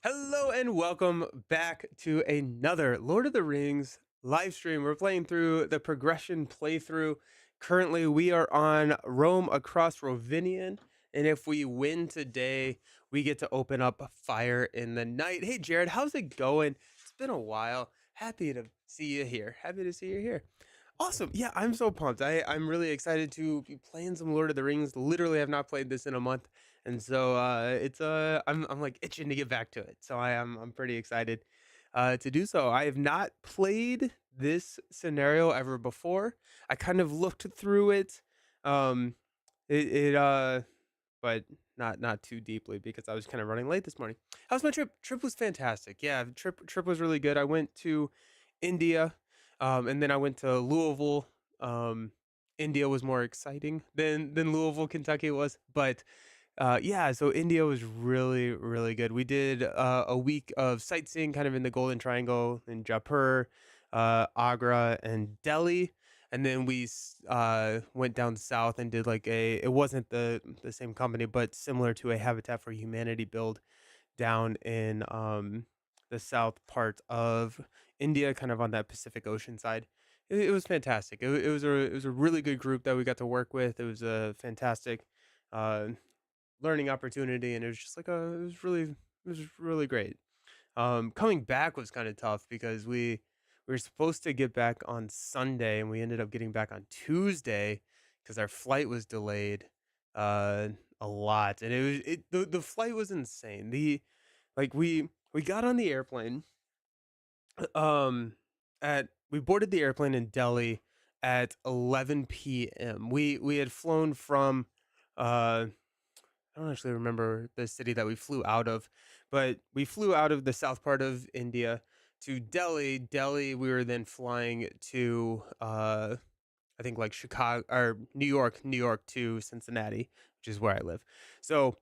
Hello and welcome back to another Lord of the Rings live stream. We're playing through the progression playthrough. Currently, we are on Rome across Rovinion, and if we win today, we get to open up a fire in the night. Hey, Jared, how's it going? It's been a while. Happy to see you here. Happy to see you here. Awesome. Yeah, I'm so pumped. I'm really excited to be playing some Lord of the Rings. Literally have not played this in a month. And so it's I'm like itching to get back to it. So I'm pretty excited to do so. I have not played this scenario ever before. I kind of looked through it. Um it but not too deeply because I was kind of running late this morning. How was my trip? Trip was fantastic. Yeah, trip was really good. I went to India, and then I went to Louisville. Um, India was more exciting than Louisville, Kentucky was, but yeah, so India was really good. We did a week of sightseeing, kind of in the Golden Triangle in Jaipur, Agra, and Delhi, and then went down south and did like a. It wasn't the same company, but similar to a Habitat for Humanity build down in the south part of India, kind of on that Pacific Ocean side. It was fantastic. It was a really good group that we got to work with. It was a fantastic. Uh, Learning opportunity, and it was just like it was really great. Coming back was kind of tough because we were supposed to get back on Sunday, and we ended up getting back on Tuesday because our flight was delayed uh a lot, and the flight was insane. We got on the airplane um at we boarded the airplane in Delhi at 11 p.m. We had flown from uh I don't actually remember the city that we flew out of, but we flew out of the south part of India to Delhi. Delhi, we were then flying to I think like Chicago or New York to Cincinnati, which is where I live. So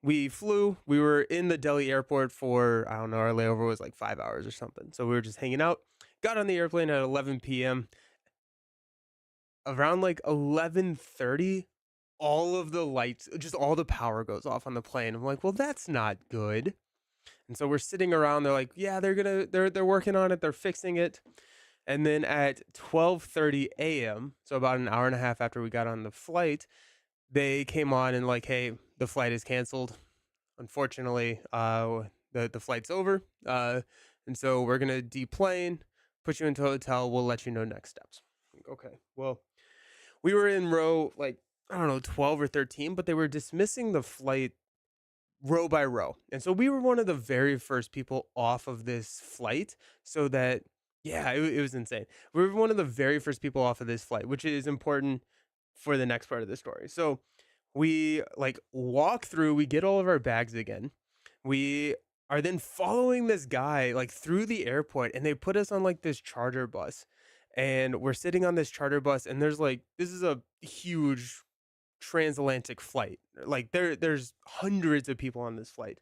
we flew, we were in the Delhi airport for, I don't know, our layover was like 5 hours or something. So we were just hanging out, got on the airplane at 11 p.m. Around like 11:30, all of the lights, just all the power goes off on the plane. I'm like, "Well, that's not good." And so we're sitting around, they're like, "Yeah, they're working on it, they're fixing it." And then at 12:30 AM, so about an hour and a half after we got on the flight, they came on and like, "Hey, the flight is canceled. Unfortunately, the flight's over. And so we're gonna deplane, put you into a hotel, we'll let you know next steps." Like, okay. Well, we were in row like I don't know 12 or 13, but they were dismissing the flight row by row. And so we were one of the very first people off of this flight so that yeah, it was insane. We were one of the very first people off of this flight, which is important for the next part of the story. So we like walk through, we get all of our bags again. We are then following this guy like through the airport, and they put us on like this charter bus. And we're sitting on this charter bus, and there's like this is a huge transatlantic flight. Like there's hundreds of people on this flight.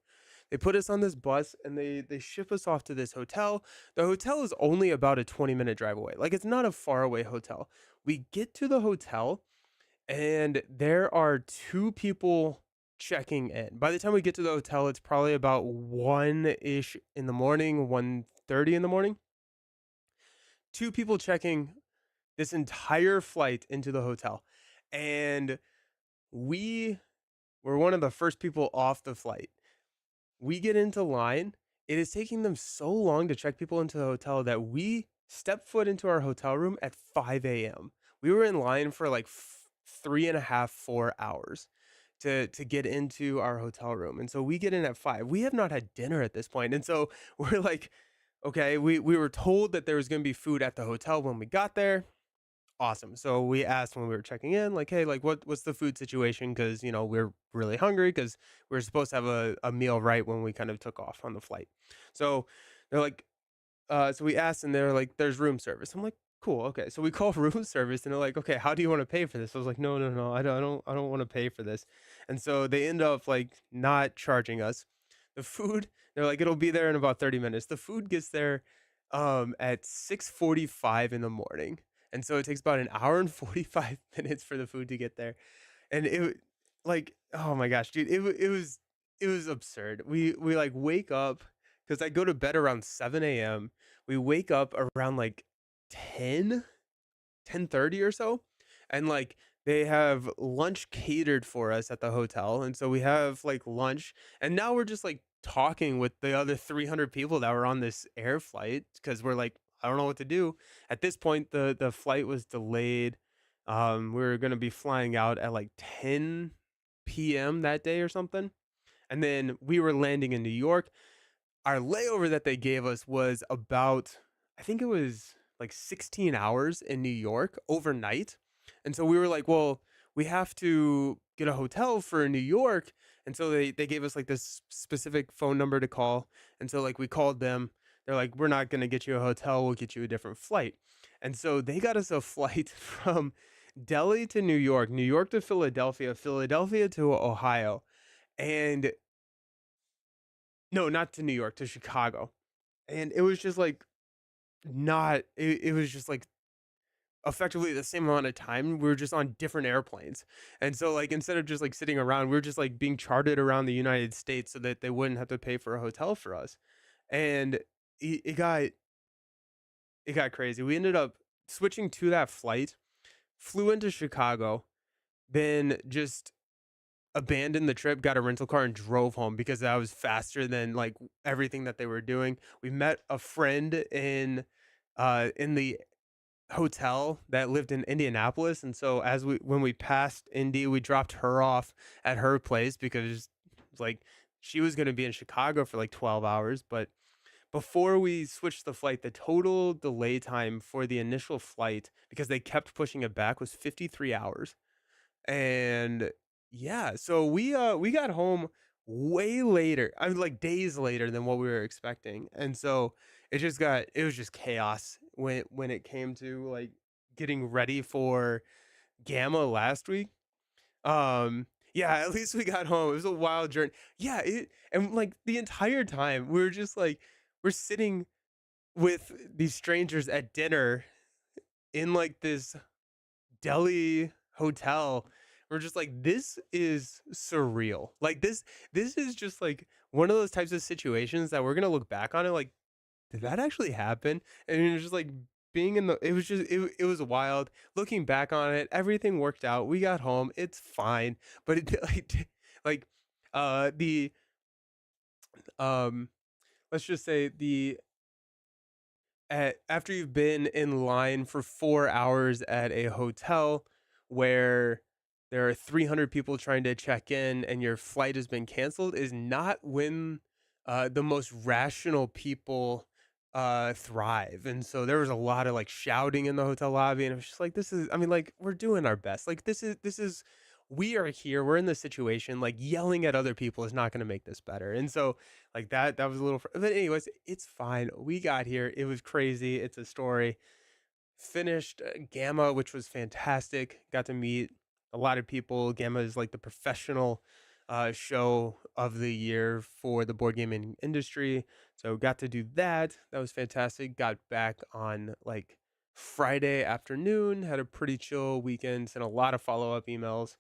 They put us on this bus and they ship us off to this hotel. The hotel is only about a 20-minute drive away. Like it's not a far away hotel. We get to the hotel and there are two people checking in. By the time we get to the hotel, it's probably about 1-ish in the morning, 1:30 in the morning. Two people checking this entire flight into the hotel. And we were one of the first people off the flight. We get into line. It is taking them so long to check people into the hotel that we stepped foot into our hotel room at 5 a.m. We were in line for like three and a half, 4 hours to get into our hotel room. And so we get in at 5. We have not had dinner at this point. And so we're like, okay, we were told that there was going to be food at the hotel when we got there. Awesome. So we asked when we were checking in, like, "Hey, like, what's the food situation?" Because we're really hungry because we are supposed to have a meal right when we kind of took off on the flight. So they're like, so we asked, and they're like, "There's room service." I'm like, "Cool, okay." So we call room service, and they're like, "Okay, how do you want to pay for this?" I was like, "No, no, no, I don't want to pay for this." And so they end up like not charging us. The food, they're like, "It'll be there in about 30 minutes." The food gets there at 6:45 in the morning. And so it takes about an hour and 45 minutes for the food to get there. And like, oh my gosh, dude, it was absurd. We like wake up. 'cause I go to bed around 7 AM. We wake up around, like, 10:30 or so, and, like, they have lunch catered for us at the hotel, and so we have, like, lunch, and now we're just, like, talking with the other 300 people that were on this air flight because 'cause we're like, "I don't know what to do." At this point, the flight was delayed. We were gonna be flying out at, like, 10 PM that day or something, and then we were landing in New York. Our layover that they gave us was about, I think it was like 16 hours in New York overnight. And so we were like, well, we have to get a hotel for New York. And so they gave us like this specific phone number to call. And so like we called them. They're like, we're not going to get you a hotel. We'll get you a different flight. And so they got us a flight from Delhi to New York, New York to Philadelphia, Philadelphia to Ohio. And no, not to New York, to Chicago. And it was just like not it was just like effectively the same amount of time. We were just on different airplanes. And so like instead of just like sitting around, we were just like being chartered around the United States so that they wouldn't have to pay for a hotel for us. And it got crazy. We ended up switching to that flight, flew into Chicago, then just abandoned the trip, got a rental car, and drove home because that was faster than like everything that they were doing. We met a friend in the hotel that lived in Indianapolis, and so as we when we passed Indy, we dropped her off at her place because like she was going to be in Chicago for like 12 hours, but before we switched the flight, the total delay time for the initial flight because they kept pushing it back was 53 hours. And yeah, so we got home way later. I mean like days later than what we were expecting. And so it was just chaos when it came to like getting ready for Gamma last week. Yeah, at least we got home. It was a wild journey. Yeah, and like the entire time we were just like we're sitting with these strangers at dinner in like this Delhi hotel. We're just like, this is surreal. Like this is just like one of those types of situations that we're gonna look back on it like, did that actually happen? And it's just like being in the it was just it was wild. Looking back on it, everything worked out. We got home, it's fine. But it like the um let's just say after you've been in line for 4 hours at a hotel where there are 300 people trying to check in and your flight has been canceled is not when the most rational people thrive. And so there was a lot of like shouting in the hotel lobby, and it was just like, this is, I mean, like, we're doing our best. Like, this is, we are here, we're in this situation, like yelling at other people is not going to make this better. And so like that was a little but anyways, it's fine. We got here. It was crazy. It's a story. Finished Gamma, which was fantastic. Got to meet a lot of people. Gamma is like the professional show of the year for the board gaming industry. So got to do that. That was fantastic. Got back on like Friday afternoon. Had a pretty chill weekend. Sent a lot of follow up emails.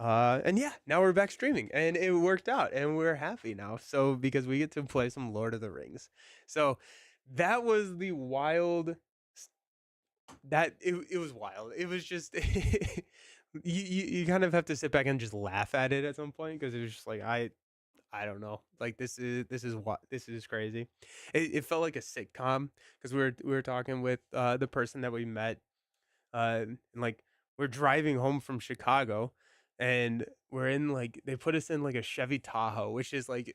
And yeah, now we're back streaming and it worked out and we're happy now. So because we get to play some Lord of the Rings. So that was the wild it was wild. It was just you kind of have to sit back and just laugh at it at some point because it was just like I don't know. Like this is what this is crazy. It felt like a sitcom because we were talking with the person that we met and like we're driving home from Chicago and we're in like they put us in like a Chevy Tahoe, which is like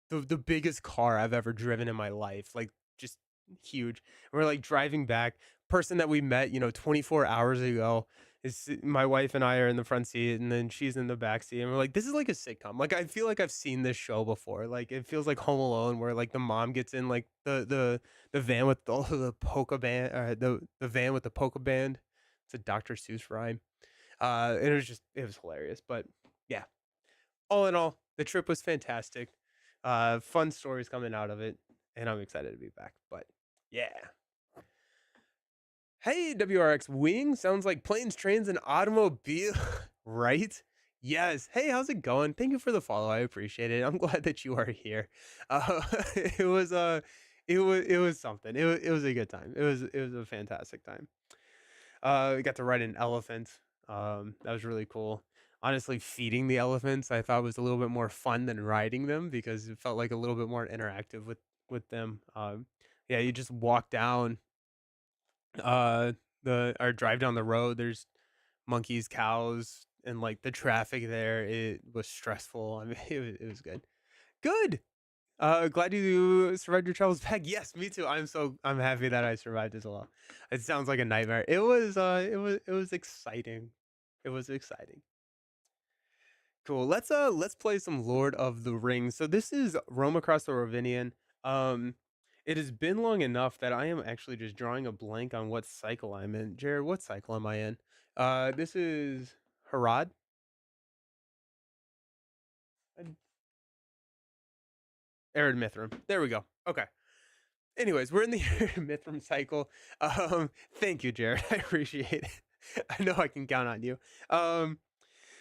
the biggest car I've ever driven in my life, like just huge. We're like driving back. Person that we met, 24 hours ago is my wife and I are in the front seat and then she's in the back seat and we're like, this is like a sitcom. Like I feel like I've seen this show before. Like it feels like Home Alone where like the mom gets in like the van with all the polka band the van with the polka band. It's a Dr. Seuss rhyme. And it was hilarious. But yeah, all in all, the trip was fantastic. Fun stories coming out of it, and I'm excited to be back. But yeah. Hey, WRX Wing. Sounds like planes, trains, and automobile, right? Yes. Hey, how's it going? Thank you for the follow. I appreciate it. I'm glad that you are here. It was it was something. It was a good time. It was a fantastic time. We got to ride an elephant. That was really cool. Honestly, feeding the elephants I thought was a little bit more fun than riding them because it felt like a little bit more interactive with them. Yeah, you just walk down the or drive down the road. There's monkeys, cows, and like the traffic there. It was stressful. I mean, it was good. Good. Glad you survived your travels back. Yes, me too. I'm happy that I survived as well. It sounds like a nightmare. It was exciting. It was exciting. Cool. Let's play some Lord of the Rings. So this is Roam Across the Ravinian. Um it has been long enough that I am actually just drawing a blank on what cycle I'm in. Jared, what cycle am I in? This is Harad. Arid Mithram. There we go. Okay. Anyways, we're in the Mithram cycle. Thank you, Jared. I appreciate it. I know I can count on you. Um,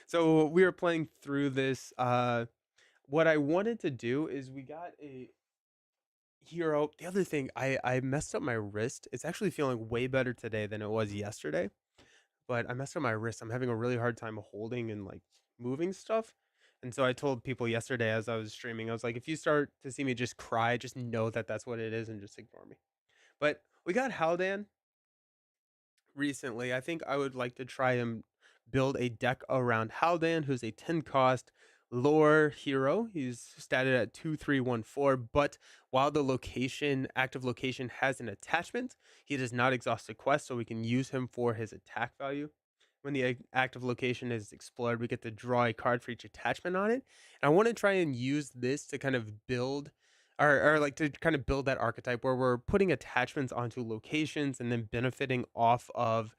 so we are playing through this. What I wanted to do is we got a hero. The other thing, I messed up my wrist. It's actually feeling way better today than it was yesterday. But I messed up my wrist. I'm having a really hard time holding and like moving stuff. And so I told people yesterday as I was streaming, I was like, if you start to see me just cry, just know that that's what it is and just ignore me. But we got Haldan recently. I think I would like to try and build a deck around Haldan, who's a 10 cost lore hero. He's statted at 2314, but while the location, active location, has an attachment, he does not exhaust a quest, so we can use him for his attack value. When the active location is explored, we get to draw a card for each attachment on it. And I want to try and use this to kind of build or like to kind of build that archetype where we're putting attachments onto locations and then benefiting off of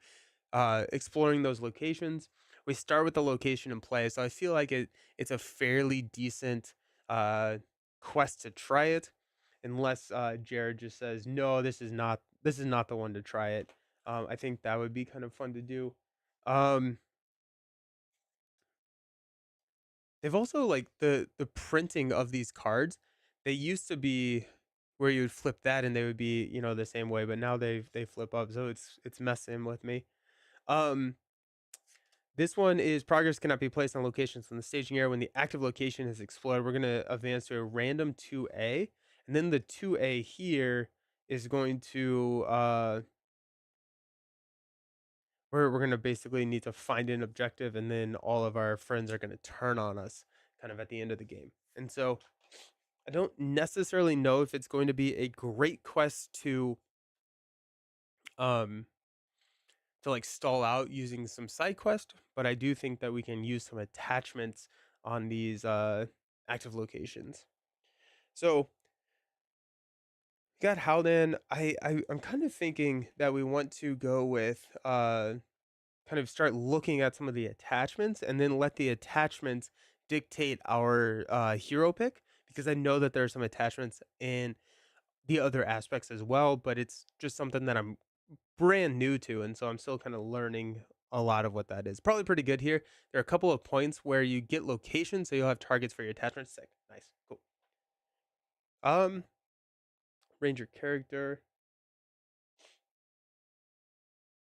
exploring those locations. We start with the location in play, so I feel like it's a fairly decent uh, quest to try it, unless Jared just says no, this is not the one to try it. I think that would be kind of fun to do. Um, they've also like the printing of these cards. They used to be where you would flip that and they would be, the same way, but now they flip up, so it's messing with me. Um, this one is progress cannot be placed on locations from the staging area when the active location is explored. We're gonna advance to a random 2A, and then the 2A here is going to we're gonna basically need to find an objective, and then all of our friends are gonna turn on us kind of at the end of the game. And so I don't necessarily know if it's going to be a great quest um to like stall out using some side quest, but I do think that we can use some attachments on these active locations. So got Haldan. I'm kind of thinking that we want to go with kind of start looking at some of the attachments and then let the attachments dictate our hero pick, because I know that there are some attachments in the other aspects as well, but it's just something that I'm brand new to, and so I'm still kind of learning a lot of what that is. Probably pretty good here. There are a couple of points where you get locations, so you'll have targets for your attachments. Sick, nice, cool. Um, Ranger character,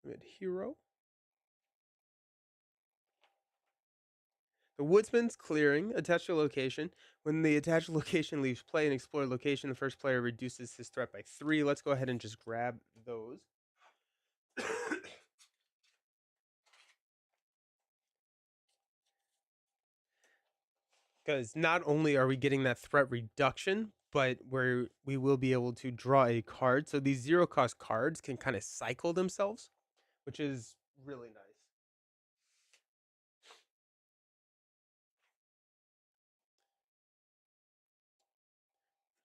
mid hero. The Woodsman's Clearing, attached to a location. When the attached location leaves play and explore location, the first player reduces his threat by 3. Let's go ahead and just grab those. Because not only are we getting that threat reduction, but we will be able to draw a card. So these zero cost cards can kind of cycle themselves, which is really nice.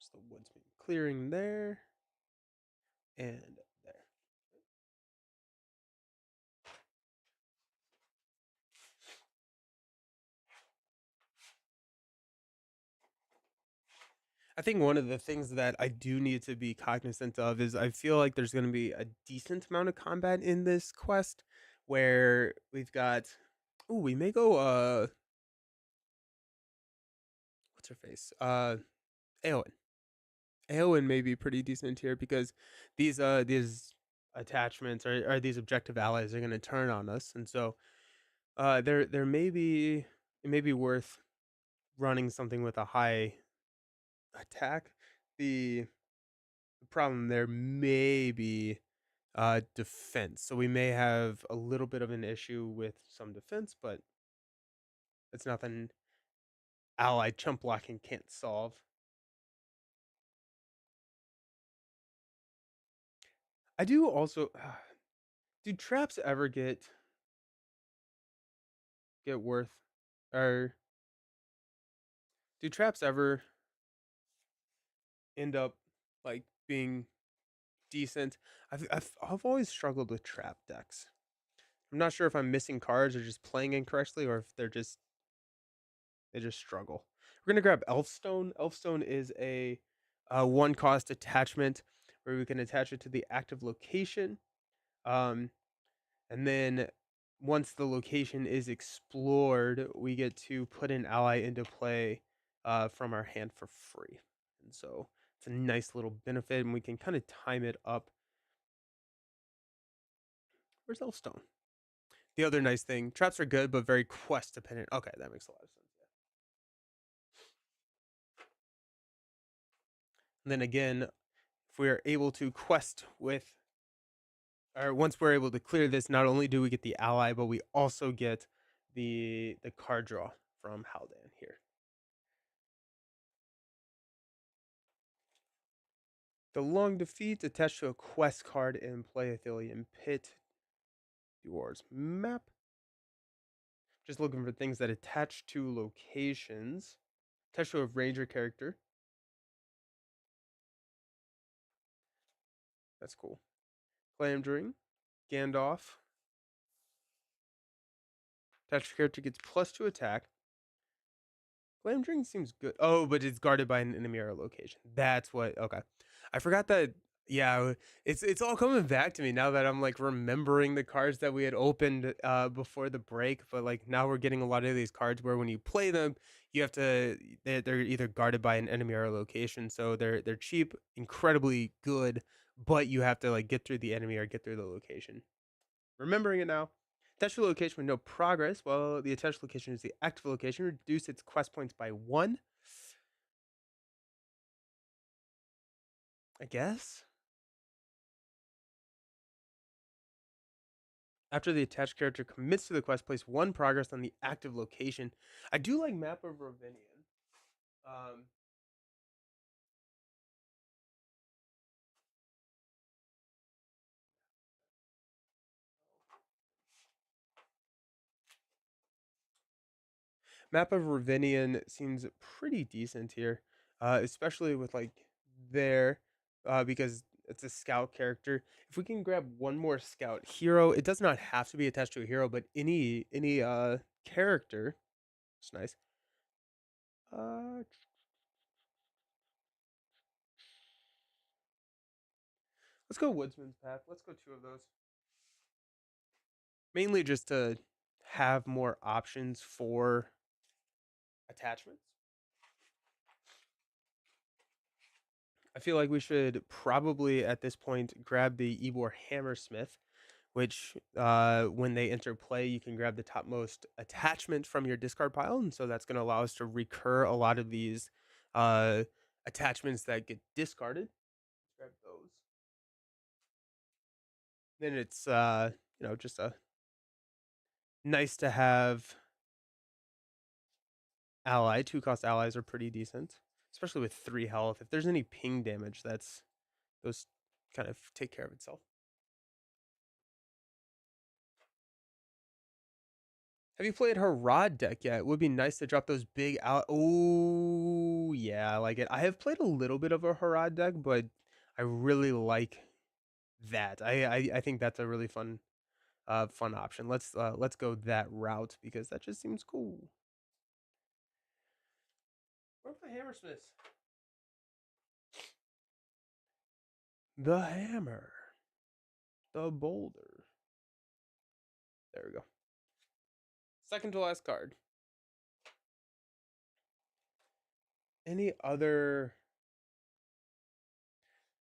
Just the Woodsman Clearing there and there. I think one of the things that I do need to be cognizant of is I feel like there's going to be a decent amount of combat in this quest where we've got. Oh, we may go. her face? Eowyn. Eowyn may be pretty decent here because these attachments or these objective allies are going to turn on us, and so there may be it may be worth running something with a high attack. The problem there may be defense, so we may have a little bit of an issue with some defense, but it's nothing allied chump blocking can't solve. I do also. Do traps ever get worth, or do traps ever end up like being decent? I've always struggled with trap decks. I'm not sure if I'm missing cards or just playing incorrectly, or if they just struggle. We're gonna grab Elfstone. Elfstone is a one cost attachment where we can attach it to the active location. Um, and then once the location is explored, we get to put an ally into play from our hand for free. And so it's a nice little benefit, and we can kind of time it up. Where's Elfstone? The other nice thing, traps are good, but very quest dependent. Okay, that makes a lot of sense. Yeah. And then again, if we are able to quest with, or once we're able to clear this, not only do we get the ally, but we also get the card draw from Haldan here. The long defeat attached to a quest card in play Athelian Pit. Dwarves map. Just looking for things that attach to locations. Attached to a ranger character. That's cool. Glamdring. Gandalf. Attached character gets +2 attack. Glamdring seems good. Oh, but it's guarded by an enemy or a location. That's what. Okay, I forgot that. Yeah, it's all coming back to me now that I'm like remembering the cards that we had opened before the break. But like now we're getting a lot of these cards where when you play them, you have to they're either guarded by an enemy or a location. So they're cheap, incredibly good, but you have to like get through the enemy or get through the location. Remembering it now. Attached to a location with no progress, while the attached location is the active location, reduce its quest points by 1. I guess. After the attached character commits to the quest, place 1 progress on the active location. I do like Map of Ravinion. Um, Map of Ravinion seems pretty decent here, especially with like there, because it's a scout character. If we can grab one more scout hero, it does not have to be attached to a hero, but any character, it's nice. Uh, let's go Woodsman's Path. Let's go 2 of those. Mainly just to have more options for attachments. I feel like we should probably at this point grab the Ybor Hammersmith, which when they enter play, you can grab the topmost attachment from your discard pile, and so that's going to allow us to recur a lot of these uh, attachments that get discarded. Let's grab those. Then it's just a nice to have ally. 2-cost allies are pretty decent, especially with 3 health. If there's any ping damage, those kind of take care of itself. Have you played her Rod deck yet? It would be nice to drop those big out. Oh, yeah, I like it. I have played a little bit of a Harad deck, but I really like that. I think that's a really fun option. Let's go that route because that just seems cool. Where's the Hammersmiths? The hammer. The boulder. There we go. Second to last card. any other?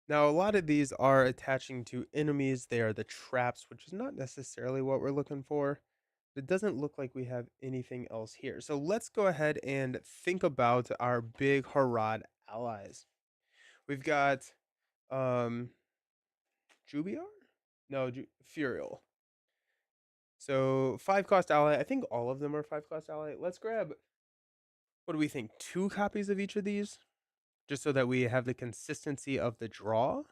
Now, a lot of these are attaching to enemies. They are the traps, which is not necessarily what we're looking for. It doesn't look like we have anything else here. So let's go ahead and think about our big Harad allies. We've got um Jubiar? No, Furiel. So 5 cost ally. I think all of them are 5 cost ally. Let's grab, what do we think? 2 copies of each of these? Just so that we have the consistency of the draw.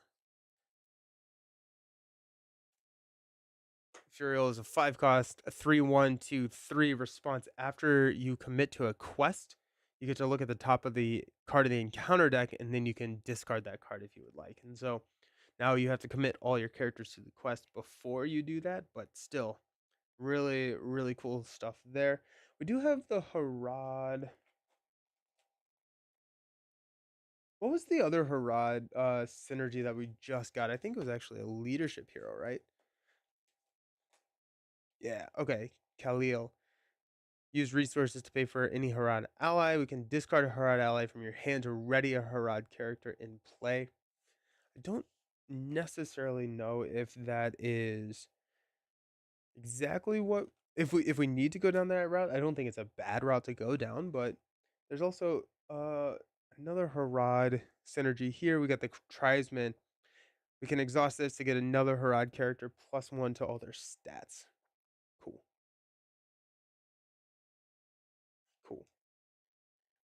Furiel is a 5 cost, a 3/1/2/3 response. After you commit to a quest, you get to look at the top of the card of the encounter deck, and then you can discard that card if you would like. And so now you have to commit all your characters to the quest before you do that, but still, really, really cool stuff there. We do have the Harad. What was the other Harad synergy that we just got? I think it was actually a leadership hero, right? Yeah, okay. Khalil. Use resources to pay for any Harad ally. We can discard a Harad ally from your hand to ready a Harad character in play. I don't necessarily know if that is exactly what, if we need to go down that route. I don't think it's a bad route to go down, but there's also another Harad synergy here. We got the Tribesman. We can exhaust this to get another Harad character +1 to all their stats. Cool. Cool.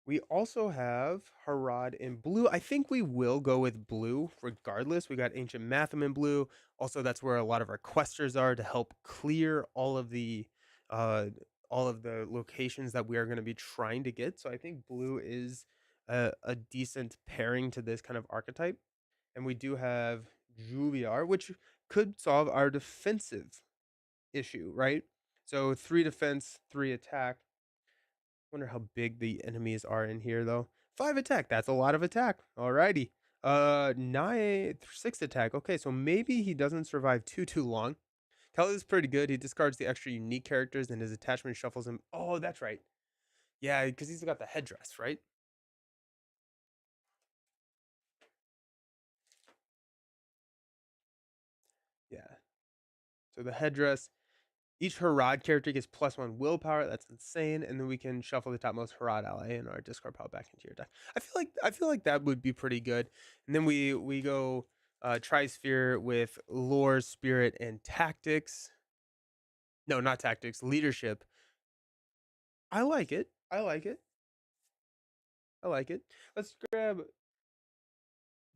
We also have Harad in blue. I think we will go with blue regardless. We got Ancient Matham in blue. Also, that's where a lot of our questers are to help clear uh all of the locations that we are going to be trying to get. So I think blue is a decent pairing to this kind of archetype. And we do have Juviar, which could solve our defensive issue, right? So 3 defense, 3 attack. Wonder how big the enemies are in here though. 5 attack, that's a lot of attack. Alrighty. 6 attack. Okay, so maybe he doesn't survive too long. Kelly is pretty good. He discards the extra unique characters and his attachment shuffles him. Oh, that's right. Yeah, because he's got the headdress, right? Yeah. So the headdress. Each Harad character gets +1 willpower. That's insane. And then we can shuffle the topmost Harad ally in our discard pile back into your deck. I feel like that would be pretty good. And then we go Trisphere with lore, spirit, and tactics. No, not tactics, leadership. I like it. I like it. I like it. Let's grab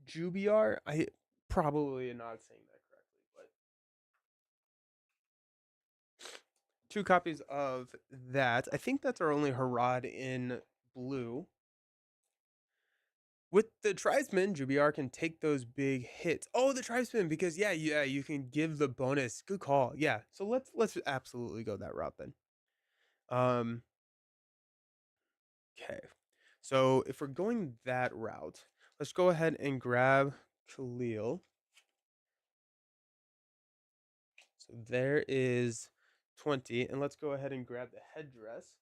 Jubiar. I probably am not saying that correctly, but 2 copies of that. I think that's our only Harad in blue. With the tribesman, Jubiar can take those big hits. Oh, the tribesman, because yeah, you can give the bonus. Good call. Yeah. So let's absolutely go that route then. Um okay. So if we're going that route, let's go ahead and grab Khalil. So there is 20, and let's go ahead and grab the headdress.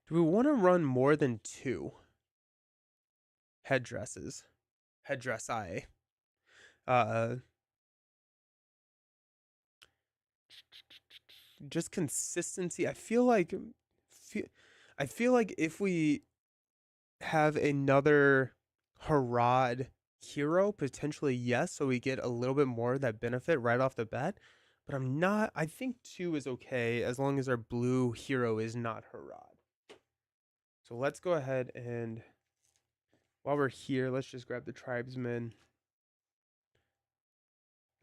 Do we want to run more than 2 headdresses? Headdress I. Uh just consistency. Fe- I feel like if we have another Harad hero, potentially yes, so we get a little bit more of that benefit right off the bat. But I'm not. I think 2 is okay as long as our blue hero is not Harad. So let's go ahead and while we're here, let's just grab the tribesmen.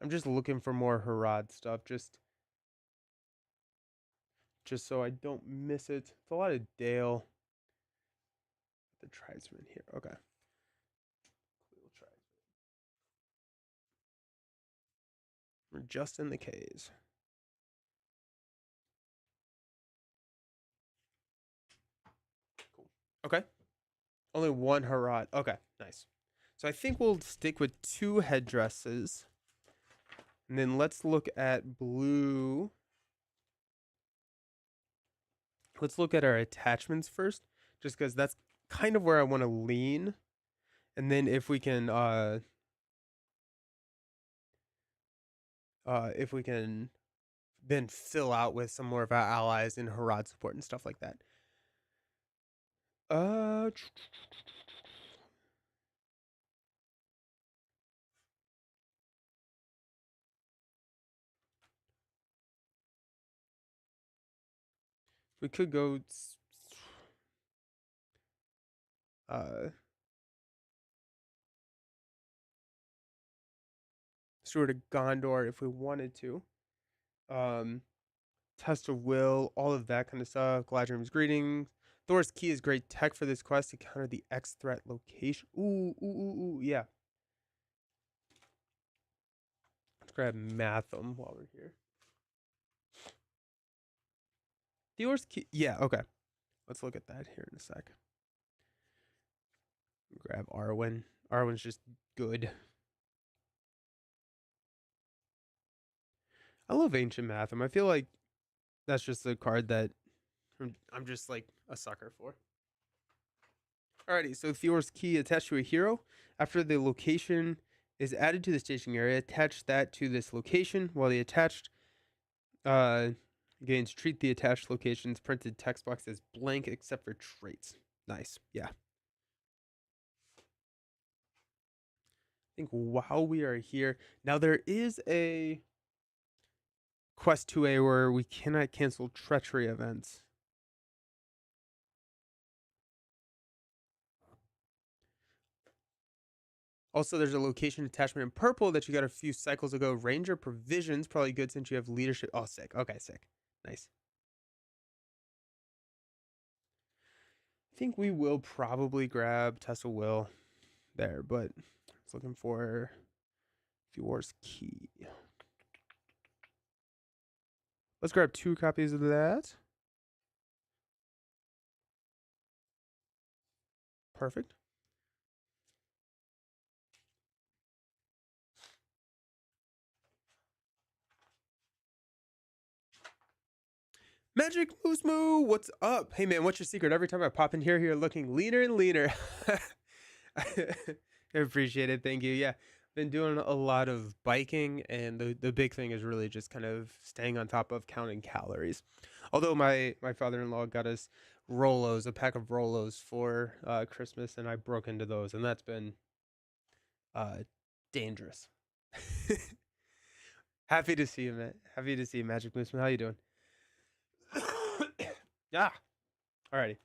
I'm just looking for more Harad stuff, just so I don't miss it. It's a lot of Dale. The tribesmen here. Okay. We're just in the K's. Cool. Okay. Only 1 Harad. Okay, nice. So I think we'll stick with 2 headdresses. And then let's look at blue. Let's look at our attachments first, just because that's kind of where I want to lean. And then if we can then fill out with some more of our allies in Harad support and stuff like that. We could go Steward of Gondor if we wanted to. Test of Will, all of that kind of stuff. Galadriel's Greetings. Thor's Key is great tech for this quest to counter the X threat location. Ooh, yeah. Let's grab Matham while we're here. Thor's Key, yeah, okay. Let's look at that here in a sec. Grab Arwen. Arwen's just good. I love Ancient Matham. I feel like that's just a card that I'm just like a sucker for. Alrighty, so Thor's Key attached to a hero. After the location is added to the staging area, attach that to this location. While the attached gains treat the attached location's printed text box as blank except for traits. Nice, yeah. I think while we are here, now there is a quest 2A where we cannot cancel treachery events. Also, there's a location attachment in purple that you got a few cycles ago. Ranger Provisions, probably good since you have leadership. Oh, sick. Okay, sick. Nice. I think we will probably grab Tessa Will there, but I was looking for Thor's Key. Let's grab 2 copies of that. Perfect. Magic Moose Moo, what's up? Hey man, what's your secret? Every time I pop in here, you're looking leaner and leaner. I appreciate it. Thank you. Yeah, been doing a lot of biking, and the big thing is really just kind of staying on top of counting calories. Although my father-in-law got us Rolos, a pack of Rolos for Christmas, and I broke into those, and that's been dangerous. Happy to see you, man. Happy to see you, Magic Moose. How you doing? Yeah. Alrighty.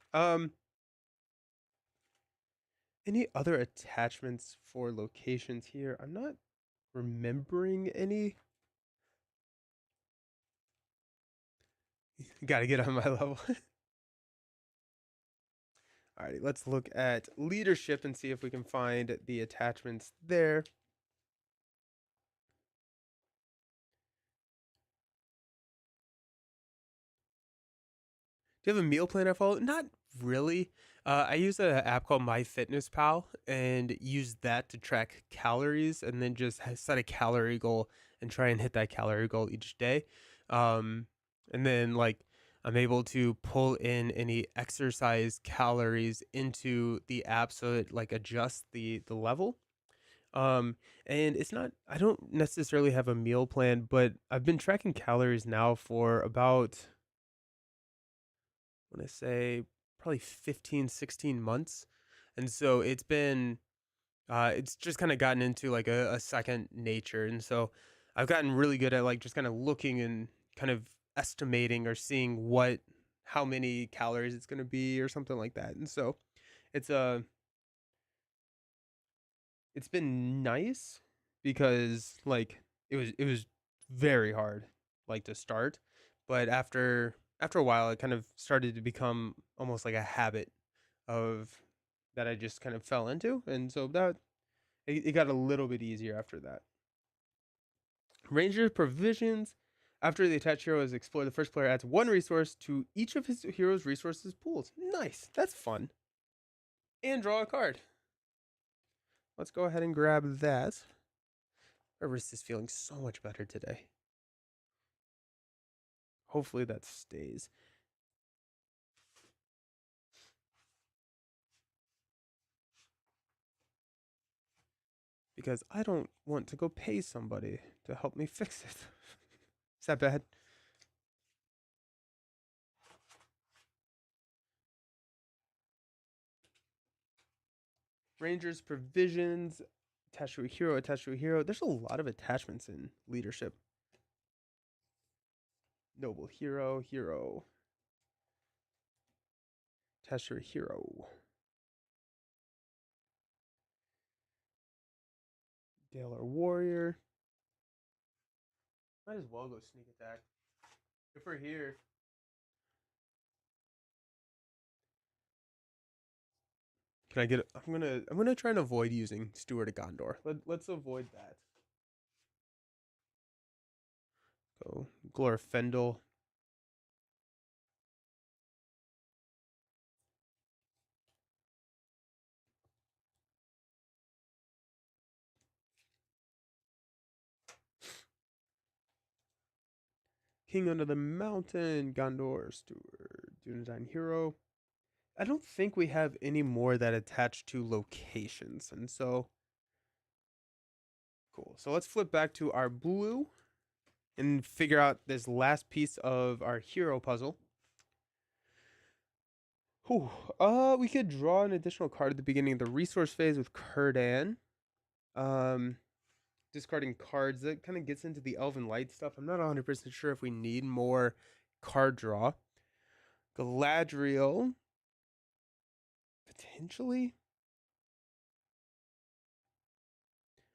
Any other attachments for locations here? I'm not remembering any. Gotta get on my level. Alrighty, let's look at leadership and see if we can find the attachments there. Do you have a meal plan I follow? Not really. I use an app called MyFitnessPal and use that to track calories and then just set a calorie goal and try and hit that calorie goal each day. And then like I'm able to pull in any exercise calories into the app so it like adjusts the level. And it's not I don't necessarily have a meal plan, but I've been tracking calories now for about I want to say probably 15, 16 months. And so it's been, it's just kind of gotten into like a second nature. And so I've gotten really good at like just kind of looking and kind of estimating or seeing how many calories it's going to be or something like that. And so it's it's been nice because like it was very hard like to start, but after a while it kind of started to become almost like a habit of that I just kind of fell into, and so that it got a little bit easier after that. Ranger Provisions. After the attached hero is explored, the first player adds 1 resource to each of his hero's resources pools. Nice, that's fun. And draw a card. let's go ahead and grab that. My wrist is feeling so much better today. Hopefully that stays. Because I don't want to go pay somebody to help me fix it. Is that bad? Rangers, provisions, attached to a hero, attached to a hero. There's a lot of attachments in leadership. Noble hero, hero. Attached to a hero. Dalar warrior. Might as well go sneak attack. If we're here. Can I get it? I'm gonna try and avoid using Steward of Gondor. Let's avoid that. Go Glorfindel. King under the mountain, Gondor, Steward, Dunedain hero. I don't think we have any more that attach to locations, and so cool. So let's flip back to our blue and figure out this last piece of our hero puzzle. Whew. We could draw an additional card at the beginning of the resource phase with Círdan. Discarding cards. That kind of gets into the Elven Light stuff. I'm not 100% sure if we need more card draw. Galadriel. Potentially.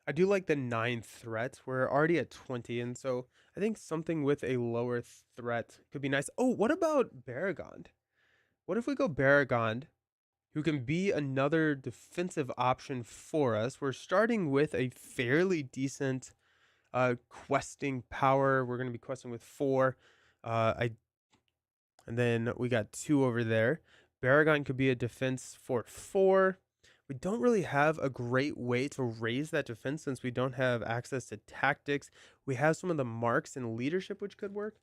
I do like the 9 threat. We're already at 20, and so I think something with a lower threat could be nice. Oh, what about Baragond? What if we go Baragond, who can be another defensive option for us? We're starting with a fairly decent questing power. We're going to be questing with 4. And then we got 2 over there. Baragond could be a defense for 4. We don't really have a great way to raise that defense since we don't have access to tactics. We have some of the marks in leadership which could work.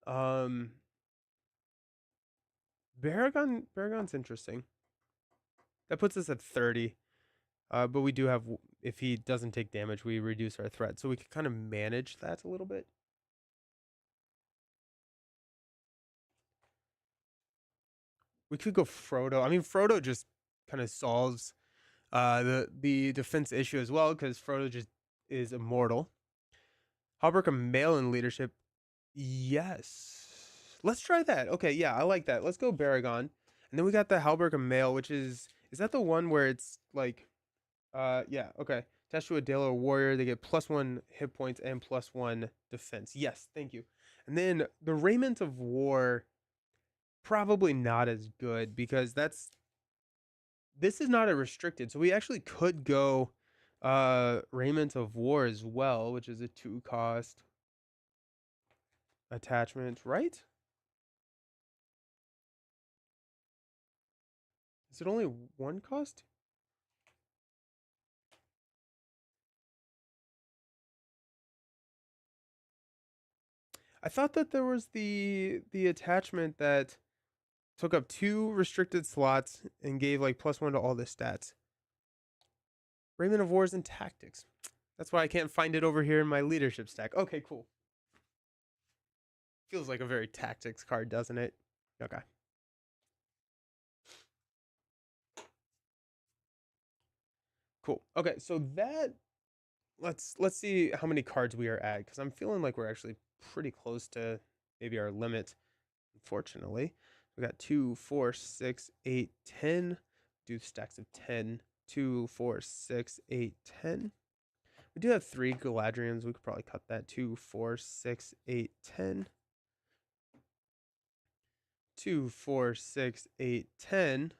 Baragond's interesting. That puts us at 30. But we do have, if he doesn't take damage, we reduce our threat. So we can kind of manage that a little bit. We could go Frodo. I mean, Frodo just kind of solves the defense issue as well, because Frodo just is immortal. Halberg a male in leadership. Yes. Let's try that. Okay, yeah, I like that. Let's go Baragond. And then we got the Halberg a male, which is that the one where it's like yeah, okay. Attached to a Dalar warrior, they get +1 hit points and +1 defense. Yes, thank you. And then the Raiment of War, probably not as good because this is not a restricted, so we actually could go Raiment of War as well, which is a 2 cost attachment, right? Is it only 1 cost? I thought that there was the attachment that took up 2 restricted slots and gave like +1 to all the stats. Raiment of Wars and Tactics. That's why I can't find it over here in my leadership stack. Okay, cool. Feels like a very tactics card, doesn't it? Okay. Cool. Okay, so that let's see how many cards we are at, because I'm feeling like we're actually pretty close to maybe our limit. Unfortunately, we got 2, 4, 6, 8, 10. Do stacks of 10. 2, 4, 6, 8, 10. We do have 3 Galadrians. We could probably cut that. 2, 4, 6, 8, 10. 2, 4, 6, 8, 10.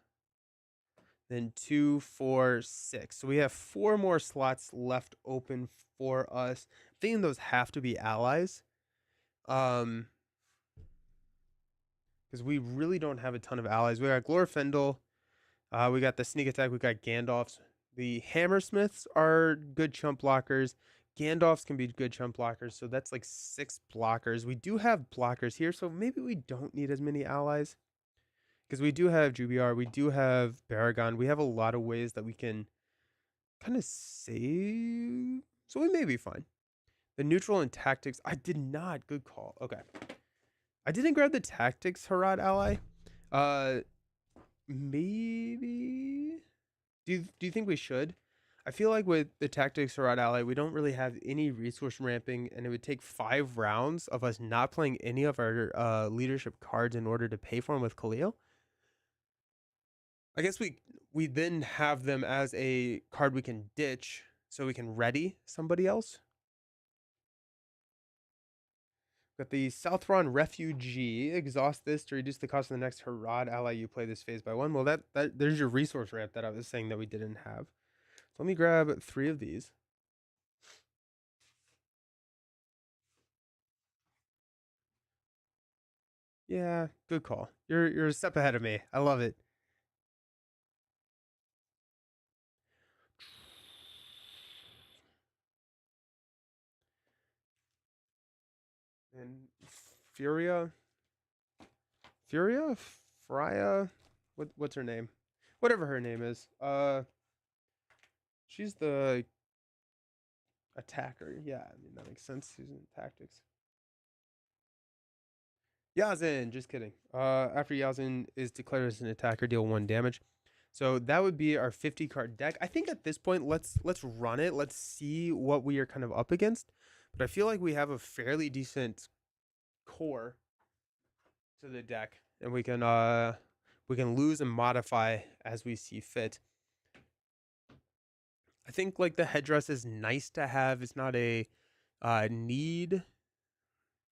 Then 2, 4, 6. So we have 4 more slots left open for us. I'm thinking those have to be allies. Because we really don't have a ton of allies. We got Glorfindel. We got the sneak attack. We got Gandalf's The Hammersmiths are good chump blockers. Gandalfs can be good chump blockers, so that's like 6 blockers. We do have blockers here, so maybe we don't need as many allies. Because we do have Jubiar, we do have Baragon. We have a lot of ways that we can kind of save. So we may be fine. The neutral and tactics. I did not. Good call. Okay. I didn't grab the tactics Harad ally. Maybe. Do you think we should? I feel like with the tactics Harad ally, we don't really have any resource ramping, and it would take 5 rounds of us not playing any of our leadership cards in order to pay for them with Khalil. I guess we then have them as a card we can ditch so we can ready somebody else. Got the Southron Refugee. Exhaust this to reduce the cost of the next Harad ally you play this phase by 1. Well, that there's your resource ramp that I was saying that we didn't have. So let me grab 3 of these. Yeah, good call. You're a step ahead of me. I love it. And Furia, Freya, what's her name? Whatever her name is. She's the attacker. Yeah, I mean that makes sense. She's in tactics. Yazin, just kidding. After Yazin is declared as an attacker, deal 1 damage. So that would be our 50 card deck. I think at this point, let's run it. Let's see what we are kind of up against. But I feel like we have a fairly decent core to the deck, and we can lose and modify as we see fit. I think like the headdress is nice to have. It's not a need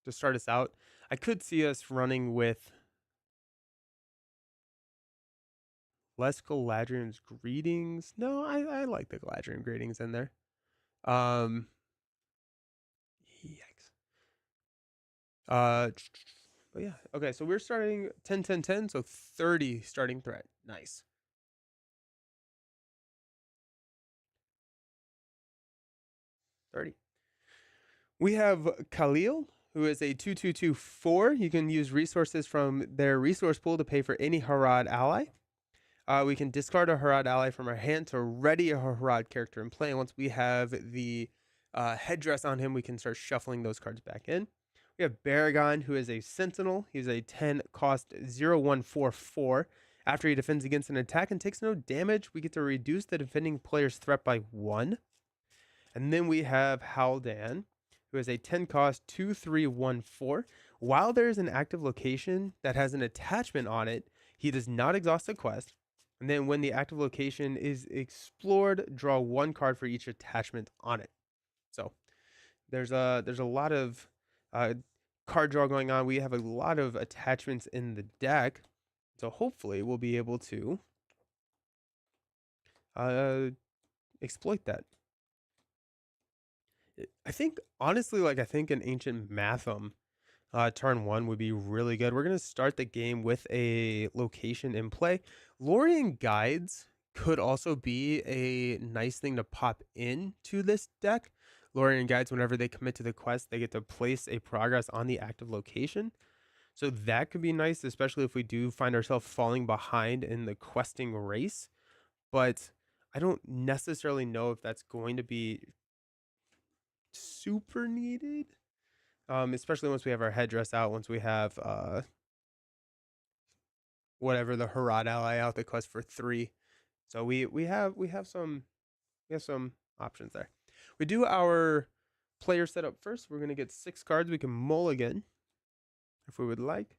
to start us out. I could see us running with less Galadriel's greetings. No, I like the Galadriel greetings in there. Yikes. But yeah, okay. So we're starting 10, 10, 10. So 30 starting threat. Nice. We have Khalil, who is a 2/2/2/4. You can use resources from their resource pool to pay for any Harad ally. We can discard a Harad ally from our hand to ready a Harad character in play. And once we have the headdress on him, we can start shuffling those cards back in. We have Baragon, who is a Sentinel. He's a 10 cost 0/1/4/4. After he defends against an attack and takes no damage, we get to reduce the defending player's threat by 1. And then we have Haldan, who is a 10 cost 2/3/1/4. While there is an active location that has an attachment on it, he does not exhaust the quest. And then when the active location is explored, draw 1 card for each attachment on it. So there's a lot of card draw going on. We have a lot of attachments in the deck. So hopefully we'll be able to exploit that. I think honestly, like I think an Ancient Matham turn 1 would be really good. We're gonna start the game with a location in play. Lorien Guides could also be a nice thing to pop into this deck. Lorien Guides, whenever they commit to the quest, they get to place a progress on the active location. So that could be nice, especially if we do find ourselves falling behind in the questing race. But I don't necessarily know if that's going to be super needed. Especially once we have our headdress out, once we have whatever the Harad ally out the quest for 3. So we have some options there. We do our player setup first. We're gonna get 6 cards. We can mulligan if we would like.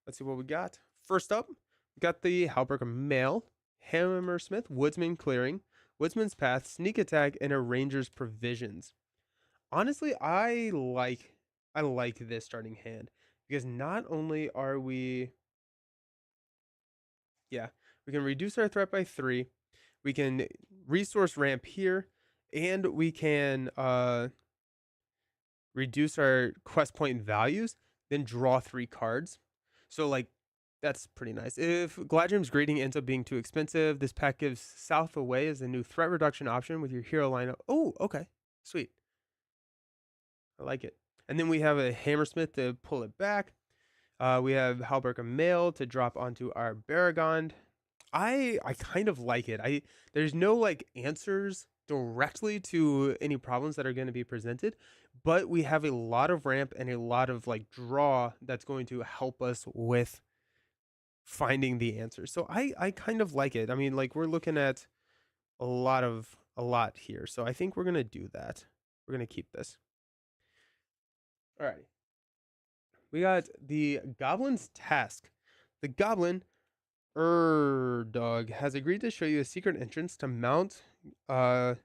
Let's see what we got. First up, we got the Halberg Mail, Hammersmith, Woodsman Clearing, Woodsman's Path, Sneak Attack, and a Ranger's Provisions. Honestly, I like this starting hand because not only are we we can reduce our threat by 3, we can resource ramp here, and we can reduce our quest point values, then draw 3 cards. So like That's pretty nice. If Gladrim's grading ends up being too expensive, this pack gives South away as a new threat reduction option with your hero lineup. Oh, okay. Sweet. I like it. And then we have a Hammersmith to pull it back. We have Halberg Mail to drop onto our Baragond. I kind of like it. There's no like answers directly to any problems that are going to be presented, but we have a lot of ramp and a lot of like draw that's going to help us with finding the answers. So I kind of like it. I mean, like we're looking at a lot here. So I think we're going to do that. We're going to keep this. All right. We got the Goblin's Task. The Goblin Dog has agreed to show you a secret entrance to Mount Gunabad,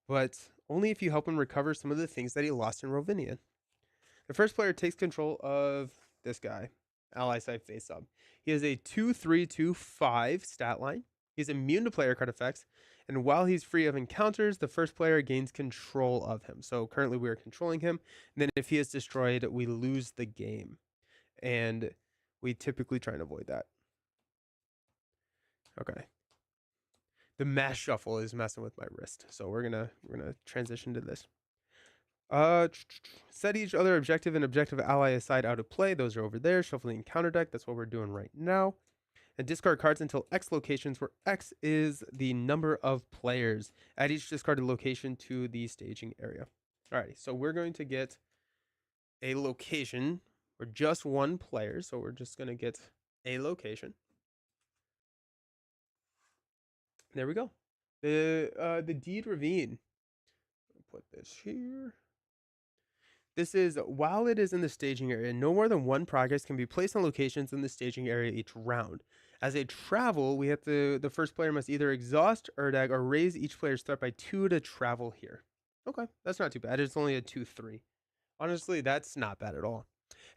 but only if you help him recover some of the things that he lost in Rovinian. The first player takes control of this guy, Ally Side Face Up. He has a 2-3-2-5 stat line. He's immune to player card effects, and while he's free of encounters, the first player gains control of him. So currently we are controlling him, and then if he is destroyed, we lose the game. And we typically try and avoid that. Okay. The mass shuffle is messing with my wrist, so we're gonna transition to this. Set each other objective and objective ally aside out of play. Those are over there. Shuffling encounter deck. That's what we're doing right now. And discard cards until X locations, where X is the number of players. Add each discarded location to the staging area. Alrighty, so we're going to get a location for just one player. So we're just going to get a location. There we go. The Deed Ravine. Put this here. This is while it is in the staging area, no more than one progress can be placed on locations in the staging area each round. As a travel, we have to the first player must either exhaust Erdag or raise each player's threat by 2 to travel here. Okay, that's not too bad. It's only a 2-3. Honestly, that's not bad at all.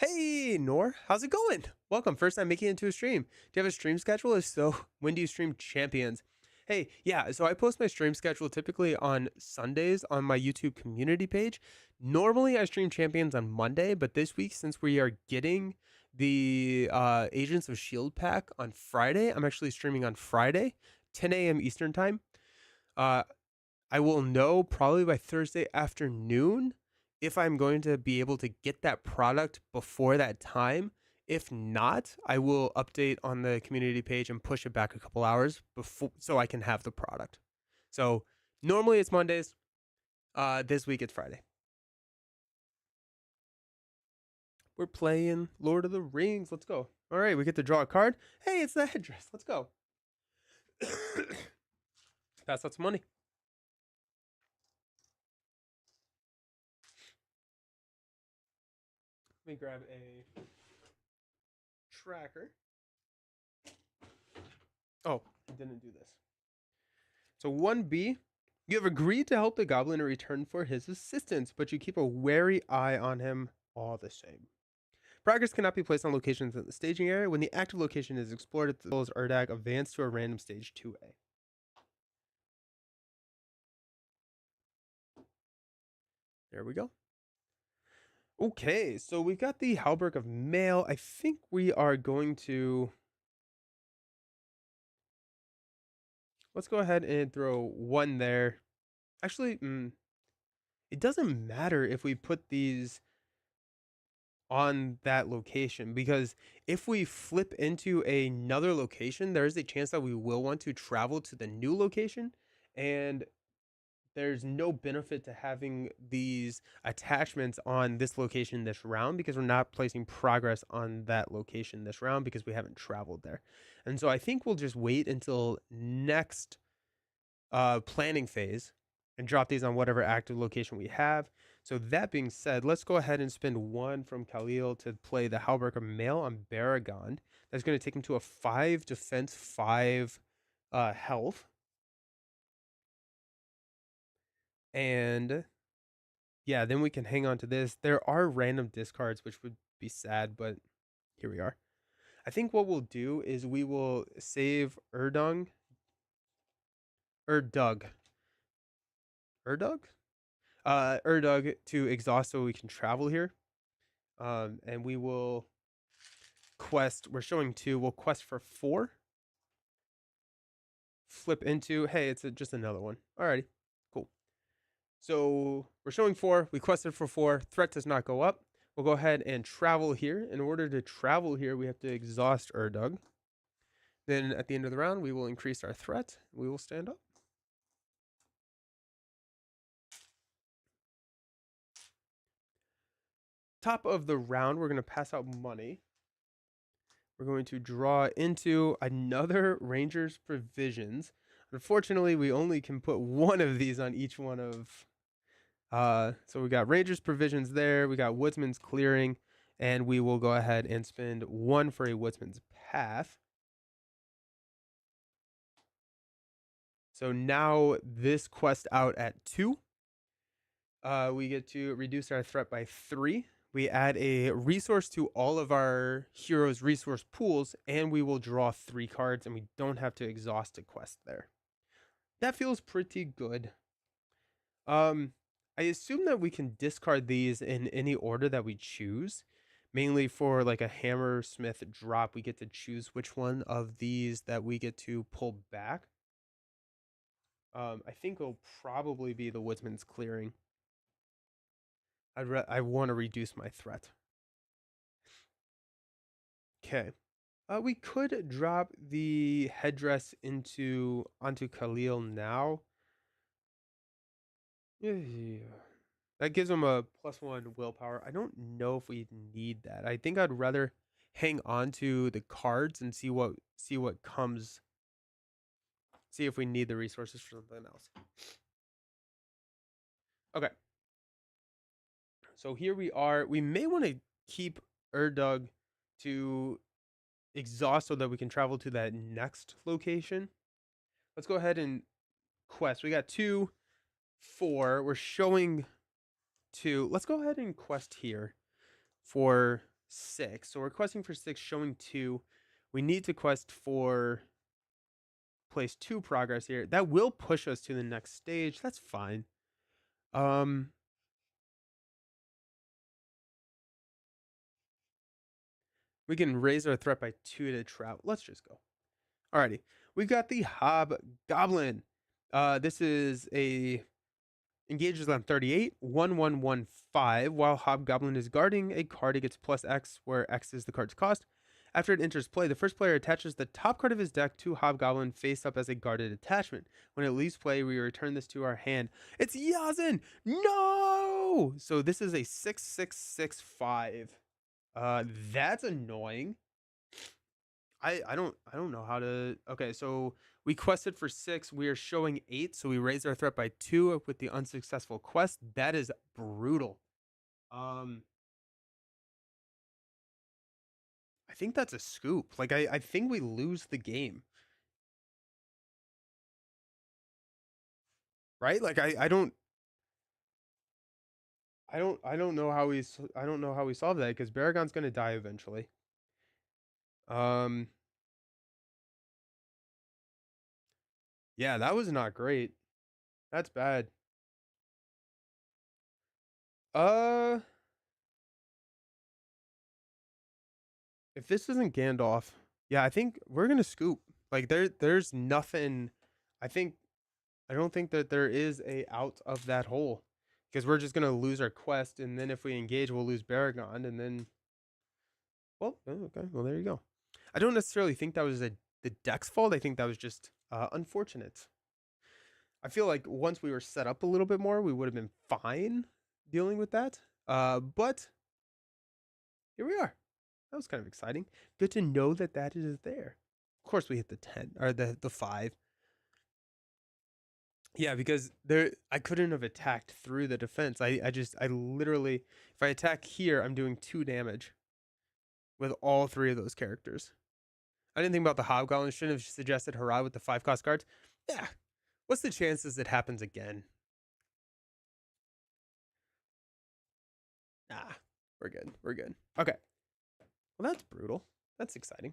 Hey, Nor, how's it going? Welcome. First time making it into a stream. Do you have a stream schedule? If so, when do you stream Champions? Hey, yeah, so I post my stream schedule typically on Sundays on my YouTube community page. Normally I stream Champions on Monday, but this week, since we are getting the Agents of S.H.I.E.L.D. pack on Friday, I'm actually streaming on Friday, 10 a.m. Eastern time. I will know probably by Thursday afternoon if I'm going to be able to get that product before that time. If not, I will update on the community page and push it back a couple hours before so I can have the product. So normally it's Mondays. This week it's Friday. We're playing Lord of the Rings. Let's go. All right, we get to draw a card. Hey, it's the headdress. Let's go. Pass out some money. Let me grab a tracker. Oh, I didn't do this. So 1B, you have agreed to help the goblin in return for his assistance, but you keep a wary eye on him all the same. Progress cannot be placed on locations in the staging area. When the active location is explored, as well as Erdag, advance to a random stage 2A. There we go. Okay, so we've got the Halberg of Mail. I think we are going to... Let's go ahead and throw one there. Actually, it doesn't matter if we put these on that location, because if we flip into another location, there is a chance that we will want to travel to the new location, and there's no benefit to having these attachments on this location this round, because we're not placing progress on that location this round because we haven't traveled there. And so I think we'll just wait until next planning phase and drop these on whatever active location we have. So that being said, let's go ahead and spend one from Khalil to play the Halberg Mail on Baragond. That's going to take him to a 5 defense, 5 health. And yeah, then we can hang on to this. There are random discards, which would be sad, but here we are. I think what we'll do is we will save Erdug. Erdug to exhaust so we can travel here. And we will quest. We're showing 2. We'll quest for 4. Flip into, hey, it's just another one. Alrighty, cool. So we're showing 4. We quested for 4. Threat does not go up. We'll go ahead and travel here. In order to travel here, we have to exhaust Urdug. Then at the end of the round, we will increase our threat. We will stand up. Top of the round, we're going to pass out money. We're going to draw into another Ranger's Provisions. Unfortunately, we only can put one of these on each one of... so we got Ranger's Provisions there. We got Woodsman's Clearing. And we will go ahead and spend 1 for a Woodsman's Path. So now this quest out at 2. We get to reduce our threat by 3. We add a resource to all of our heroes' resource pools, and we will draw 3 cards, and we don't have to exhaust a quest there. That feels pretty good. I assume that we can discard these in any order that we choose. Mainly for like a Hammersmith drop, we get to choose which one of these that we get to pull back. I think it'll probably be the Woodsman's Clearing. I want to reduce my threat. Okay. We could drop the headdress onto Khalil now. That gives him a +1 willpower. I don't know if we need that. I think I'd rather hang on to the cards and see what comes. See if we need the resources for something else. Okay. So here we are. We may want to keep Urdug to exhaust so that we can travel to that next location. Let's go ahead and quest. We got 2, 4. We're showing 2. Let's go ahead and quest here for 6. So we're questing for 6, showing 2. We need to quest for place 2 progress here. That will push us to the next stage. That's fine. We can raise our threat by 2 to travel. Let's just go. Alrighty. We've got the Hobgoblin. This is a engages on 38, 1115. While Hobgoblin is guarding a card, it gets +X, where X is the card's cost. After it enters play, the first player attaches the top card of his deck to Hobgoblin face up as a guarded attachment. When it leaves play, we return this to our hand. It's Yazin! No! So this is a 6/6/6/5. That's annoying. I don't know how to. Okay, so we quested for 6. We are showing 8, so we raised our threat by 2 with the unsuccessful quest. That is brutal. I think that's a scoop. Like I think we lose the game. Right? Like I don't know how we solve that because Baragon's gonna die eventually. Yeah, that was not great. That's bad. If this isn't Gandalf, yeah, I think we're gonna scoop. Like there's nothing. I don't think that there is a out of that hole because we're just gonna lose our quest, and then if we engage, we'll lose Baragon, and then. Well, okay. Well, there you go. I don't necessarily think that was the deck's fault. I think that was just unfortunate. I feel like once we were set up a little bit more, we would have been fine dealing with that. But here we are. That was kind of exciting. Good to know that that is there. Of course, we hit the 10 or the 5. Yeah, because I couldn't have attacked through the defense. I literally, if I attack here, I'm doing 2 damage with all 3 of those characters. I didn't think about the Hobgoblin. Shouldn't have suggested Harad with the 5-cost cards. Yeah. What's the chances it happens again? Nah, we're good. We're good. Okay. Well, that's brutal. That's exciting.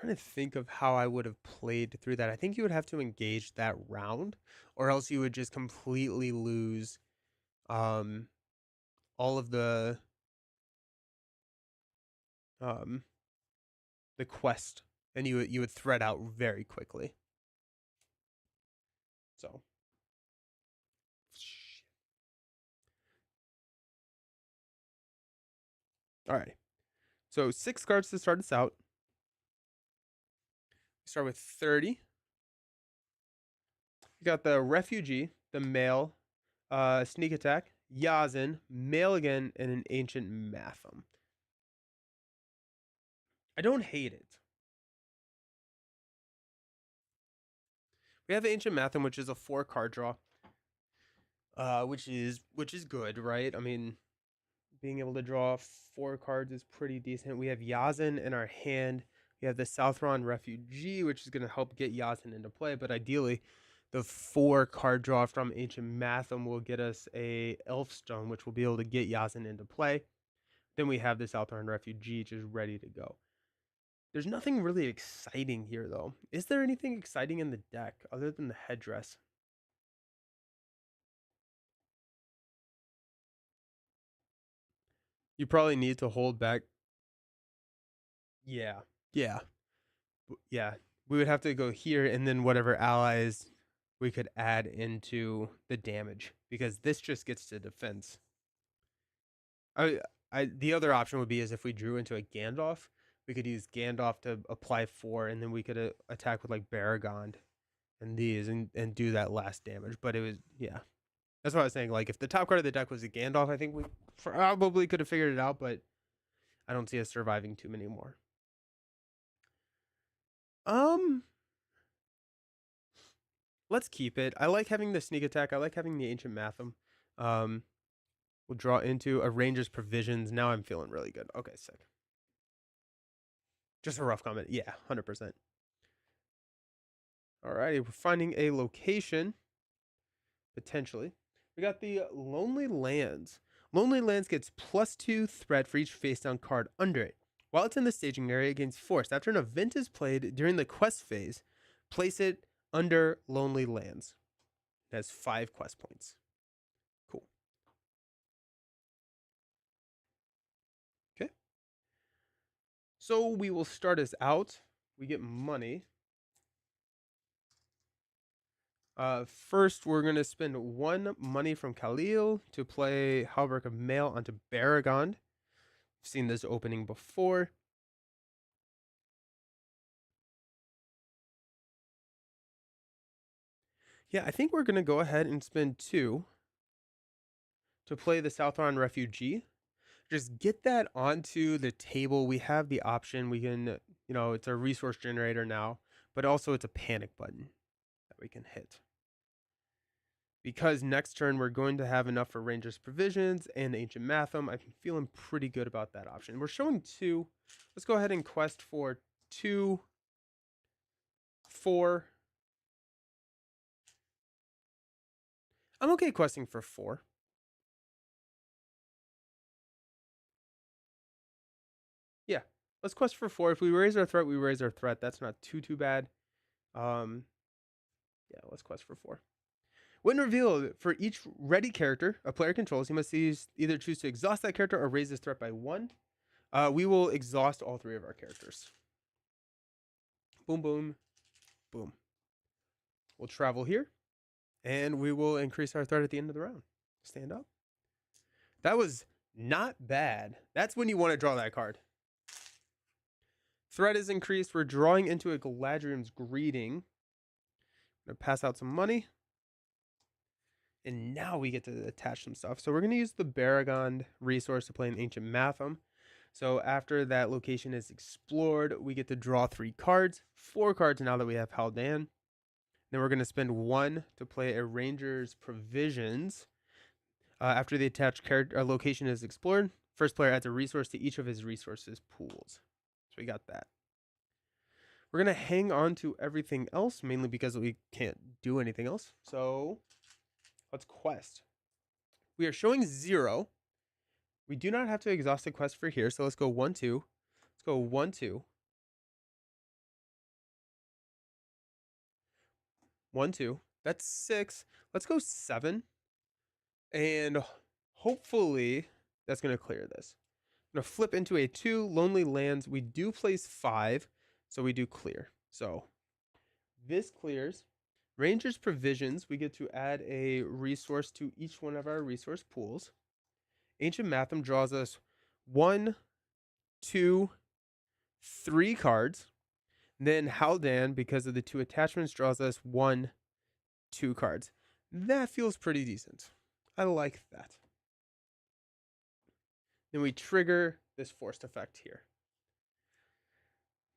trying to think of how I would have played through that. I think you would have to engage that round, or else you would just completely lose um all of um the quest, and you would thread out very quickly. So all right. So 6 cards to start us out. We start with 30. We got the Refugee, the Male, Sneak Attack, Yazin, Male again, and an Ancient Matham. I don't hate it. We have Ancient Matham, which is a 4-card draw, which is good, right? I mean, being able to draw 4 cards is pretty decent. We have Yazin in our hand. We have the Southron Refugee, which is going to help get Yazin into play, but ideally, the 4-card draw from Ancient Matham will get us a Elfstone, which will be able to get Yazin into play. Then we have the Southron Refugee just ready to go. There's nothing really exciting here, though. Is there anything exciting in the deck other than the headdress? You probably need to hold back. Yeah. Yeah. Yeah. We would have to go here and then whatever allies we could add into the damage, because this just gets to defense. The other option would be is if we drew into a Gandalf, we could use Gandalf to apply 4, and then we could attack with like Baragond and these and do that last damage. But it was, yeah. That's what I was saying. Like, if the top card of the deck was a Gandalf, I think we probably could have figured it out, but I don't see us surviving too many more. Let's keep it. I like having the Sneak Attack. I like having the Ancient Matham. We'll draw into a Ranger's Provisions. Now I'm feeling really good. Okay, sick. Just a rough comment. Yeah, 100%. Alrighty, we're finding a location, potentially. We got the Lonely Lands. Lonely Lands gets +2 threat for each face down card under it. While it's in the staging area, it gains force. After an event is played during the quest phase, place it under Lonely Lands. It has 5 quest points. Cool. Okay. So we will start us out. We get money. First, we're going to spend 1 money from Khalil to play Halberg of Mail onto Baragond. I've seen this opening before. Yeah, I think we're going to go ahead and spend 2 to play the Southron Refugee. Just get that onto the table. We have the option. We can, it's a resource generator now, but also it's a panic button that we can hit. Because next turn we're going to have enough for Ranger's Provisions and Ancient Matham. I'm feeling pretty good about that option. We're showing 2. Let's go ahead and quest for 2, 4. I'm okay questing for 4. Yeah, let's quest for 4. If we raise our threat, we raise our threat. That's not too bad. Yeah, let's quest for 4. When revealed, for each ready character a player controls, he must either choose to exhaust that character or raise his threat by 1. We will exhaust all 3 of our characters. Boom, boom, boom. We'll travel here, and we will increase our threat at the end of the round. Stand up. That was not bad. That's when you want to draw that card. Threat is increased. We're drawing into a Galadriel's Greeting. I'm going to pass out some money. And now we get to attach some stuff. So we're going to use the Baragond resource to play an Ancient Matham. So after that location is explored, we get to draw 3 cards. 4 cards now that we have Haldan. Then we're going to spend 1 to play a Ranger's Provisions. After the attached location is explored, first player adds a resource to each of his resources pools. So we got that. We're going to hang on to everything else, mainly because we can't do anything else. So let's quest. We are showing 0. We do not have to exhaust the quest for here, so let's go 1, 2. Let's go 1, 2. 1, 2. That's 6. Let's go 7. And hopefully that's going to clear this. I'm going to flip into a 2. Lonely Lands. We do place 5. So we do clear. So this clears. Ranger's Provisions. We get to add a resource to each one of our resource pools. Ancient Matham draws us 1, 2, 3 cards. Then Haldan, because of the 2 attachments, draws us 1, 2 cards. That feels pretty decent. I like that. Then we trigger this forced effect here.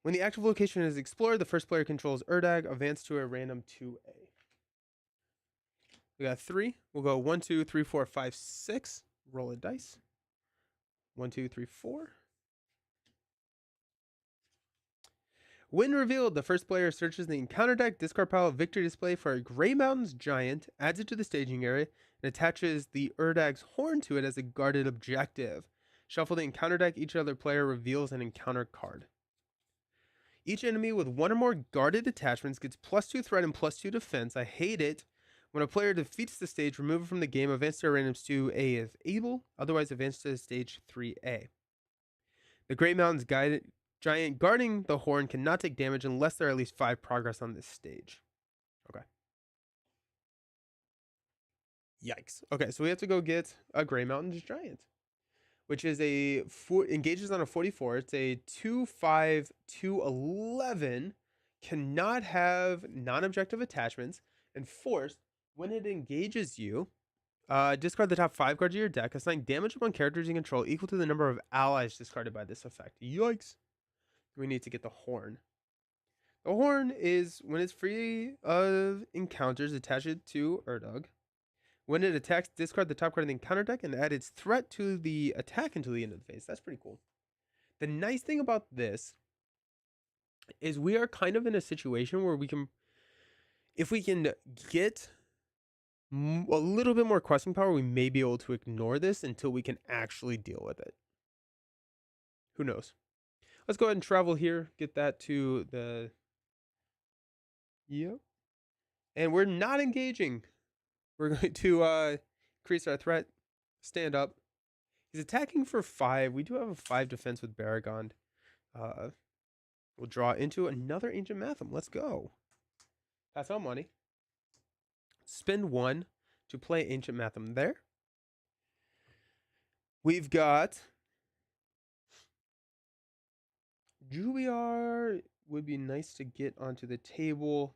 When the active location is explored, the first player controls Urdag. Advance to a random 2A. We got 3. We'll go 1, 2, 3, 4, 5, 6. Roll a dice. 1, 2, 3, 4. When revealed, the first player searches the encounter deck, discard pile of victory display for a Grey Mountains Giant, adds it to the staging area, and attaches the Urdag's horn to it as a guarded objective. Shuffle the encounter deck. Each other player reveals an encounter card. Each enemy with 1 or more guarded attachments gets +2 threat and +2 defense. I hate it. When a player defeats the stage, remove it from the game. Advance to randoms 2A if able. Otherwise, advance to stage 3A. The Grey Mountains Giant guarding the horn cannot take damage unless there are at least 5 progress on this stage. Okay. Yikes. Okay, so we have to go get a Grey Mountains Giant, which is engages on a 44. It's a 2/5 2/11. Cannot have non-objective attachments, and forced. When it engages you, discard the top 5 cards of your deck. Assign damage upon characters you control equal to the number of allies discarded by this effect. Yikes. We need to get the horn. The horn is, when it's free of encounters, attach it to Urdag. When it attacks, discard the top card of the encounter deck and add its threat to the attack until the end of the phase. That's pretty cool. The nice thing about this is we are kind of in a situation where we can, if we can get a little bit more questing power, we may be able to ignore this until we can actually deal with it. Who knows? Let's go ahead and travel here, get that to the... Yep. And we're not engaging. We're going to increase our threat. Stand up. He's attacking for 5. We do have a 5 defense with Baragon. We'll draw into another Ancient Matham. Let's go. Pass out money. Spend 1 to play Ancient Matham there. We've got... Jubiar would be nice to get onto the table.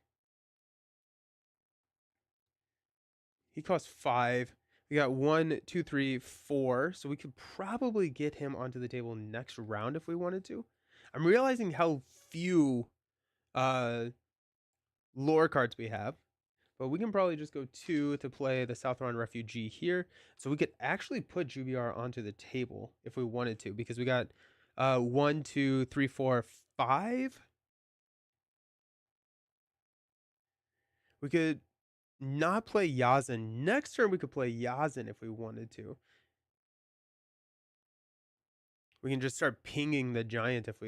He costs 5. We got 1, 2, 3, 4. So we could probably get him onto the table next round if we wanted to. I'm realizing how few lore cards we have. But we can probably just go 2 to play the Southron Refugee here. So we could actually put Jubiar onto the table if we wanted to. Because we got 1, 2, 3, 4, 5. We could not play Yazan. Next turn we could play Yazan if we wanted to. We can just start pinging the giant if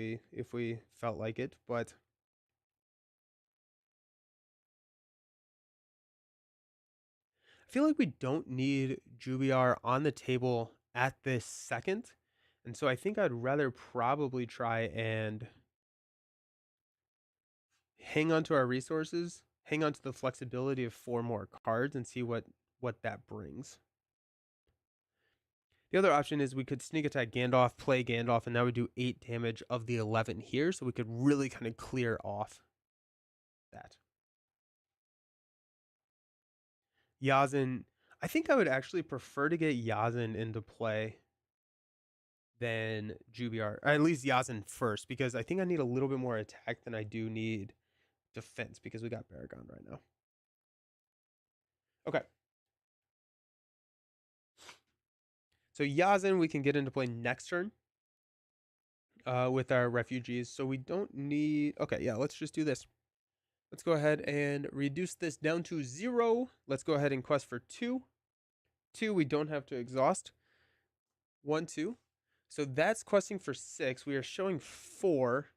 we felt like it, but I feel like we don't need Jubiar on the table at this second. And so I think I'd rather probably try and hang on to our resources, hang on to the flexibility of 4 more cards and see what that brings. The other option is we could sneak attack Gandalf, play Gandalf, and that would do 8 damage of the 11 here. So we could really kind of clear off that. Yazan, I think I would actually prefer to get Yazan into play than Jubiar, or at least Yazan first, because I think I need a little bit more attack than I do need defense, because we got Baragon right now. Okay. So Yazan we can get into play next turn with our refugees. So we don't need... Okay, yeah, let's just do this. Let's go ahead and reduce this down to 0. Let's go ahead and quest for 2. 2, we don't have to exhaust. 1, 2. So that's questing for 6. We are showing 4.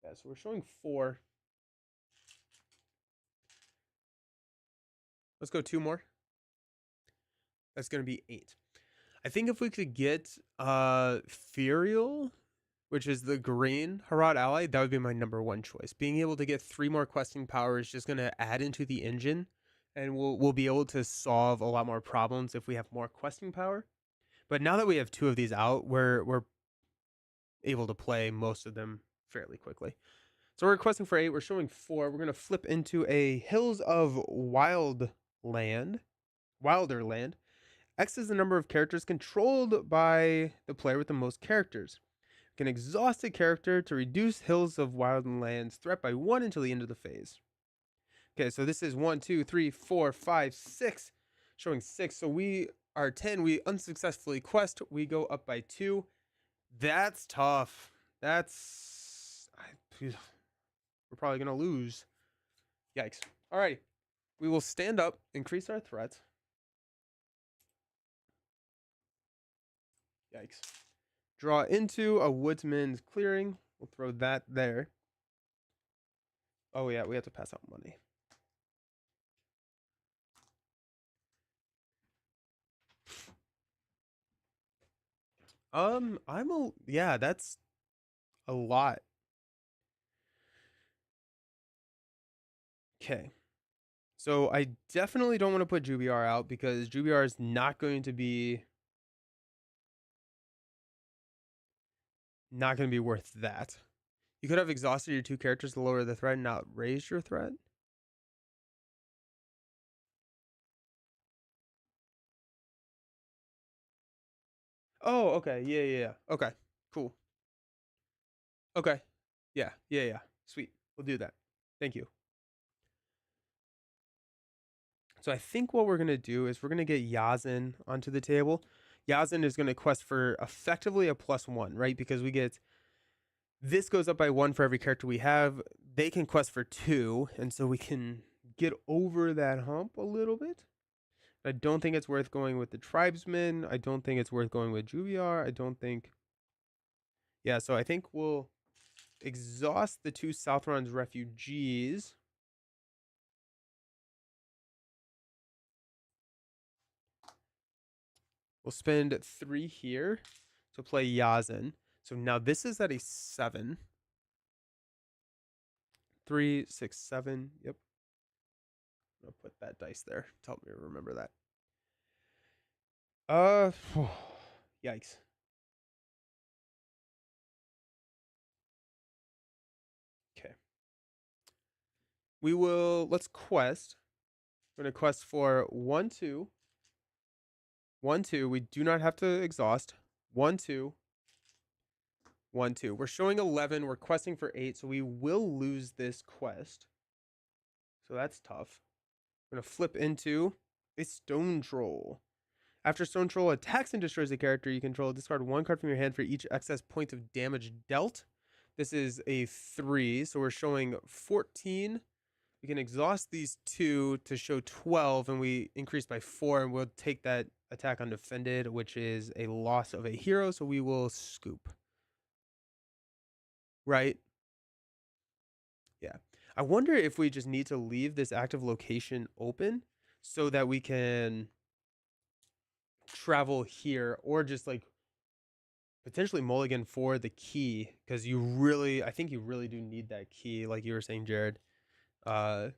Yeah, so we're showing 4. Let's go 2 more. That's going to be 8. I think if we could get Furiel, which is the green Harad ally, that would be my number 1 choice. Being able to get 3 more questing power is just going to add into the engine, and we'll be able to solve a lot more problems if we have more questing power. But now that we have 2 of these out, we're able to play most of them fairly quickly. So we're requesting for 8. We're showing 4. We're going to flip into a Hills of Wilderland. X is the number of characters controlled by the player with the most characters. You can exhaust a character to reduce Hills of Wildlands threat by 1 until the end of the phase. Okay, so this is 1, 2, 3, 4, 5, 6. Showing 6. So we are 10. We unsuccessfully quest. We go up by 2. That's tough. We're probably going to lose. Yikes. All right. We will stand up, increase our threat. Yikes. Draw into a woodsman's clearing. We'll throw that there. Oh, yeah. We have to pass out money. Yeah, that's a lot. Okay. So I definitely don't want to put Jubiar out because Jubiar is not going to be worth that. You could have exhausted your 2 characters to lower the threat and not raise your threat. Oh, okay. Yeah. Okay. Cool. Okay. Yeah. Sweet. We'll do that. Thank you. So I think what we're going to do is we're going to get Yazin onto the table. Yazin is going to quest for effectively a +1, right? Because we get, this goes up by 1 for every character we have. They can quest for 2, and so we can get over that hump a little bit. I don't think it's worth going with the tribesmen. I don't think it's worth going with Jubiar. I don't think... Yeah, so I think we'll exhaust the 2 Southron's refugees. We'll spend 3 here to play Yazin. So now this is at a 7. 3, 6, 7. Yep. I'll put that dice there to help me remember that. Yikes. Okay. Let's quest. We're going to quest for 1, 2. 1, 2. We do not have to exhaust. 1, 2. 1, 2. We're showing 11. We're questing for 8, so we will lose this quest. So that's tough. We're going to flip into a Stone Troll. After Stone Troll attacks and destroys a character you control, discard 1 card from your hand for each excess point of damage dealt. This is a 3, so we're showing 14. We can exhaust these 2 to show 12, and we increase by 4, and we'll take that attack undefended, which is a loss of a hero, so we will scoop. Right? Yeah. I wonder if we just need to leave this active location open so that we can travel here, or just like potentially mulligan for the key, because I think you really do need that key, like you were saying, Jared, to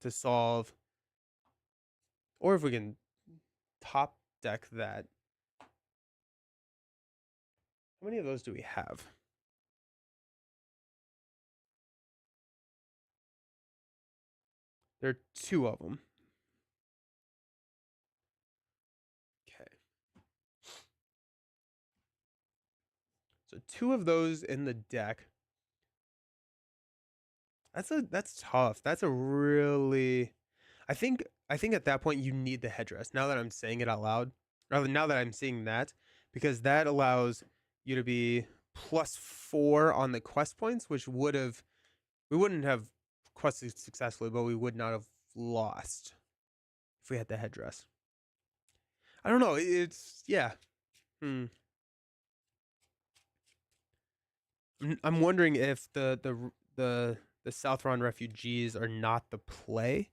solve. Or if we can top deck that. How many of those do we have? There are 2 of them. Okay. So 2 of those in the deck. That's tough. That's a really... I think at that point you need the headdress. Now that I'm saying it out loud, or now that I'm seeing that, because that allows you to be +4 on the quest points, which we wouldn't have quested successfully, but we would not have lost if we had the headdress. I don't know. It's, yeah. I'm I'm wondering if the Southron refugees are not the play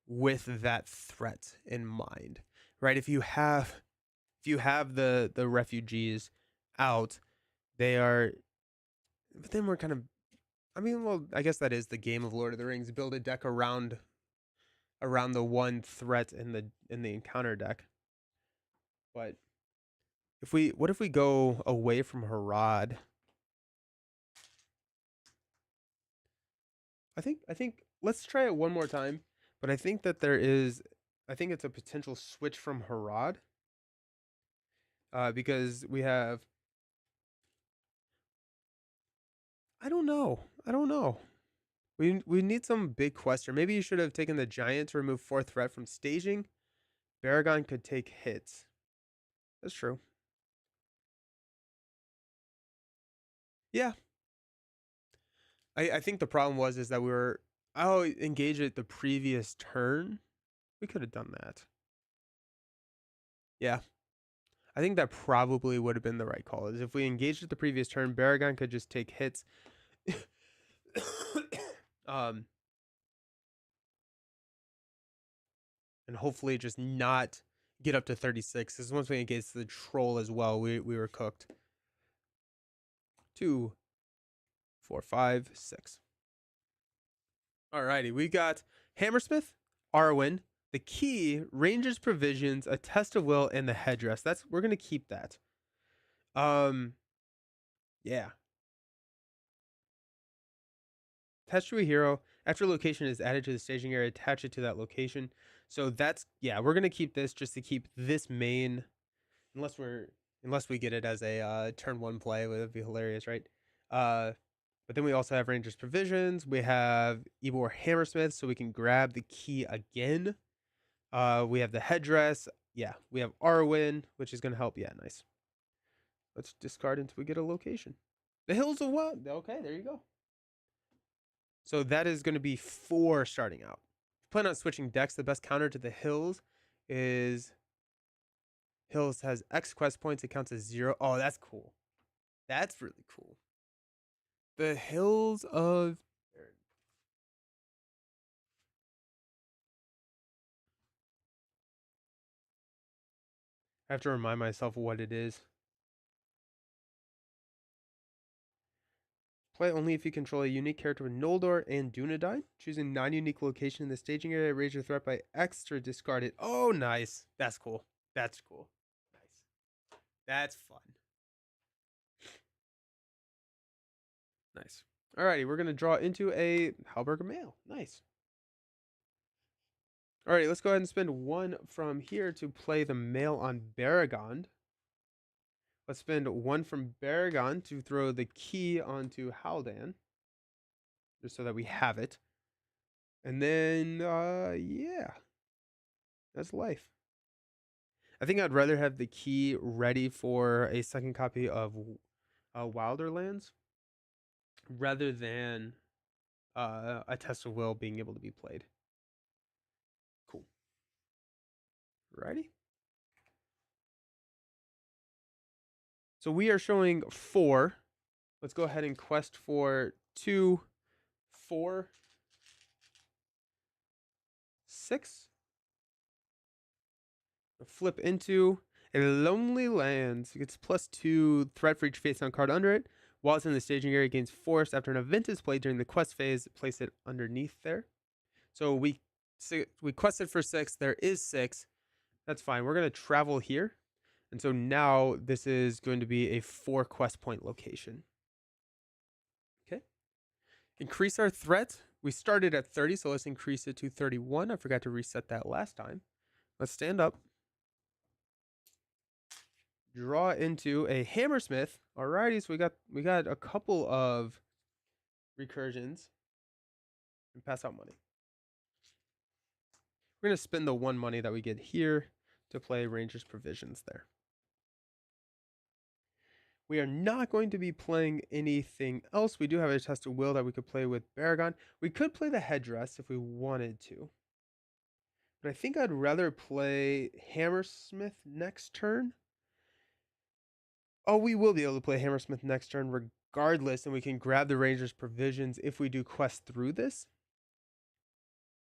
with that threat in mind, right? If you have the refugees out, they are. But then we're kind of. I mean, well, I guess that is the game of Lord of the Rings. Build a deck around the one threat in the encounter deck. But what if we go away from Harad? I think let's try it one more time. But I think that I think it's a potential switch from Harad. Because we have. I don't know. I don't know. We need some big question. Maybe you should have taken the giant to remove fourth threat from staging. Baragon could take hits. That's true. Yeah. I think the problem was is that we were engaged it the previous turn. We could have done that. Yeah. I think that probably would have been the right call. Is if we engaged it the previous turn, Baragon could just take hits. um and hopefully just not get up to 36. Because once we engaged the troll as well, we were cooked. 2, 4, 5, 6. Alrighty, we got Hammersmith, Arwen, the key, Ranger's provisions, a test of will, and the headdress. We're gonna keep that. Yeah. Attach to a hero. After location is added to the staging area, attach it to that location. So we're gonna keep this just to keep this main, unless we get it as a turn one play, would be hilarious, right? But then we also have Ranger's provisions. We have Ybor Hammersmith, so we can grab the key again. We have the headdress. Yeah, we have Arwen, which is gonna help. Yeah, nice. Let's discard until we get a location. The Hills of what? Okay, there you go. So that is going to be 4 starting out. If you plan on switching decks, the best counter to the Hills is Hills has X quest points. It counts as 0. Oh, that's cool. That's really cool. The Hills of. I have to remind myself what it is. Play only if you control a unique character with Noldor and Dunedain. Choosing non-unique location in the staging area, raise your threat by X to discard it. Oh, nice. That's cool. That's cool. Nice. That's fun. Nice. Alrighty, we're gonna draw into a Halberg Mail. Nice. Alrighty, let's go ahead and spend 1 from here to play the Mail on Baragon. Let's spend 1 from Baragon to throw the key onto Haldan, just so that we have it. And then, yeah, that's life. I think I'd rather have the key ready for a second copy of Wilderlands rather than a Test of Will being able to be played. Cool. Righty. So we are showing 4. Let's go ahead and quest for 2, 4, 6. Flip into a Lonely Lands. It gets +2 threat for each face-down card under it. While it's in the staging area, it gains force. After an event is played during the quest phase, place it underneath there. So we quested for 6. There is 6. That's fine. We're going to travel here. And so now this is going to be a 4 quest point location. Okay. Increase our threat. We started at 30, so let's increase it to 31. I forgot to reset that last time. Let's stand up. Draw into a Hammersmith. Alrighty, so we got a couple of recursions. And pass out money. We're going to spend the 1 money that we get here to play Ranger's Provisions there. We are not going to be playing anything else. We do have a Test of Will that we could play with Baragon. We could play the Headdress if we wanted to. But I think I'd rather play Hammersmith next turn. Oh, we will be able to play Hammersmith next turn regardless, and we can grab the Ranger's provisions if we do quest through this.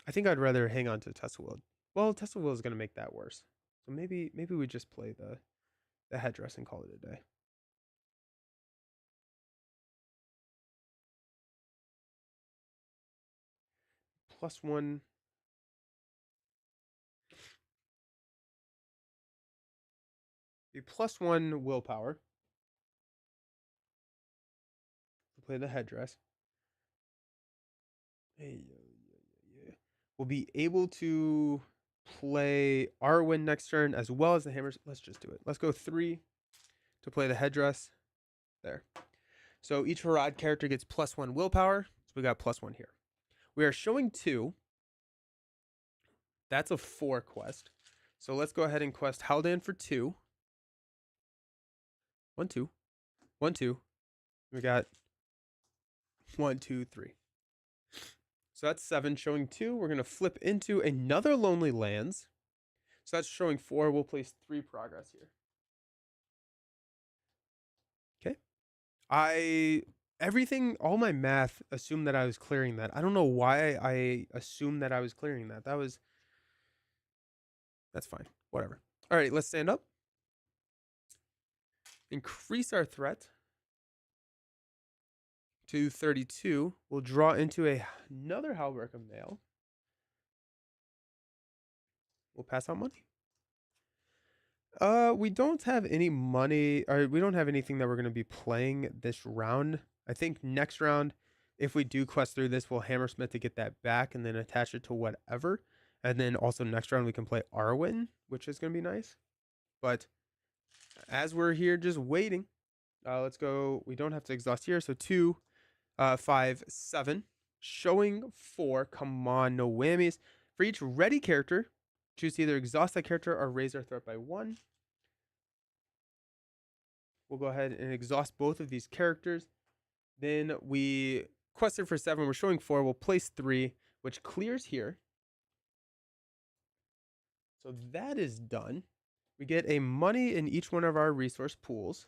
I think I'd rather hang on to Tesla Wheel. Well, Tesla Wheel is going to make that worse. So maybe we just play the headdress and call it a day. +1. Be +1 willpower. Play the headdress. We'll be able to play Arwen next turn as well as the hammers. Let's just do it. Let's go 3 to play the headdress. There. So each Harad character gets +1 willpower. So we got +1 here. We are showing 2. That's a 4 quest. So let's go ahead and quest Haldan for 2. 1, 2. 1, 2. We got 1, 2, 3. So that's 7, showing 2. We're going to flip into another Lonely Lands. So that's showing 4. We'll place 3 progress here. Okay. Everything, all my math assumed that I was clearing that. I don't know why I assumed that I was clearing that. That's fine. Whatever. All right, let's stand up. Increase our threat to 32. We'll draw into another Halberg of Mail. We'll pass out money. We don't have any money, or we don't have anything that we're going to be playing this round. I think next round, if we do quest through this, we'll Hammersmith to get that back and then attach it to whatever. And then also next round, we can play Arwen, which is going to be nice. But as we're here just waiting, let's go. We don't have to exhaust here. So 2, 5, 7, showing 4. Come on, no whammies. For each ready character, choose to either exhaust that character or raise our threat by 1. We'll go ahead and exhaust both of these characters. Then we quested for 7. We're showing 4. We'll place 3, which clears here. So that is done. We get a money in each one of our resource pools.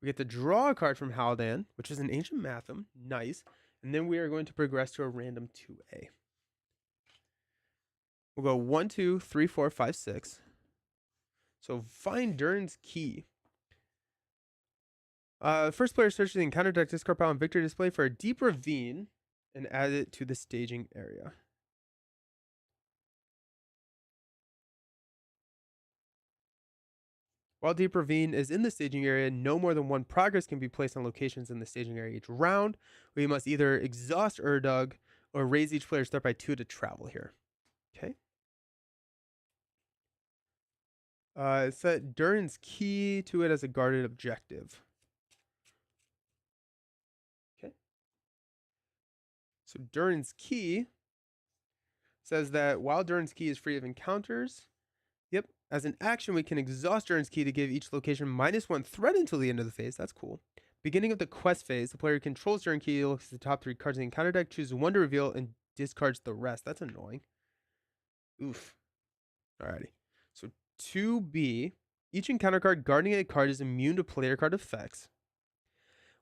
We get to draw a card from Haldan, which is an Ancient Matham. Nice. And then we are going to progress to a random 2A. We'll go 1, 2, 3, 4, 5, 6. So find Durin's Key. First player searches the encounter deck, discard pile, and victory display for a Deep Ravine and add it to the staging area. While Deep Ravine is in the staging area, no more than 1 progress can be placed on locations in the staging area each round. We must either exhaust Urdug or raise each player's threat by 2 to travel here. Okay. Set Durin's Key to it as a guarded objective. Okay. So Durin's Key says that while Durin's Key is free of encounters, as an action, we can exhaust Durin's Key to give each location -1 threat until the end of the phase. That's cool. Beginning of the quest phase, the player who controls Durin's Key looks at the top 3 cards in the encounter deck, chooses 1 to reveal, and discards the rest. That's annoying. Oof. Alrighty. So 2B. Each encounter card guarding a card is immune to player card effects.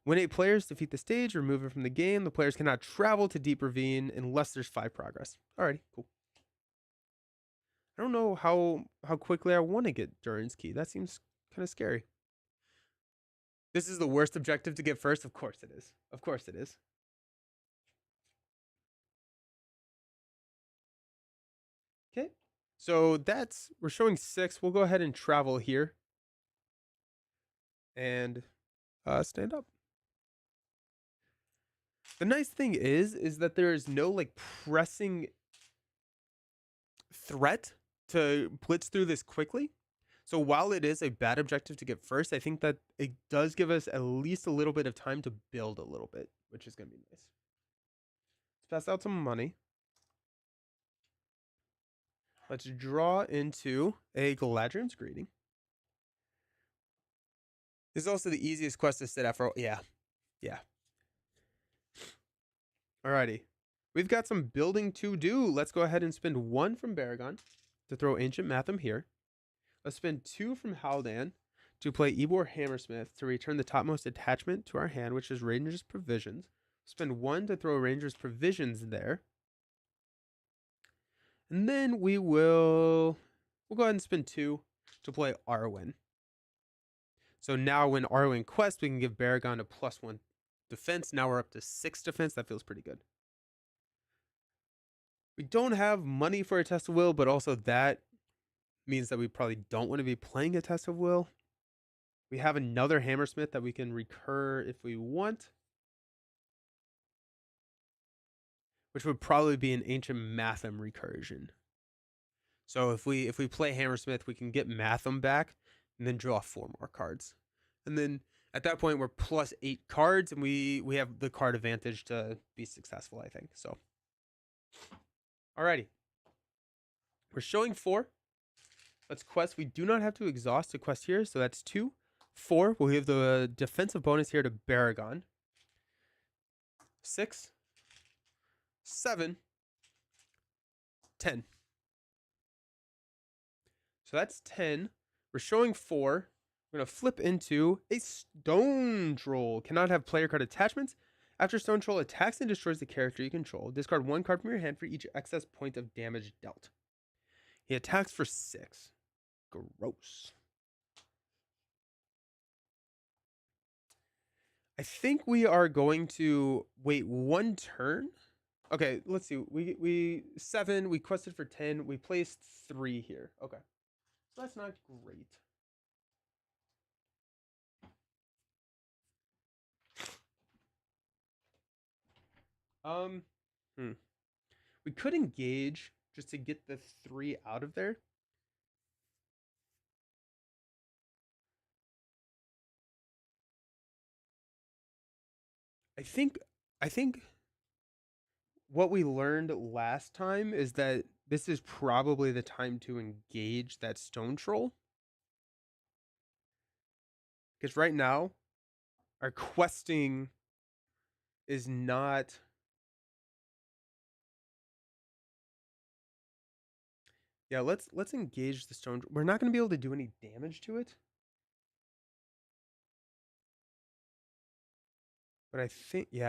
When 8 players defeat the stage, remove it from the game, the players cannot travel to Deep Ravine unless there's 5 progress. Alrighty, cool. I don't know how quickly I want to get Durin's Key. That seems kind of scary. This is the worst objective to get first? Of course it is. Of course it is. Okay. So we're showing 6. We'll go ahead and travel here. And stand up. The nice thing is that there is no like pressing threat to blitz through this quickly. So while it is a bad objective to get first, I think that it does give us at least a little bit of time to build a little bit, which is going to be nice. Let's pass out some money. Let's draw into a Galadriel's Greeting. This is also the easiest quest to sit at for. Yeah. Alrighty. We've got some building to do. Let's go ahead and spend 1 from Baragon to throw Ancient Matham here. Let's spend 2 from Haldan to play Ybor Hammersmith to return the topmost attachment to our hand, which is Ranger's Provisions. Spend 1 to throw Ranger's Provisions there. And then we'll go ahead and spend 2 to play Arwen. So now when Arwen quests, we can give Baragon a +1 defense. Now we're up to 6 defense. That feels pretty good. We don't have money for a Test of Will, but also that means that we probably don't want to be playing a Test of Will. We have another Hammersmith that we can recur if we want, which would probably be an Ancient Matham recursion. So if we play Hammersmith, we can get Matham back and then draw 4 more cards. And then at that point, we're +8 cards, and we have the card advantage to be successful, I think. So, alrighty. We're showing 4. Let's quest. We do not have to exhaust to quest here, so that's 2. 4, we'll give the defensive bonus here to Baragon. 6, 7, 10. So that's 10. We're showing 4. We're going to flip into a Stone Troll. Cannot have player card attachments. After Stone Troll attacks and destroys the character you control, discard 1 card from your hand for each excess point of damage dealt. He attacks for 6. Gross. I think we are going to wait 1 turn. Okay, let's see. We 7, we quested for 10. We placed 3 here. Okay. So that's not great. We could engage just to get the 3 out of there. I think what we learned last time is that this is probably the time to engage that Stone Troll. Because right now, our questing is not... Yeah, let's engage the Stone Troll. We're not going to be able to do any damage to it. But I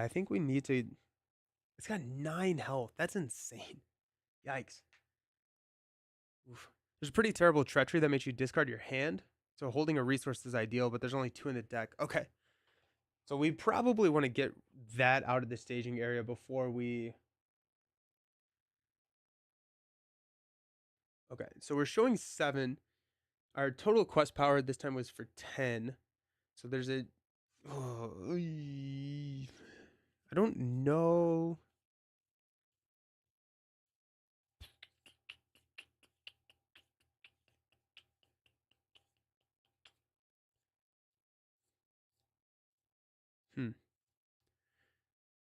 think we need to... It's got 9 health. That's insane. Yikes. Oof. There's a pretty terrible treachery that makes you discard your hand. So holding a resource is ideal, but there's only 2 in the deck. Okay. So we probably want to get that out of the staging area before we... Okay, so we're showing 7. Our total quest power this time was for 10. So there's a... Oh, I don't know...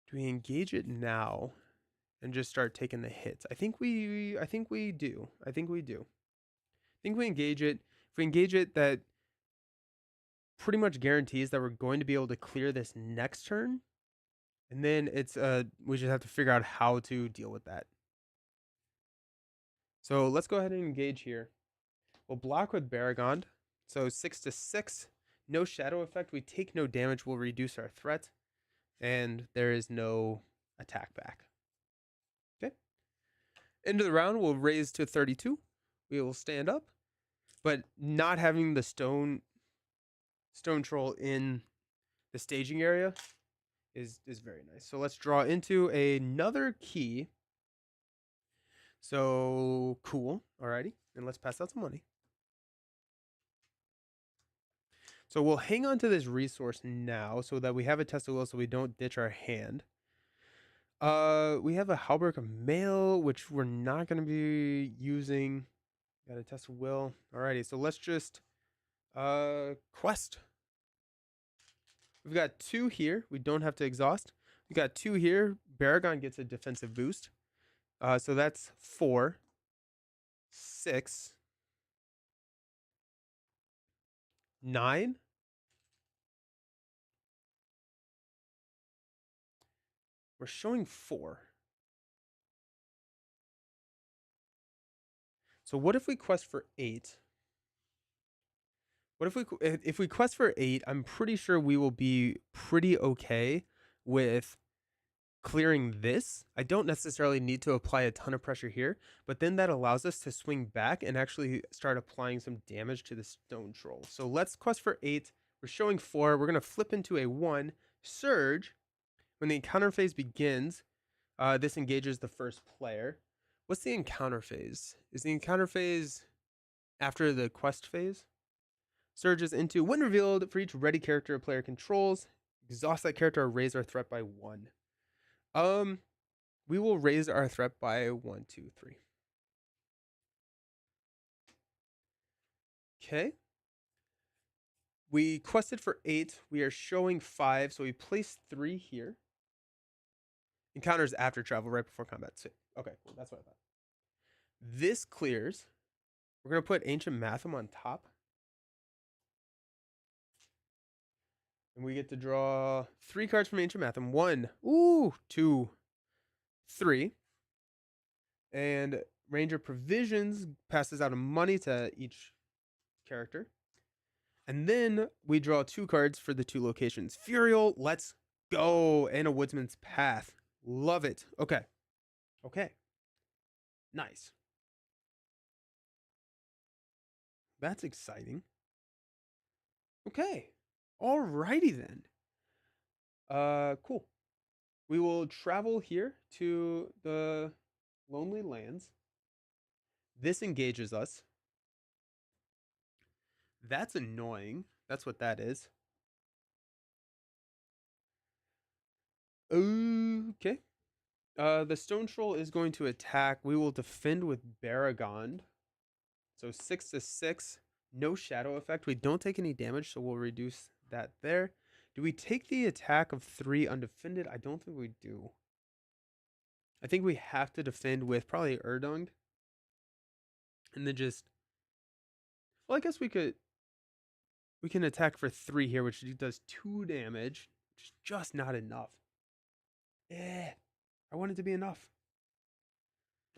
Do we engage it now and just start taking the hits? I think we do. I think we engage it. If we engage it, that pretty much guarantees that we're going to be able to clear this next turn. And then it's we just have to figure out how to deal with that. So let's go ahead and engage here. We'll block with Baragon. So 6 to 6. No shadow effect. We take no damage. We'll reduce our threat. And there is no attack back. Okay. End of the round, we'll raise to 32. We will stand up. But not having the Stone Troll in the staging area is very nice. So let's draw into another key. So cool. Alrighty. And let's pass out some money. So we'll hang on to this resource now so that we have a Test of Will so we don't ditch our hand. We have a Halberg of Mail, which we're not going to be using. Got a Test of Will. Alrighty, so let's just quest. We've got 2 here. We don't have to exhaust. We got 2 here. Baragon gets a defensive boost. So that's 4, 6, 9. We're showing 4. So what if we quest for 8? What if we quest for 8? I'm pretty sure we will be pretty okay with clearing this. I don't necessarily need to apply a ton of pressure here, but then that allows us to swing back and actually start applying some damage to the stone troll. So let's quest for 8. We're showing 4. We're going to flip into a 1. Surge. When the encounter phase begins, this engages the first player. What's the encounter phase? Is the encounter phase after the quest phase? Surges into when revealed for each ready character a player controls. Exhaust that character or raise our threat by 1. We will raise our threat by 1, 2, 3. Okay. We quested for 8. We are showing 5, so we place 3 here. Encounters after travel, right before combat. Okay, cool. That's what I thought. This clears. We're going to put Ancient Matham on top. And we get to draw 3 cards from Ancient Matham. 1, 2, 3. And Ranger Provisions passes out a money to each character. And then we draw 2 cards for the 2 locations. Furial, let's go. And a Woodsman's Path. Love it. Okay. Nice. That's exciting. Okay. Alrighty then. Cool. We will travel here to the Lonely Lands. This engages us. That's annoying. That's what that is. Okay. The Stone Troll is going to attack. We will defend with Baragond. So 6 to 6. No shadow effect. We don't take any damage, so we'll reduce that there. Do we take the attack of 3 undefended? I don't think we do. I think we have to defend with probably Erdung. And then just... Well, I guess we can attack for 3 here, which does 2 damage. Which is just not enough. I want it to be enough.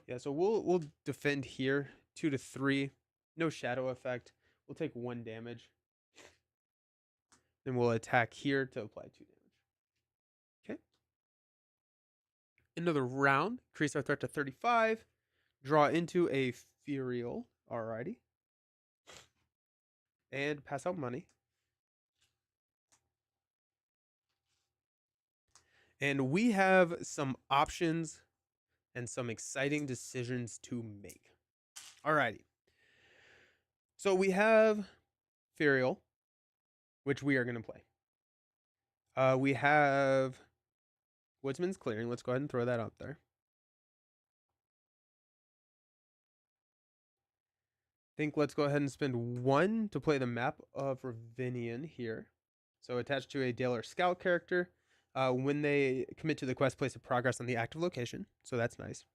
Yeah, so we'll defend here. 2 to 3. No shadow effect. We'll take 1 damage. Then we'll attack here to apply 2 damage. Okay. Another round. Increase our threat to 35. Draw into a Furial. Alrighty. And pass out money. And we have some options and some exciting decisions to make. Alrighty. So we have Furial, which we are going to play. We have Woodsman's Clearing. Let's go ahead and throw that up there. I think let's go ahead and spend 1 to play the map of Ravinion here. So attached to a Dale or Scout character. When they commit to the quest, place a progress on the active location. So that's nice.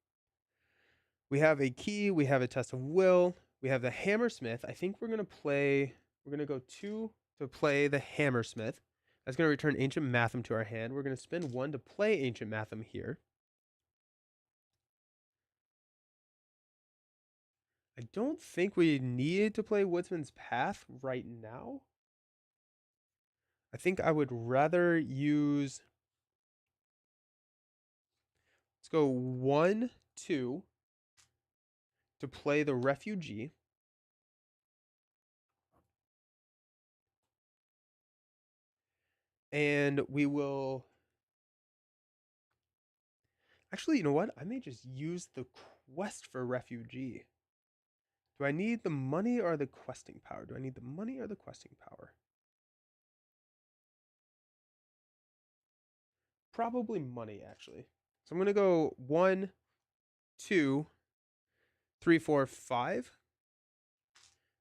We have a key. We have a Test of Will. We have the Hammersmith. I think we're going to go 2 to play the Hammersmith. That's going to return Ancient Matham to our hand. We're going to spend 1 to play Ancient Matham here. I don't think we need to play Woodsman's Path right now. I think I would rather use... Let's go 1, 2 to play the Refugee. And we will... Actually, you know what? I may just use the quest for Refugee. Do I need the money or the questing power? Do I need the money or the questing power? Probably money, actually. So I'm going to go 1, 2, 3, 4, 5.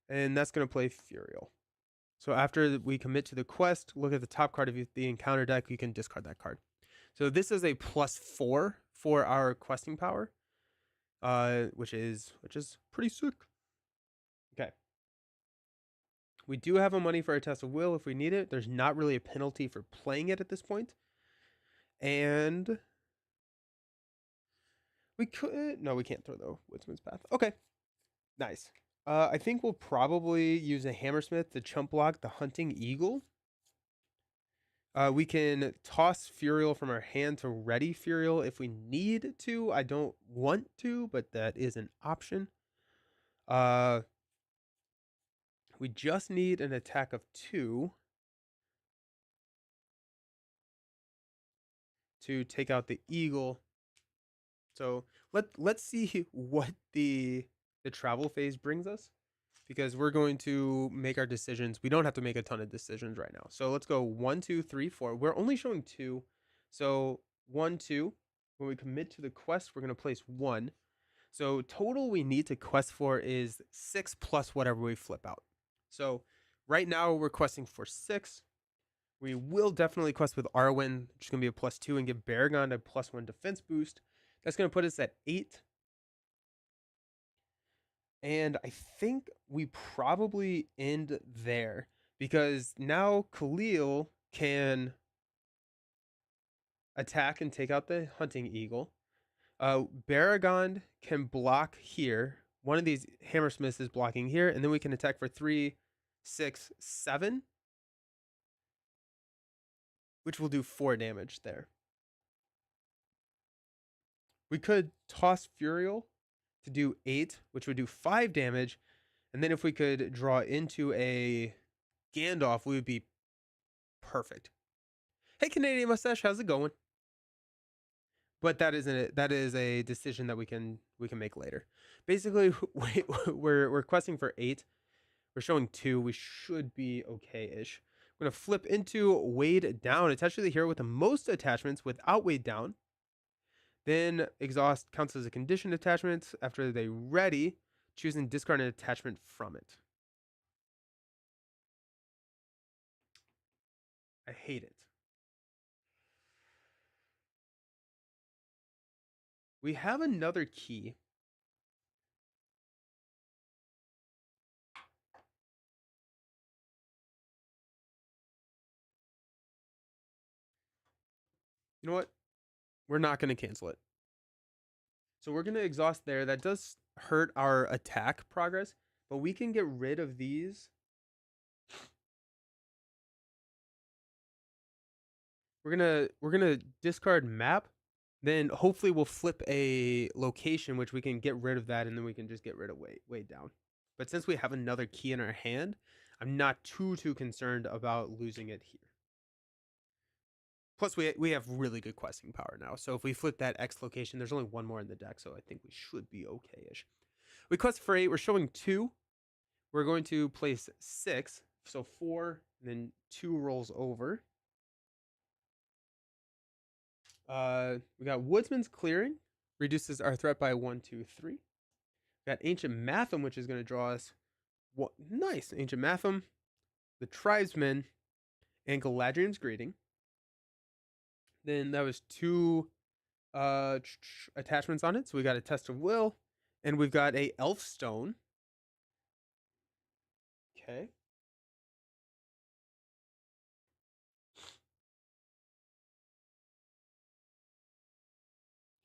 And that's going to play Furial. So after we commit to the quest, look at the top card of the encounter deck. You can discard that card. So this is a +4 for our questing power, which is pretty sick. Okay. We do have a money for a Test of Will if we need it. There's not really a penalty for playing it at this point. And we could... No, we can't throw the Woodsman's Path. Okay. Nice. I think we'll probably use a Hammersmith to chump block the Hunting Eagle. We can toss Furial from our hand to ready Furial if we need to. I don't want to, but that is an option. We just need an attack of 2 to take out the Eagle. So let's see what the travel phase brings us, because we're going to make our decisions. We don't have to make a ton of decisions right now. So let's go 1, 2, 3, 4. We're only showing 2. So 1, 2. When we commit to the quest, we're going to place 1. So total we need to quest for is 6 plus whatever we flip out. So right now we're questing for 6. We will definitely quest with Arwen, which is going to be a +2, and give Baragon a +1 defense boost. That's going to put us at 8. And I think we probably end there, because now Khalil can attack and take out the Hunting Eagle. Baragon can block here. One of these Hammersmiths is blocking here, and then we can attack for 3, 6, 7, which will do 4 damage there. We could toss Furial to do 8, which would do 5 damage. And then if we could draw into a Gandalf, we would be perfect. Hey, Canadian Mustache, how's it going? But that is a decision that we can make later. Basically, we're questing for 8. We're showing 2. We should be okay-ish. We're gonna flip into Weighed Down. Attach to the hero with the most attachments without Weighed Down. Then exhaust counts as a conditioned attachment. After they ready, choose and discard an attachment from it. I hate it. We have another key. You know what? We're not going to cancel it. So we're going to exhaust there. That does hurt our attack progress, but we can get rid of these. We're going to discard map. Then hopefully we'll flip a location, which we can get rid of that, and then we can just get rid of Weighed Down. But since we have another key in our hand, I'm not too concerned about losing it here. Plus, we have really good questing power now. So if we flip that X location, there's only 1 more in the deck, so I think we should be okay-ish. We quest for 8. We're showing 2. We're going to place 6. So 4, and then 2 rolls over. We got Woodsman's Clearing. Reduces our threat by 1, 2, 3. We got Ancient Matham, which is going to draw us... Nice! Ancient Matham, the Tribesman, and Galadriel's Greeting. Then that was 2 attachments on it. So we got a Test of Will, and we've got a Elf Stone. Okay.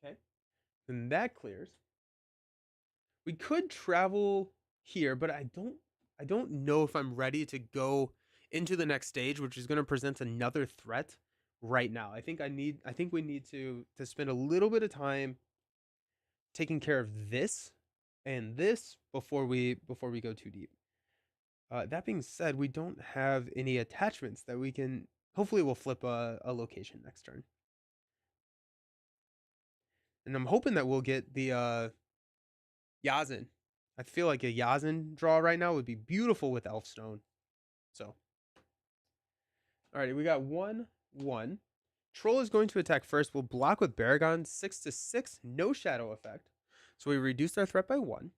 Okay. Then that clears. We could travel here, but I don't know if I'm ready to go into the next stage, which is going to present another threat right now. I think we need to spend a little bit of time taking care of this and this before we go too deep. That being said, we don't have any attachments that we can... Hopefully we'll flip a location next turn. And I'm hoping that we'll get the Yazin. I feel like a Yazin draw right now would be beautiful with Elfstone. So. Alrighty, we got 1, 1. Troll is going to attack first. We'll block with Baragon, 6/6, no shadow effect. So we reduced our threat by 1.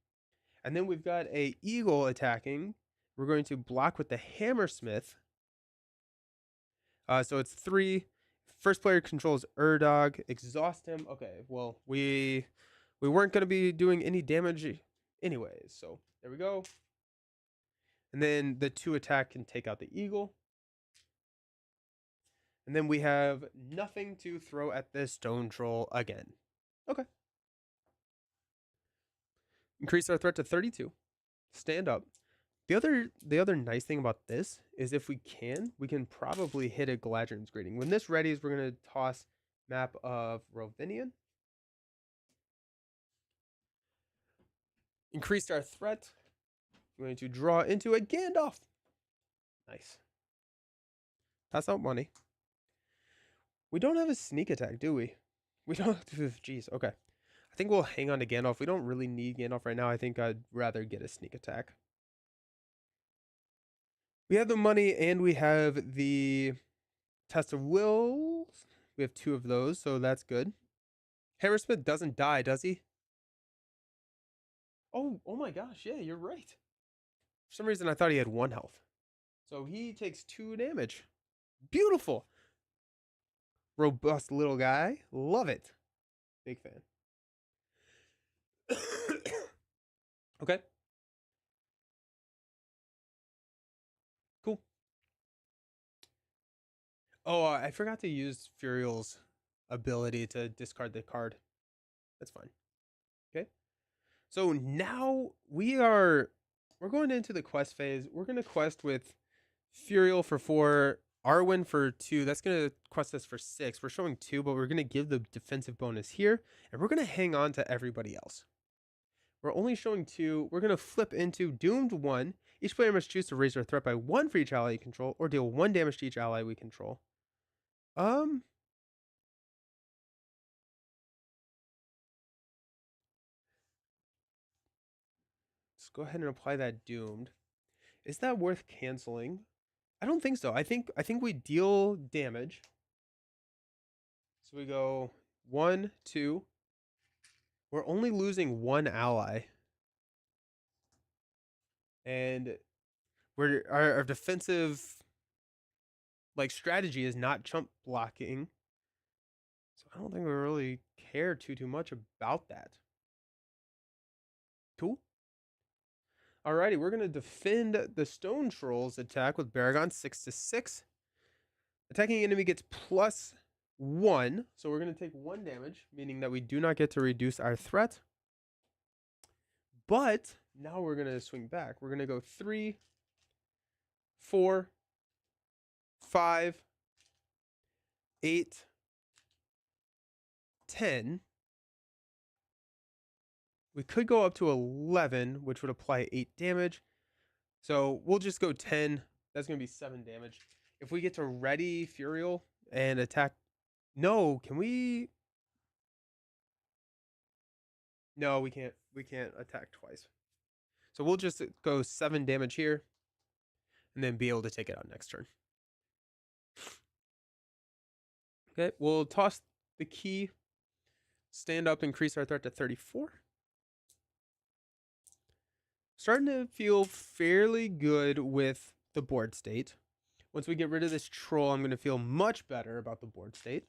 And then we've got a Eagle attacking. We're going to block with the Hammersmith. So it's 3. First player controls Urdog. Exhaust him. Okay, well, we weren't going to be doing any damage anyways. So there we go. And then the 2 attack can take out the Eagle. And then we have nothing to throw at this Stone Troll again. Okay. Increase our threat to 32. stand up. The other nice thing about this is if we can probably hit a Galadriel's Greeting. When this readies, we're gonna toss map of Rovinion. Increased our threat. I'm going to draw into a Gandalf. Nice. Pass out money. We don't have a sneak attack, do we? We don't. Jeez. Okay. I think we'll hang on to Gandalf. We don't really need Gandalf right now. I think I'd rather get a sneak attack. We have the money and we have the Test of Wills. We have 2 of those, so that's good. Hammersmith doesn't die, does he? Oh my gosh, yeah, you're right. For some reason, I thought he had 1 health. So he takes 2 damage. Beautiful. Robust little guy. Love it. Big fan. Okay. Cool. Oh, I forgot to use Furiel's ability to discard the card. That's fine. Okay. So now we're going into the quest phase. We're going to quest with Furiel for 4, Arwen for 2. That's going to quest us for 6. We're showing 2, but we're going to give the defensive bonus here, and we're going to hang on to everybody else. We're only showing 2. We're going to flip into Doomed 1. Each player must choose to raise their threat by 1 for each ally you control, or deal 1 damage to each ally we control. Let's go ahead and apply that Doomed. Is that worth canceling? I don't think so. I think we deal damage. So we go 1, 2. We're only losing 1 ally. And our defensive like strategy is not chump blocking. So I don't think we really care too much about that. Cool. Alrighty, we're gonna defend the Stone Trolls attack with Baragon 6/6. Attacking enemy gets +1, so we're gonna take 1 damage, meaning that we do not get to reduce our threat. But now we're gonna swing back. We're gonna go 3, 4, 5, 8, 10. We could go up to 11, which would apply 8 damage. So we'll just go 10. That's going to be 7 damage. If we get to ready Furiel and attack... No, can we... No, we can't. We can't attack twice. So we'll just go 7 damage here. And then be able to take it out next turn. Okay, we'll toss the key. Stand up, increase our threat to 34. Starting to feel fairly good with the board state. Once we get rid of this troll, I'm going to feel much better about the board state.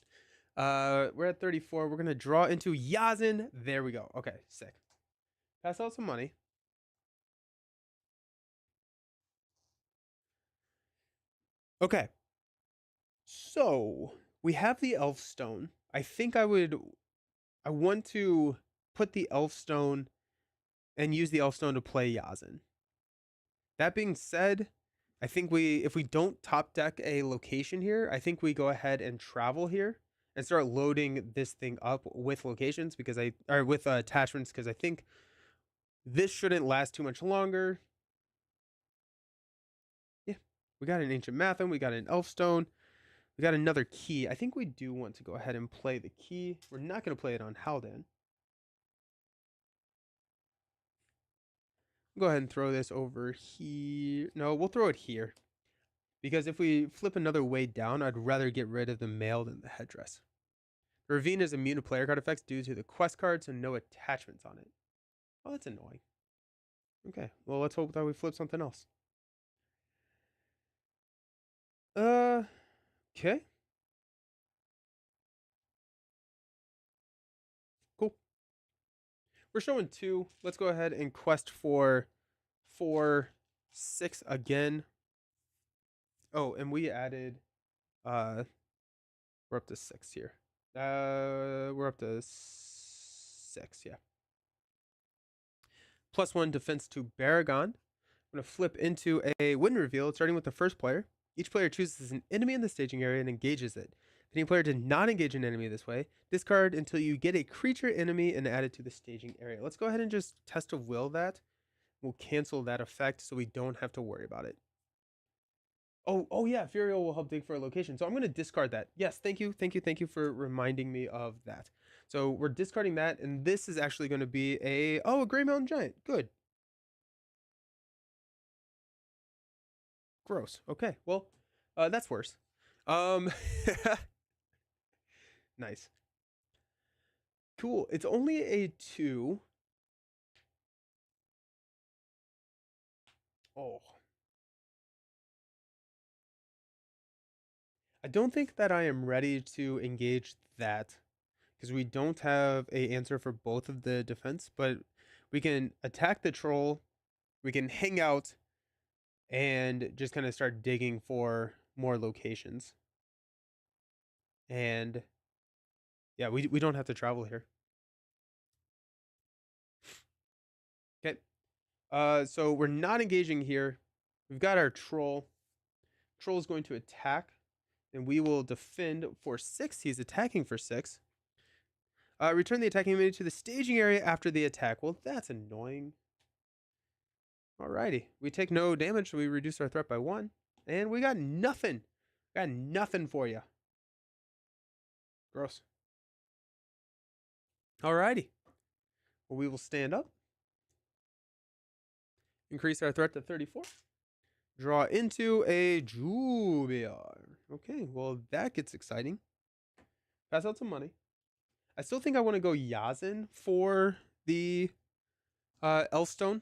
We're at 34. We're going to draw into Yazin. There we go. Okay, sick. Pass out some money. Okay. So, we have the Elf Stone. I think I want to put the Elf Stone and use the Elf Stone to play Yazin. That being said, I think if we don't top deck a location here, I think we go ahead and travel here and start loading this thing up with locations with attachments, because I think this shouldn't last too much longer. Yeah, we got an Ancient Matham, we got an Elf Stone, we got another key. I think we do want to go ahead and play the key. We're not going to play it on Haldan. Go ahead and throw this over here. No, we'll throw it here. Because if we flip another way down, I'd rather get rid of the mail than the headdress. The Ravine is immune to player card effects due to the quest cards and no attachments on it. Oh, that's annoying. Okay, well, let's hope that we flip something else. Okay. Cool. We're showing 2. Let's go ahead and quest for 4, 6 again. Oh, and we added, we're up to 6 here. We're up to 6, yeah. +1 defense to Baragon. I'm going to flip into a win reveal, starting with the first player. Each player chooses an enemy in the staging area and engages it. If any player did not engage an enemy this way, discard until you get a creature enemy and add it to the staging area. Let's go ahead and just test of will that. We'll cancel that effect so we don't have to worry about it. Oh yeah, Furiel will help dig for a location. So I'm going to discard that. Yes, thank you for reminding me of that. So we're discarding that, and this is actually going to be a Grey Mountain Giant. Good. Gross. Okay, well, that's worse. Nice. Cool. It's only a 2. Oh. I don't think that I am ready to engage that because we don't have a answer for both of the defense, but we can attack the troll, we can hang out and just kind of start digging for more locations. And yeah, we don't have to travel here. Okay. So we're not engaging here. We've got our troll. Troll is going to attack, and we will defend for 6. He's attacking for 6. Return the attacking enemy to the staging area after the attack. Well, that's annoying. Alrighty. We take no damage, so we reduce our threat by 1. And we got nothing. Got nothing for you. Gross. Alrighty. Well, we will stand up. Increase our threat to 34. Draw into a Jubiar. Okay, well, that gets exciting. Pass out some money. I still think I want to go Yazin for the Elfstone,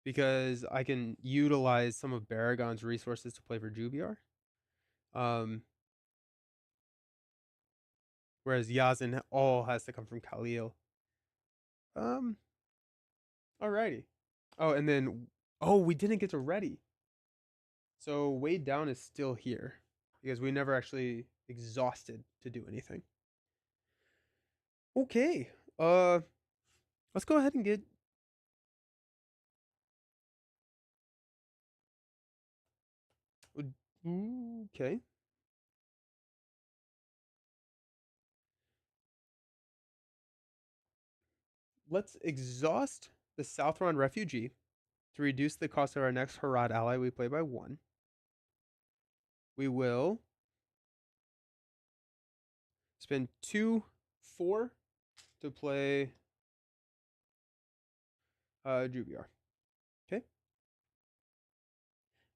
because I can utilize some of Baragon's resources to play for Jubiar. Whereas Yazin all has to come from Khalil. Alrighty. Oh, and then we didn't get to ready. So Weighed Down is still here because we never actually exhausted to do anything. Okay. Let's go ahead and get okay. Let's exhaust the Southron Refugee to reduce the cost of our next Harad ally we play by 1. We will spend 2/4 to play Jubiar. Okay.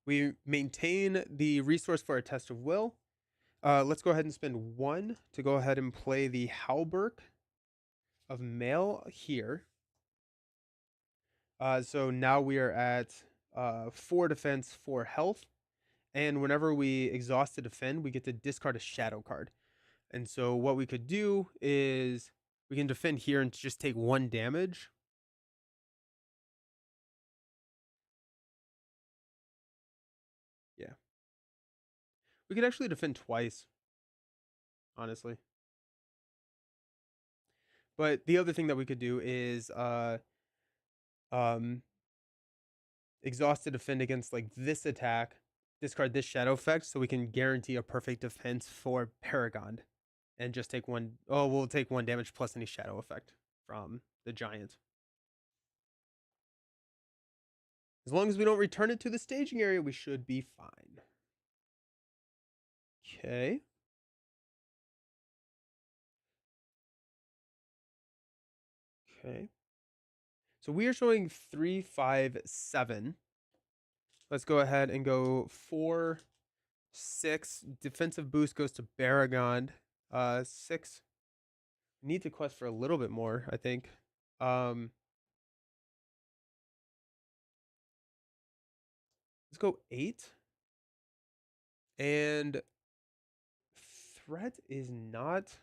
We maintain the resource for a test of will. Let's go ahead and spend 1 to go ahead and play the Halberg of Mail here. So now we are at 4 defense, 4 health. And whenever we exhaust to defend, we get to discard a shadow card. And so what we could do is we can defend here and just take 1 damage. Yeah. We could actually defend twice, honestly. But the other thing that we could do is exhaust to defend against like this attack, discard this shadow effect, so we can guarantee a perfect defense for Paragon. And just take 1. Oh, we'll take 1 damage plus any shadow effect from the giant. As long as we don't return it to the staging area, we should be fine. Okay. Okay. So we are showing 3, 5, 7. Let's go ahead and go 4, 6. Defensive boost goes to Baragon. 6. Need to quest for a little bit more, I think. Let's go 8. And threat is not.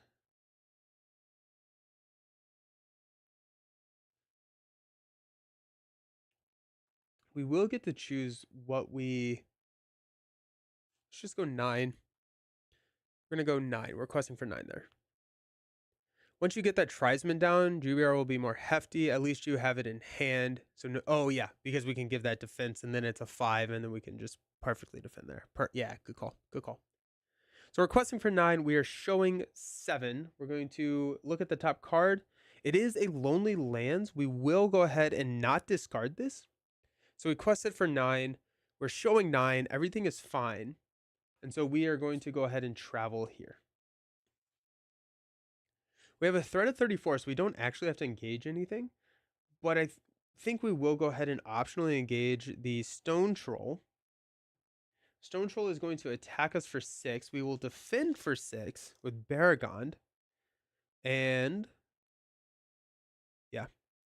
We will get to choose what we. Let's just go 9. We're gonna go 9. We're questing for 9 there. Once you get that Tribesman down, GBR will be more hefty. At least you have it in hand. So, no, oh yeah, because we can give that defense, and then it's a 5, and then we can just perfectly defend there. Yeah, good call. Good call. So we're questing for 9. We are showing 7. We're going to look at the top card. It is a Lonely Lands. We will go ahead and not discard this. So we quested for 9. We're showing 9. Everything is fine. And so we are going to go ahead and travel here. We have a threat of 34, so we don't actually have to engage anything. But I think we will go ahead and optionally engage the Stone Troll. Stone Troll is going to attack us for 6. We will defend for 6 with Baragond. And yeah,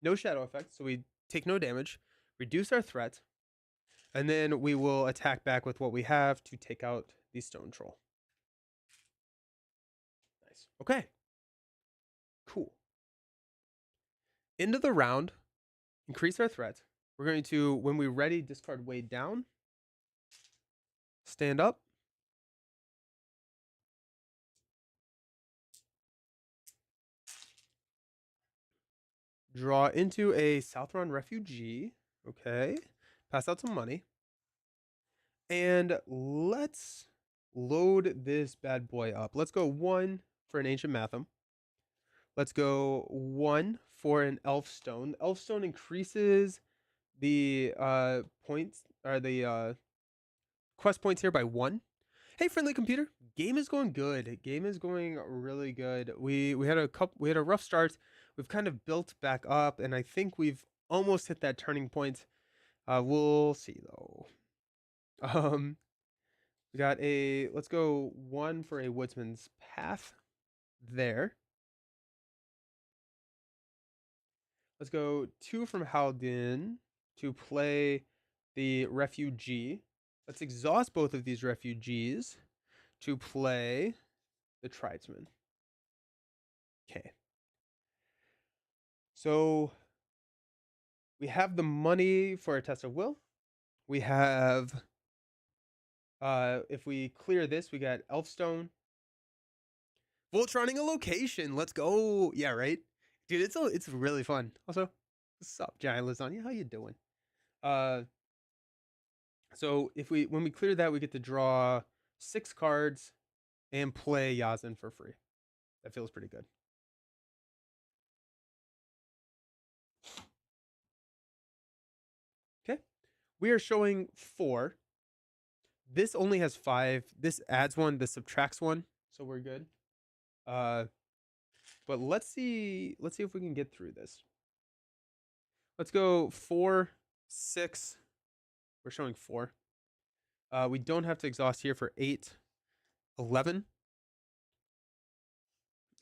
no shadow effect, so we take no damage, reduce our threat, and then we will attack back with what we have to take out the Stone Troll. Nice. Okay. Cool. End of the round, increase our threat. We're going to, when we're ready, discard Weighed Down. Stand up. Draw into a Southron Refugee. Okay. Pass out some money. And let's load this bad boy up. Let's go 1 for an Ancient Matham. Let's go 1 for an Elfstone. Elfstone increases the points, or the quest points here by 1. Hey, friendly computer, game is going good. Game is going really good. We had a rough start. We've kind of built back up, and I think we've almost hit that turning point. We'll see though. We got a, let's go 1 for a Woodsman's Path there. Let's go 2 from Haldin to play the Refugee. Let's exhaust both of these Refugees to play the Tribesman. Okay. So we have the money for a Test of Will. We have, if we clear this, we got Elfstone. Voltroning a location. Let's go. Yeah, right? Dude, it's really fun. Also, what's up, Giant Lasagna? How you doing? So when we clear that, we get to draw 6 cards and play Yazan for free. That feels pretty good. Okay. We are showing 4. This only has 5. This adds 1, this subtracts 1, so we're good. But let's see if we can get through this. Let's go 4, 6. We're showing 4. We don't have to exhaust here for 8, 11.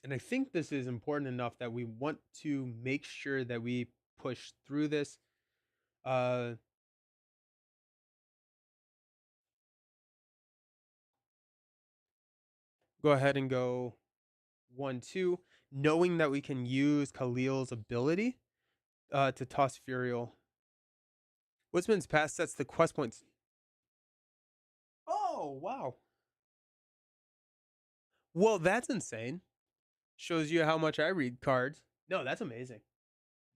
And I think this is important enough that we want to make sure that we push through this. Go ahead and go 1, 2, knowing that we can use Khalil's ability to toss Furial. Woodsman's Pass sets the quest points. Oh, wow. Well, that's insane. Shows you how much I read cards. No, that's amazing.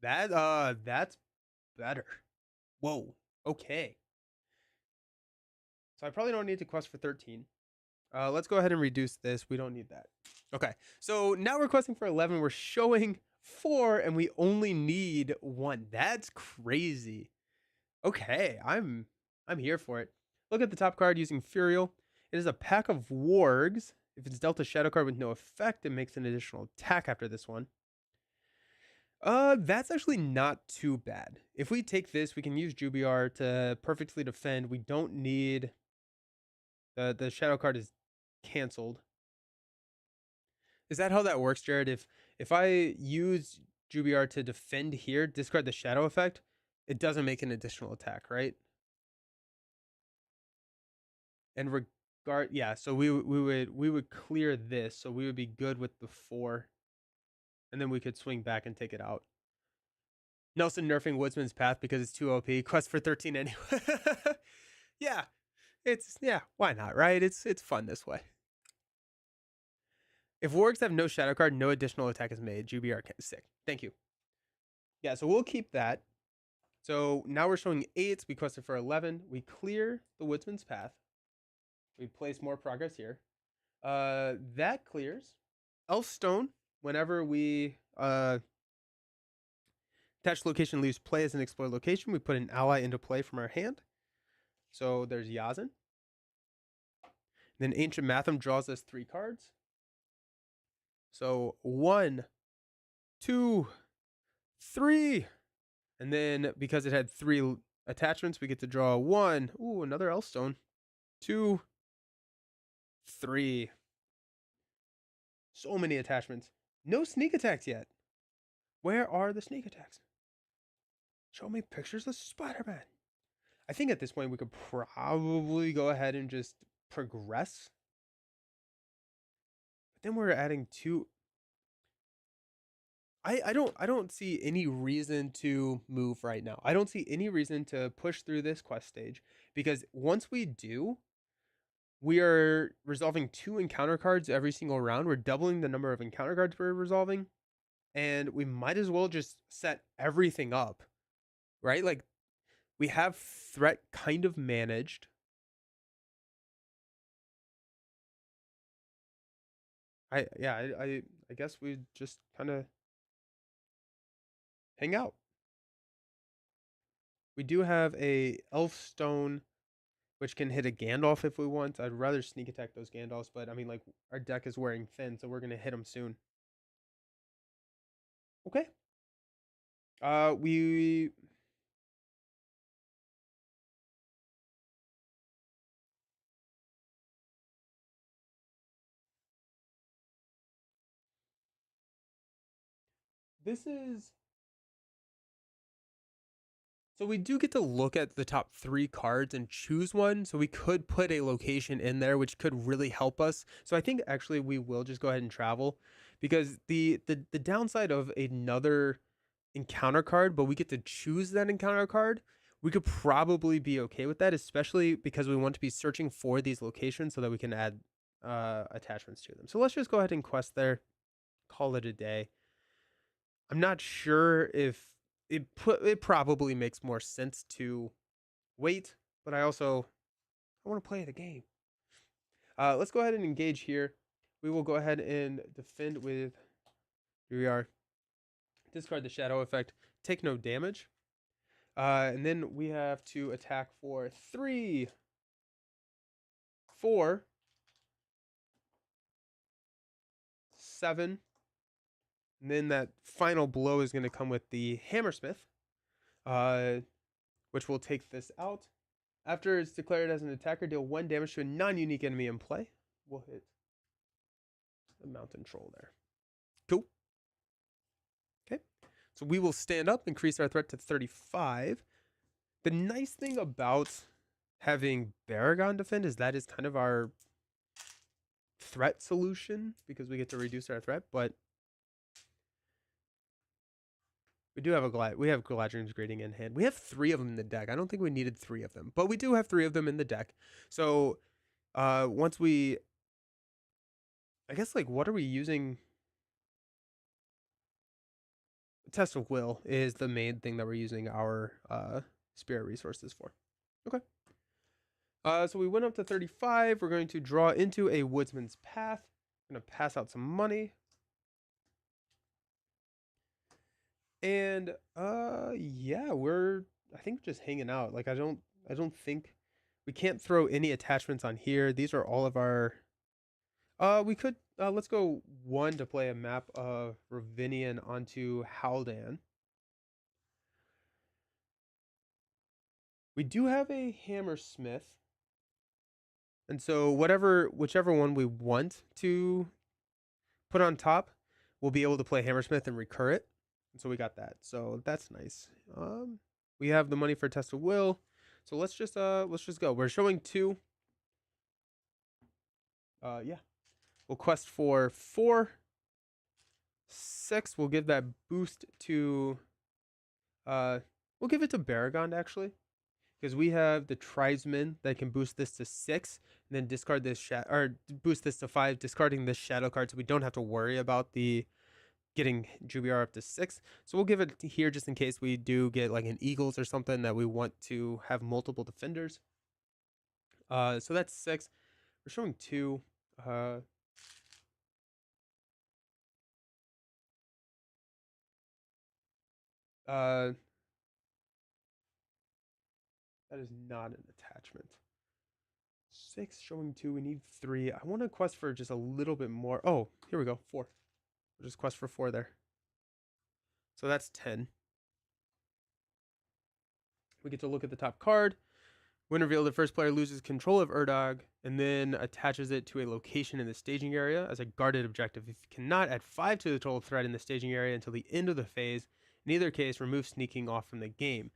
That's better. Whoa. Okay. So I probably don't need to quest for 13. Let's go ahead and reduce this. We don't need that. Okay. So now we're questing for 11. We're showing 4 and we only need 1. That's crazy. Okay. I'm here for it. Look at the top card using Furial. It is a pack of wargs. If it's dealt a shadow card with no effect, it makes an additional attack after this one. That's actually not too bad. If we take this, we can use Jubiar to perfectly defend. We don't need the shadow card is canceled. Is that how that works, Jared? If I use Jubiar to defend here, discard the shadow effect, it doesn't make an additional attack, right? And yeah, so we would clear this, so we would be good with the 4. And then we could swing back and take it out. Nelson nerfing Woodsman's Path because it's too OP. Quest for 13 anyway. Yeah, why not, right? It's fun this way. If wargs have no shadow card, no additional attack is made. GBR sick. Thank you. Yeah, so we'll keep that. So now we're showing 8s. We quested for 11. We clear the Woodsman's Path. We place more progress here. That clears. Elfstone, whenever we attach location leaves play as an explore location, we put an ally into play from our hand. So there's Yazin. Then Ancient Matham draws us 3 cards. So 1, 2, 3. And then because it had 3 attachments, we get to draw 1. Ooh, another Elfstone. 2, 3. So many attachments. No sneak attacks yet. Where are the sneak attacks? Show me pictures of Spider-Man. I think at this point we could probably go ahead and just progress. But then we're adding 2. I don't see any reason to move right now. I don't see any reason to push through this quest stage, because once we do, we are resolving 2 encounter cards every single round. We're doubling the number of encounter cards we're resolving, and we might as well just set everything up, right? Like, we have threat kind of managed. I guess we just kind of hang out. We do have a Elfstone, which can hit a Gandalf if we want. I'd rather sneak attack those Gandalfs, but I mean, like, our deck is wearing thin, so we're gonna hit them soon. Okay. We this is So we do get to look at the top 3 cards and choose one. So we could put a location in there, which could really help us. So I think actually we will just go ahead and travel, because the downside of another encounter card, but we get to choose that encounter card, we could probably be okay with that, especially because we want to be searching for these locations so that we can add attachments to them. So let's just go ahead and quest there, call it a day. I'm not sure if it probably makes more sense to wait, but I want to play the game. Let's go ahead and engage here. We will go ahead and defend with, here we are, discard the shadow effect, take no damage. And then we have to attack for 3, 4, 7. And then that final blow is going to come with the Hammersmith, which will take this out. After it's declared as an attacker, deal 1 damage to a non-unique enemy in play. We'll hit the mountain troll there. Cool. Okay. So we will stand up, increase our threat to 35. The nice thing about having Baragon defend is that is kind of our threat solution, because we get to reduce our threat, but we do have we have Galadriel's Greeting in hand. We have 3 of them in the deck. I don't think we needed 3 of them, but we do have 3 of them in the deck. So once we, I guess, like, what are we using? Test of Will is the main thing that we're using our spirit resources for. Okay. So we went up to 35. We're going to draw into a Woodsman's Path. I'm going to pass out some money. And yeah, I think just hanging out. Like, I don't think we can't throw any attachments on here. These are all of our we could let's go 1 to play a map of Ravinian onto Haldan. We do have a Hammersmith. And so whichever one we want to put on top, we'll be able to play Hammersmith and recur it. And so we got that. So that's nice. We have the money for Test of Will. So let's just go. We're showing 2. Yeah. We'll quest for 4. 6. We'll give that boost to we'll give it to Baragon, actually. because we have the tribesman that can boost this to 6, and then discard this or boost this to 5, discarding this shadow card, so we don't have to worry about the getting Jubiar up to 6. So we'll give it here just in case we do get like an Eagles or something that we want to have multiple defenders. So that's 6. We're showing 2. That is not an attachment. 6 showing 2. We need 3. I want to quest for just a little bit more. Oh, here we go. 4. We'll just quest for 4 there. So that's 10. We get to look at the top card. When revealed, the first player loses control of Urdog and then attaches it to a location in the staging area as a guarded objective. If you cannot, add 5 to the total threat in the staging area until the end of the phase. In either case, remove sneaking off from the game.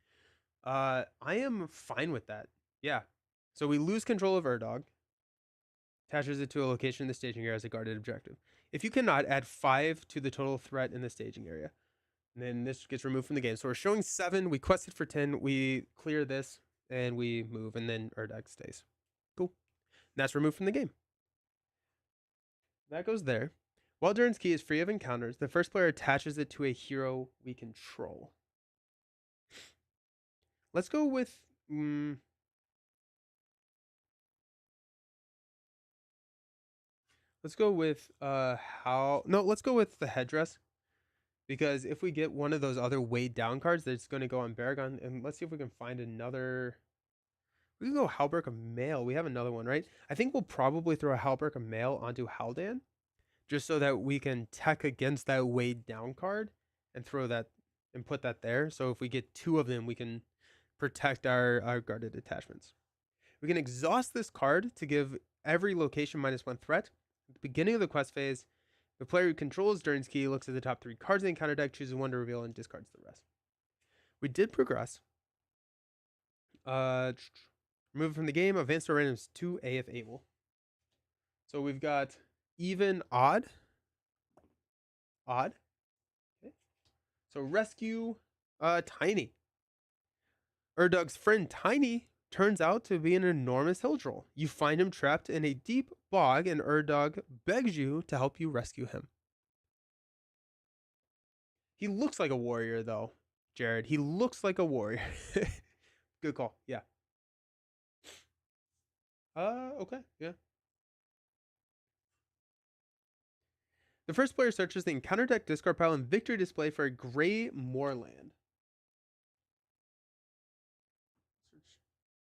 I am fine with that. Yeah. So we lose control of Urdog, attaches it to a location in the staging area as a guarded objective. If you cannot, add 5 to the total threat in the staging area. And then this gets removed from the game. So we're showing 7. We quested for 10. We clear this and we move, and then Urdog stays. Cool. And that's removed from the game. That goes there. While Durin's Key is free of encounters, the first player attaches it to a hero we control. Let's go with... let's go with let's go with the Headdress. Because if we get one of those other weighed down cards, that's going to go on Baragon. And let's see if we can find another... We can go Halberg of Mail. We have another one, right? I think we'll probably throw a Halberg of Mail onto Haldan, just so that we can tech against that weighed down card and throw that and put that there. So if we get 2 of them, we can protect our guarded attachments. We can exhaust this card to give every location -1 threat. At the beginning of the quest phase, the player who controls Durin's Key looks at the top 3 cards in the encounter deck, chooses 1 to reveal, and discards the rest. We did progress. Remove from the game, advance to randoms 2A if able. So we've got even, odd. Odd. Okay. So rescue Tiny. Urdog's friend Tiny turns out to be an enormous hill troll. You find him trapped in a deep bog, and Urdog begs you to help you rescue him. He looks like a warrior, though, Jared. He looks like a warrior. Good call. Yeah. Okay. Yeah. The first player searches the encounter deck discard pile and victory display for a gray moorland. Search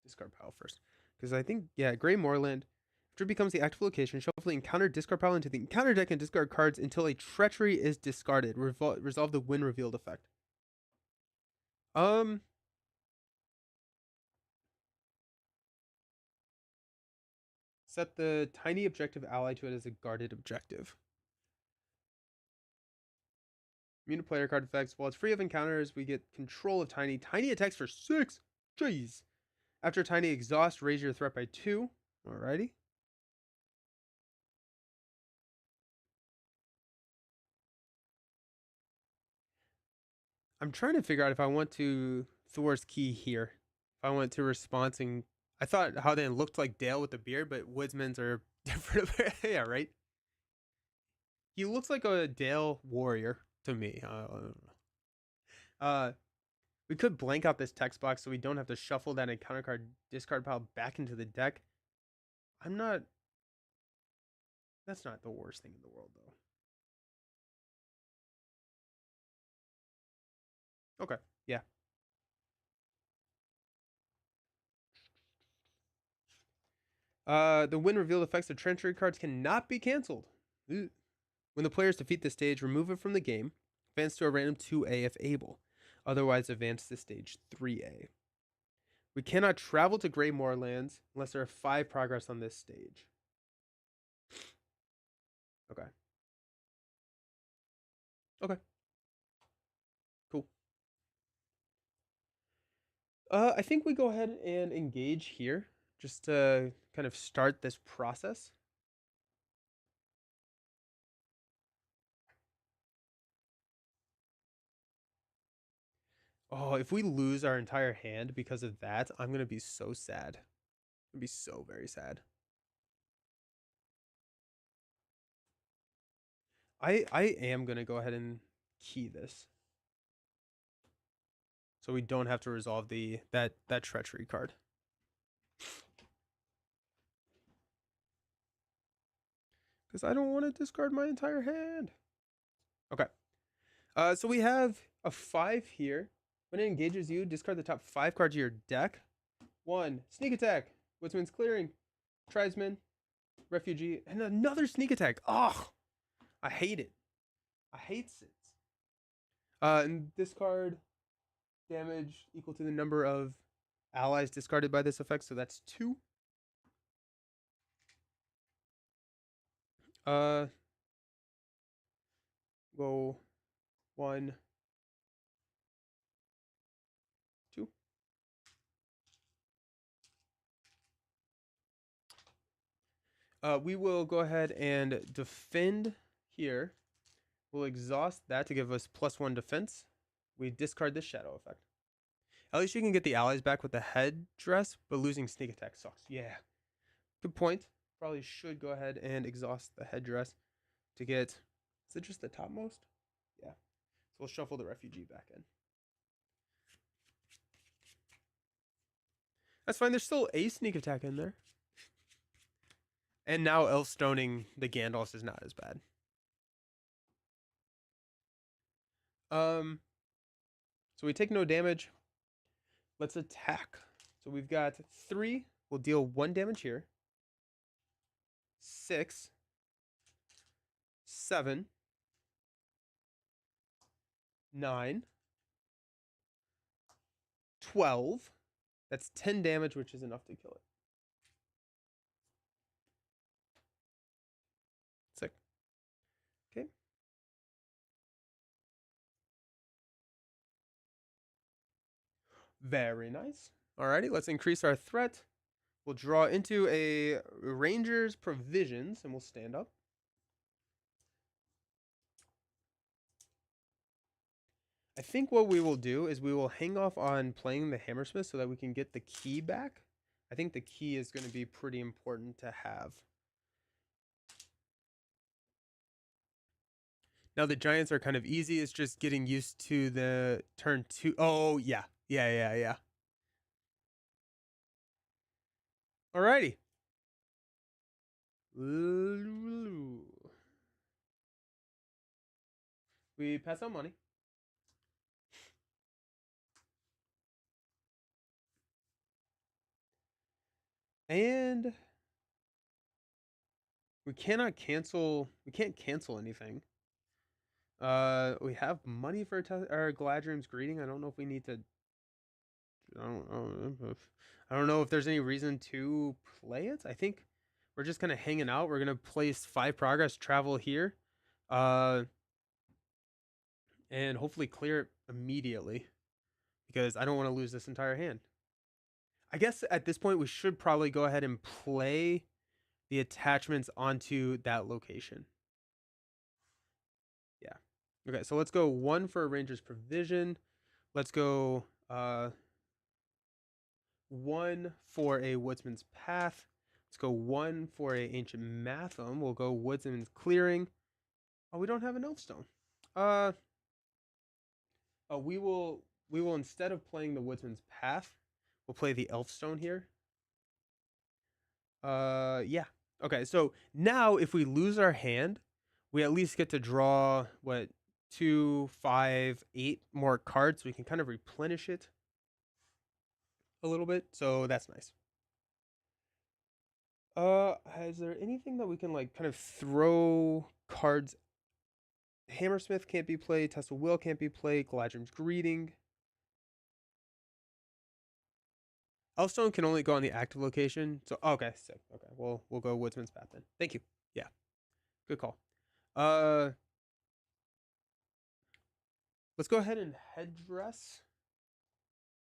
discard pile first. Because I think, yeah, gray moorland. After it becomes the active location, shuffle the encounter discard pile into the encounter deck and discard cards until a treachery is discarded. Resolve the when revealed effect. Set the tiny objective ally to it as a guarded objective. Immune to player card effects. While it's free of encounters, we get control of Tiny. Tiny attacks for 6. Jeez. After Tiny exhaust, raise your threat by 2. Alrighty. I'm trying to figure out if I want to Thor's Key here. If I want to responsing. I thought how they looked like Dale with the beard, but Woodsman's are different. Yeah, right? He looks like a Dale warrior to me. I don't know. We could blank out this text box so we don't have to shuffle that encounter card discard pile back into the deck. I'm not... That's not the worst thing in the world, though. Okay, yeah. The win revealed effects of treachery cards cannot be canceled. When the players defeat the stage, remove it from the game. Advance to a random 2A if able. Otherwise, advance to stage 3A. We cannot travel to Grey Moorlands unless there are 5 progress on this stage. Okay. Okay. Cool. I think we go ahead and engage here just to kind of start this process. Oh, if we lose our entire hand because of that, I'm gonna be so sad. I'd be so very sad. I am gonna go ahead and key this, so we don't have to resolve that treachery card. Because I don't want to discard my entire hand. Okay. So we have a 5 here. When it engages you, discard the top 5 cards of your deck. 1. Sneak attack. Woodsman's Clearing. Tribesman. Refugee. And another sneak attack. Oh, I hate it. I hate it. And discard damage equal to the number of allies discarded by this effect. So that's 2. Go 1, 2. We will go ahead and defend here. We'll exhaust that to give us +1 defense. We discard this shadow effect. At least you can get the allies back with the headdress, but losing sneak attack sucks. Yeah. Good point. Probably should go ahead and exhaust the headdress to get... Is it just the topmost? Yeah. So we'll shuffle the refugee back in. That's fine. There's still a sneak attack in there. And now Elfstoning the Gandalfs is not as bad. So we take no damage. Let's attack. So we've got 3. We'll deal 1 damage here. 6. 7. 9. 12. That's 10 damage, which is enough to kill it. Sick. Okay. Very nice. Alrighty, let's increase our threat. We'll draw into a Ranger's Provisions, and we'll stand up. I think what we will do is we will hang off on playing the Hammersmith so that we can get the key back. I think the key is going to be pretty important to have. Now the Giants are kind of easy. It's just getting used to the turn 2. Oh, yeah. Yeah. Alrighty. We pass out money. And we can't cancel anything. We have money for our Galadriel's Greeting. I don't know if we need to... I don't know if there's any reason to play it. I think we're just kind of hanging out. We're going to place 5 progress, travel here. And hopefully clear it immediately. Because I don't want to lose this entire hand. I guess at this point we should probably go ahead and play the attachments onto that location. Yeah. Okay, so let's go 1 for a Ranger's Provision. Let's go 1 for a Woodsman's Path. Let's go 1 for a Ancient Matham. We'll go Woodsman's Clearing. Oh, we don't have an Elfstone. We will instead of playing the Woodsman's Path, we'll play the Elfstone here. Yeah. Okay, so now if we lose our hand, we at least get to draw, 2, 5, 8 more cards. So we can kind of replenish it a little bit. So that's nice. Is there anything that we can kind of throw cards? Hammersmith can't be played. Tesla Will can't be played. Galadriel's Greeting. Elfstone can only go on the active location. So okay, sick. Okay, we'll go Woodsman's Path then. Thank you. Yeah, good call. Let's go ahead and headdress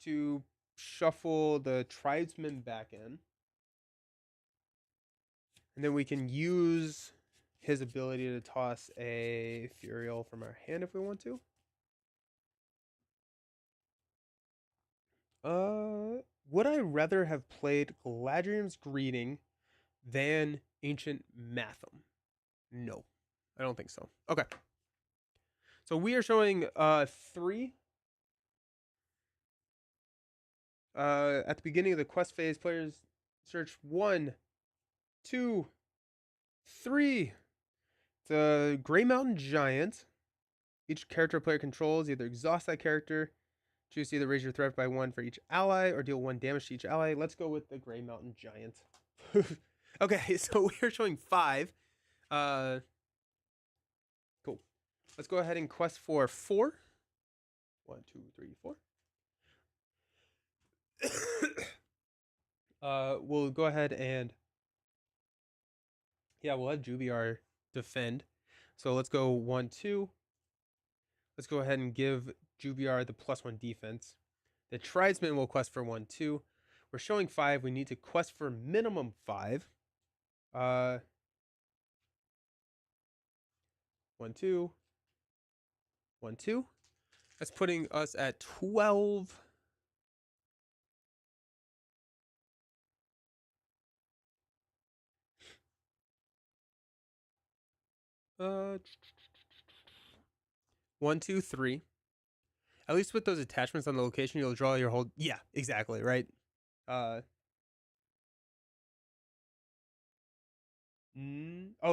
to shuffle the Tribesman back in. And then we can use his ability to toss a Furiel from our hand if we want to. Would I rather have played Galadriel's Greeting than Ancient Matham? No, I don't think so. Okay. So we are showing 3. At the beginning of the quest phase, players search 1, 2, 3. The Grey Mountain Giant. Each character player controls either exhaust that character, choose to either raise your threat by 1 for each ally, or deal 1 damage to each ally. Let's go with the Grey Mountain Giant. Okay, so we're showing 5. Cool. Let's go ahead and quest for 4. 1, 2, 3, 4. We'll go ahead and we'll have Jubiar defend. So let's go 1, 2. Let's go ahead and give Jubiar the +1 defense. The Tribesman will quest for 1, 2. We're showing 5. We need to quest for minimum 5. 1, 2. 1, 2. That's putting us at 12. Uh, 1, 2, 3. At least with those attachments on the location, you'll draw your whole. Yeah, exactly, right? Oh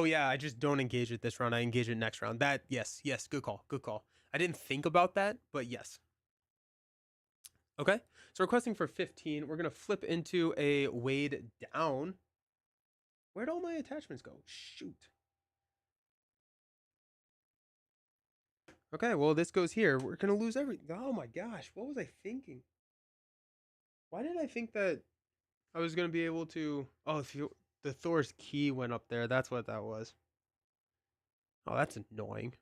yeah, I just don't engage it this round. I engage it next round. That yes, good call, good call. I didn't think about that, but yes. Okay, so requesting for 15. We're gonna flip into a Weighed Down. Where'd all my attachments go? Shoot. Okay, well this goes here. We're gonna lose everything. Oh my gosh, what was I thinking? Why did I think that I was gonna be able to? Oh, the Thor's key went up there. That's what that was. Oh, that's annoying.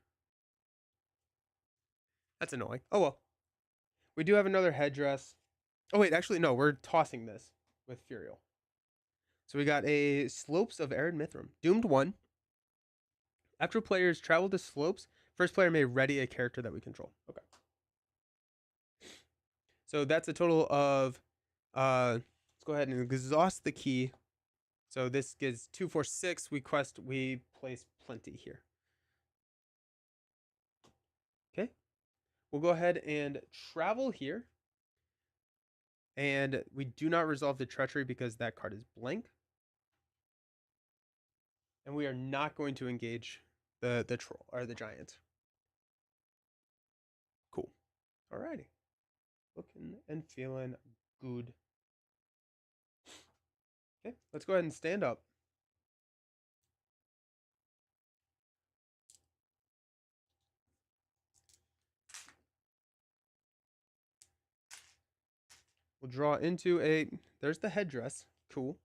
That's annoying. Oh well. We do have another headdress. Oh wait, actually no, we're tossing this with Furiel. So we got a Slopes of Arid Mithram. Doomed 1. After players travel to Slopes, first player may ready a character that we control. Okay. So that's a total of let's go ahead and exhaust the key. So this gives 2, 4, 6. We place plenty here. Okay. We'll go ahead and travel here. And we do not resolve the treachery because that card is blank. And we are not going to engage the troll or the giant. Cool. Alrighty. Looking and feeling good. Okay, let's go ahead and stand up. We'll draw into a. There's the headdress. Cool.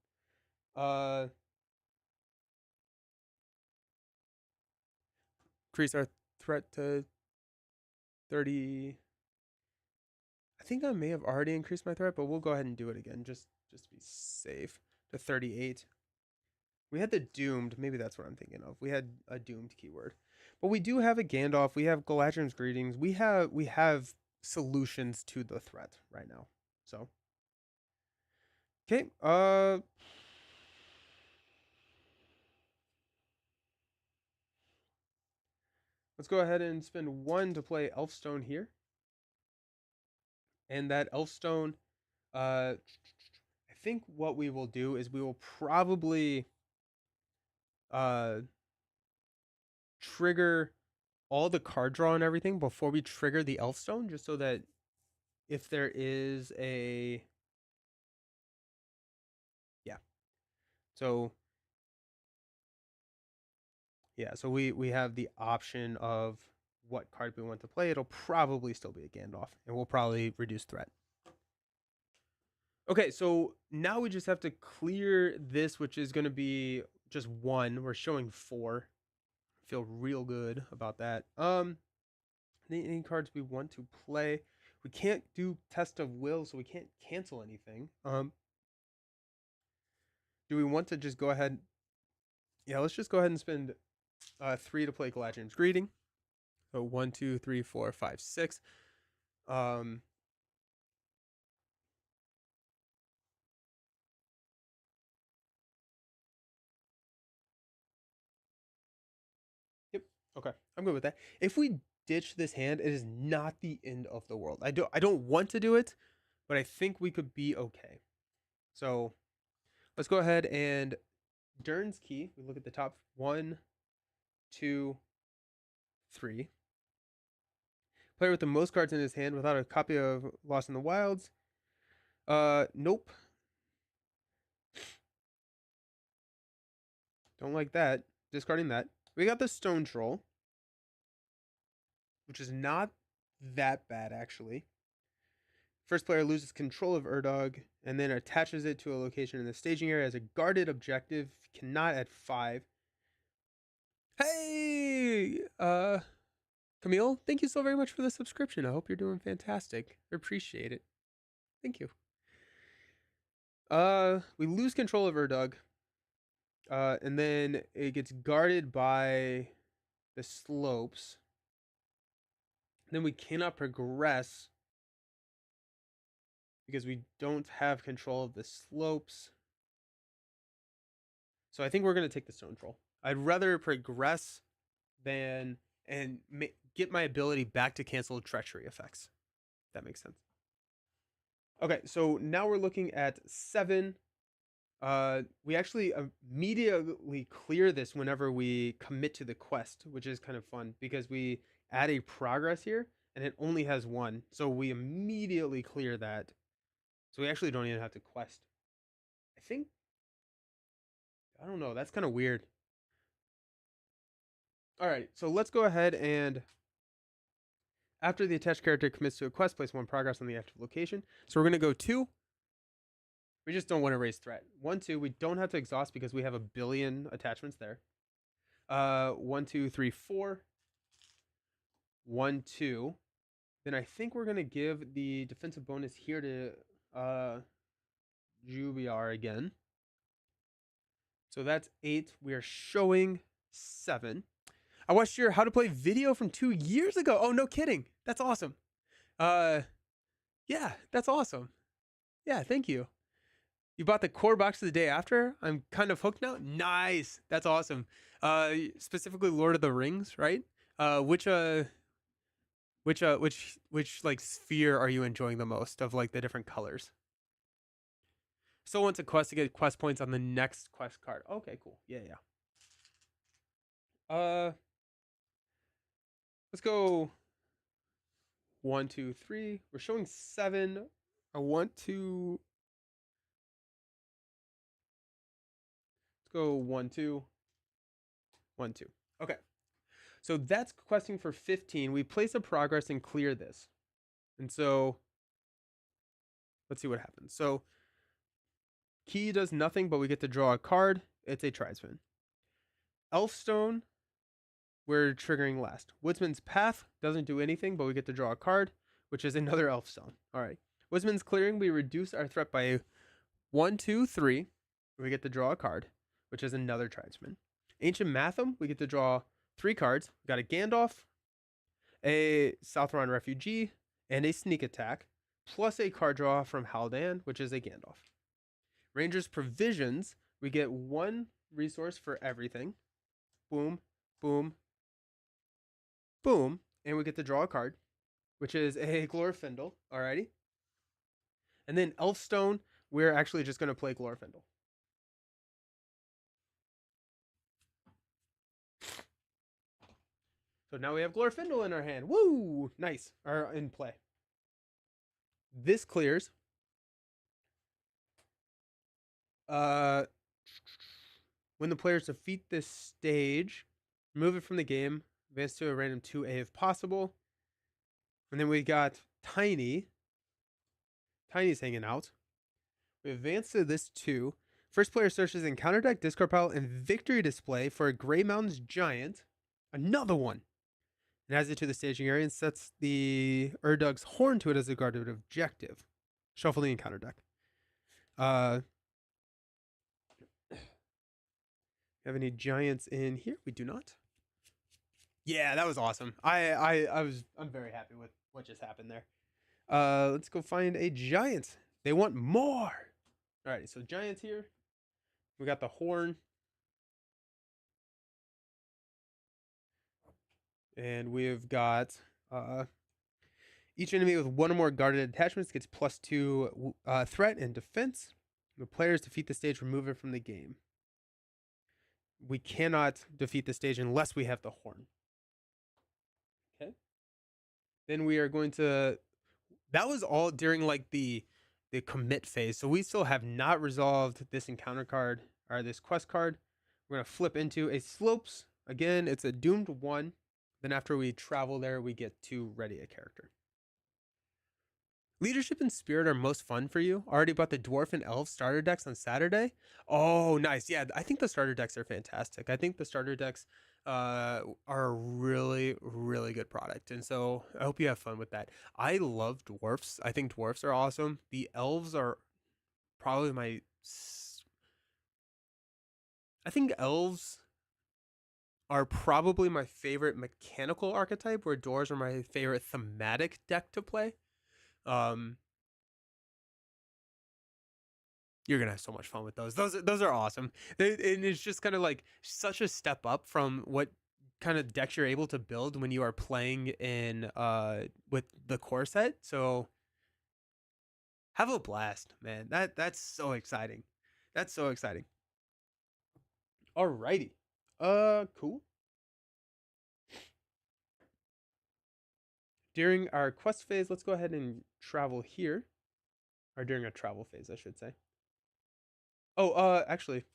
Increase our threat to 30. I think I may have already increased my threat, but we'll go ahead and do it again, just to be safe. To 38. We had the doomed. Maybe that's what I'm thinking of. We had a doomed keyword, but we do have a Gandalf. We have Galadriel's Greetings. We have solutions to the threat right now. So, okay. Let's go ahead and spend 1 to play Elfstone here. And that Elfstone, I think what we will do is we will probably trigger all the card draw and everything before we trigger the Elfstone, just so that if there is a so we have the option of what card we want to play. It'll probably still be a Gandalf, and we'll probably reduce threat. Okay, so now we just have to clear this, which is going to be just 1. We're showing 4. Feel real good about that. Any cards we want to play. We can't do Test of Will, so we can't cancel anything. Do we want to just go ahead? Yeah, let's just go ahead and spend 3 to play Galadriel's Greeting. So 1, 2, 3, 4, 5, 6. Okay, I'm good with that. If we ditch this hand, it is not the end of the world. I don't want to do it, but I think we could be okay. So let's go ahead and Durn's Key. We look at the top 1, 2, 3. Player with the most cards in his hand without a copy of Lost in the Wilds. Nope. Don't like that. Discarding that. We got the Stone Troll, which is not that bad, actually. First player loses control of Urdog and then attaches it to a location in the staging area as a guarded objective. Cannot add 5. Hey! Camille, thank you so very much for the subscription. I hope you're doing fantastic. I appreciate it. Thank you. We lose control of Urdog. And then it gets guarded by the slopes. Then we cannot progress because we don't have control of the slopes. So I think we're going to take the Stone Troll. I'd rather progress than and get my ability back to cancel treachery effects. If that makes sense. Okay, so now we're looking at 7. We actually immediately clear this whenever we commit to the quest, which is kind of fun because we add a progress here and it only has 1. So we immediately clear that. So we actually don't even have to quest. I don't know. That's kind of weird. All right, so let's go ahead and after the attached character commits to a quest, place 1 progress on the active location. So we're going to go 2. We just don't want to raise threat. 1, 2. We don't have to exhaust because we have a billion attachments there. 1, 2, 3, 4. 1, 2. Then I think we're going to give the defensive bonus here to Jubiar again. So that's 8. We are showing 7. I watched your How to Play video from 2 years ago. Oh, no kidding. That's awesome. Yeah, that's awesome. Yeah, thank you. You bought the core box the day after? I'm kind of hooked now. Nice. That's awesome. Specifically Lord of the Rings, right? Which like sphere are you enjoying the most of like the different colors? Still wants a quest to get quest points on the next quest card. Okay, cool. Yeah. Let's go 1, 2, 3. We're showing 7. I want to. Let's go 1, 2. 1, 2. Okay. So that's questing for 15. We place a progress and clear this. And so let's see what happens. So Key does nothing, but we get to draw a card. It's a Tribesman. Elfstone, we're triggering last. Woodsman's Path doesn't do anything, but we get to draw a card, which is another Elfstone. All right. Woodsman's Clearing, we reduce our threat by 1, 2, 3. We get to draw a card, which is another Tribesman. Ancient Matham, we get to draw 3 cards. We got a Gandalf, a Southron Refugee, and a Sneak Attack, plus a card draw from Haldan, which is a Gandalf. Ranger's Provisions, we get 1 resource for everything. Boom, boom, boom. And we get to draw a card, which is a Glorfindel. Alrighty. And then Elfstone, we're actually just going to play Glorfindel. So now we have Glorfindel in our hand. Woo! Nice. Or in play. This clears. When the players defeat this stage, remove it from the game. Advance to a random 2A if possible. And then we got Tiny. Tiny's hanging out. We advance to this 2. First player searches Encounter Deck, Discard Pile, and Victory Display for a Grey Mountains Giant. Another one. And adds it to the staging area and sets the Urdug's Horn to it as a guarded objective. Shuffle the Encounter Deck. Have any giants in here? We do not. Yeah, that was awesome. I'm very happy with what just happened there. Let's go find a giant. They want more. All right, so giants here. We got the horn. And we've got each enemy with one or more guarded attachments gets +2 threat and defense. The players defeat the stage, remove it from the game. We cannot defeat the stage unless we have the horn. Okay. Then we are going to. That was all during like the commit phase. So we still have not resolved this encounter card or this quest card. We're gonna flip into a slopes. Again, it's a doomed 1. Then after we travel there, we get to ready a character. Leadership and Spirit are most fun for you. Already bought the Dwarf and Elf starter decks on Saturday. Oh, nice. Yeah, I think the starter decks are fantastic. I think the starter decks are a really, really good product. And so I hope you have fun with that. I love Dwarfs. I think Dwarfs are awesome. The Elves are probably my. I think Elves are probably my favorite mechanical archetype, where Dwarves are my favorite thematic deck to play. You're gonna have so much fun with those. Those are awesome. And it's just kind of like such a step up from what kind of decks you're able to build when you are playing in with the core set. So have a blast, man. That's so exciting. That's so exciting. Alrighty. Cool. During our quest phase, let's go ahead and travel here. Or during a travel phase, I should say. Oh, actually,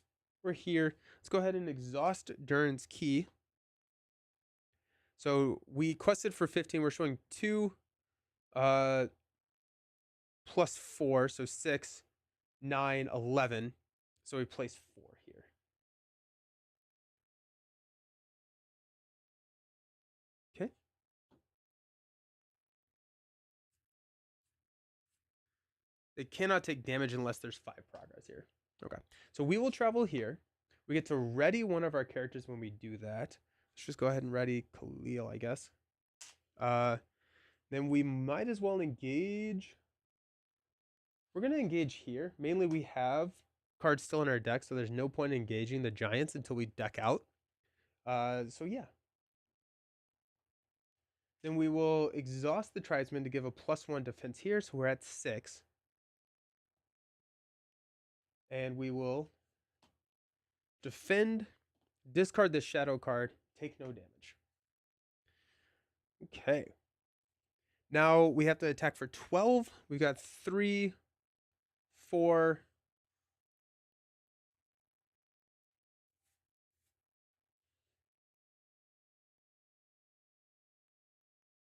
we're here. Let's go ahead and exhaust Durin's Key. So we quested for 15. We're showing 2 plus 4, so 6, 9, 11. So we place 4 here. Okay. They cannot take damage unless there's 5 progress here. Okay. So we will travel here. We get to ready one of our characters when we do that. Let's just go ahead and ready Khalil, I guess. Then we might as well engage. We're going to engage here. Mainly we have cards still in our deck, so there's no point in engaging the Giants until we deck out. So yeah. Then we will exhaust the Tribesman to give a +1 defense here, so we're at 6. And we will defend, discard this Shadow card, take no damage. Okay. Now we have to attack for 12. We've got 3, 4.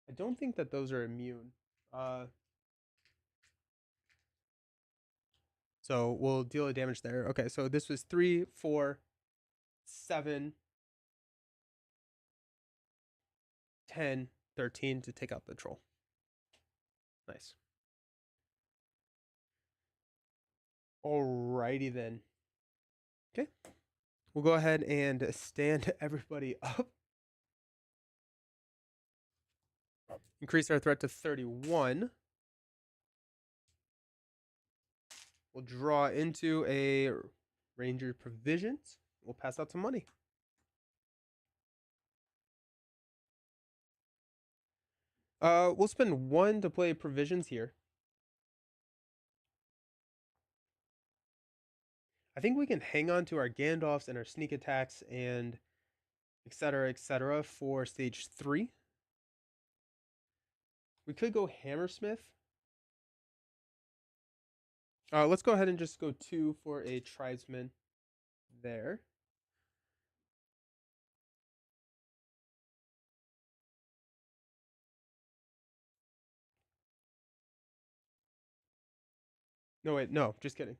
I don't think that those are immune. So we'll deal a damage there. Okay, so this was 3, 4, 7, 10, 13 to take out the troll. Nice. Alrighty then. Okay. We'll go ahead and stand everybody up. Increase our threat to 31. We'll draw into a Ranger Provisions. We'll pass out some money. We'll spend 1 to play Provisions here. I think we can hang on to our Gandalfs and our sneak attacks and etc. for stage 3. We could go Hammersmith. Let's go ahead and just go 2 for a Tribesman there. No, wait, no, just kidding.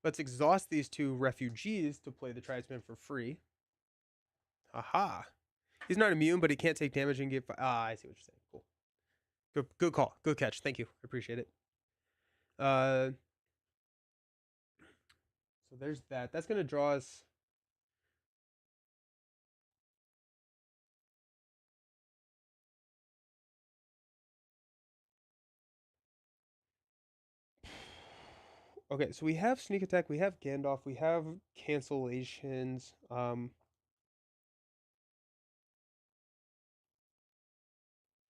Let's exhaust these 2 refugees to play the Tribesman for free. Aha. He's not immune, but he can't take damage and give. I see what you're saying. Cool. Good call. Good catch. Thank you. I appreciate it. So there's that. That's gonna draw us. Okay, so we have sneak attack, we have Gandalf, we have cancellations.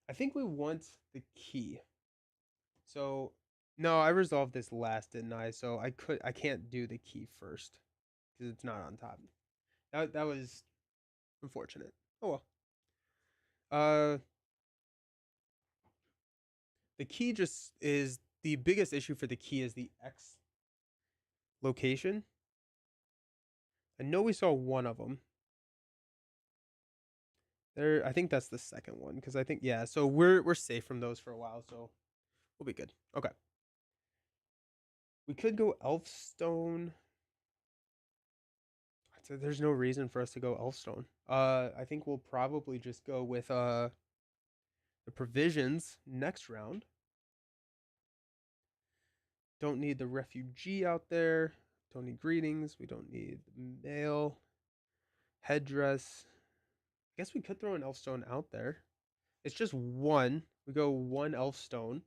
I think we want the key. So no, I resolved this last, didn't I? So I can't do the key first because it's not on top. That was unfortunate. Oh well. Uh, the key just is the biggest issue for the key is the X location. I know we saw one of them. There, I think that's the second one because I think yeah. So we're safe from those for a while, so we'll be good. Okay. We could go Elfstone. There's no reason for us to go Elfstone. I think we'll probably just go with the provisions next round. Don't need the refugee out there. Don't need greetings. We don't need mail. Headdress. I guess we could throw an Elfstone out there. It's just one. We go one Elfstone.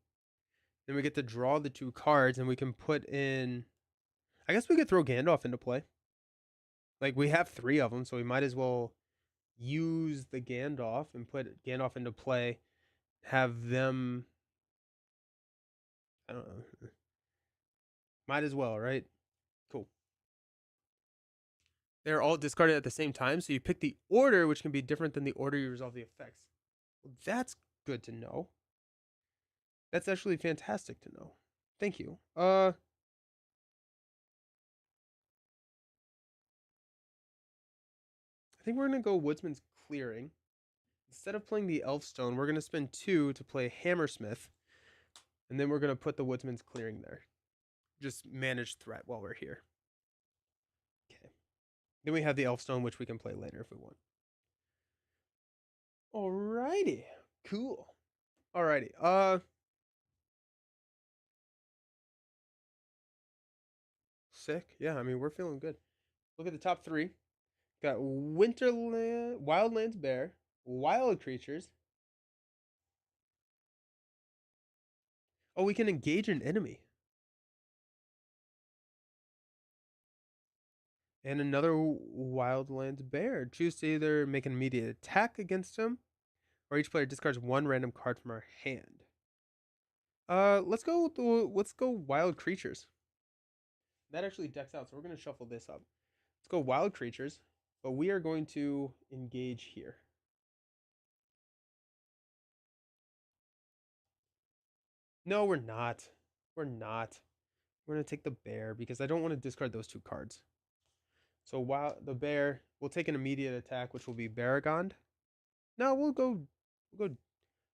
Then we get to draw the two cards and we can put in. I guess we could throw Gandalf into play. Like we have three of them, so we might as well use the Gandalf and put Gandalf into play. Have them. I don't know. Might as well, right? Cool. They're all discarded at the same time, so you pick the order, which can be different than the order you resolve the effects. Well, that's good to know. That's actually fantastic to know. Thank you. I think we're gonna go Woodsman's Clearing. Instead of playing the Elfstone, we're gonna spend 2 to play Hammersmith, and then we're gonna put the Woodsman's Clearing there. Just manage threat while we're here. Okay. Then we have the Elfstone, which we can play later if we want. Alrighty. Cool. Alrighty. Sick. Yeah, I mean we're feeling good. Look at the top 3. Got Winterland, Wildlands Bear, Wild Creatures. Oh, we can engage an enemy. And another Wildlands Bear. Choose to either make an immediate attack against him, or each player discards one random card from our hand. Let's go Wild Creatures. That actually decks out, so we're gonna shuffle this up. Let's go Wild Creatures, but we are going to engage here. No, we're not. We're not. We're gonna take the bear because I don't want to discard those two cards. So while the bear will take an immediate attack, which will be Baragond. No, we'll go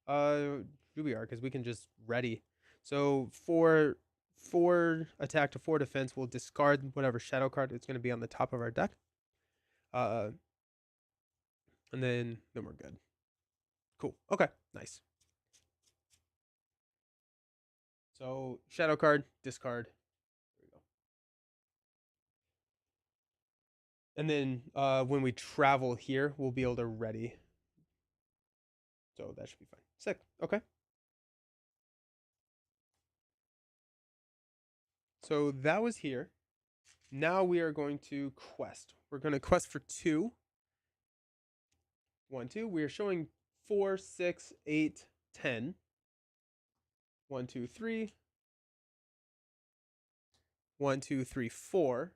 Jubiar because we can just ready. So for 4 attack to 4 defense, we'll discard whatever shadow card is going to be on the top of our deck. And then we're good. Cool. Okay, nice. So shadow card, discard. There we go. And then when we travel here, we'll be able to ready. So that should be fine. Sick. Okay. So that was here. Now we are going to quest. We're going to quest for 2. 1, 2. We are showing 4, 6, 8, 10. 1, 2, 3. 1, 2, 3, 4.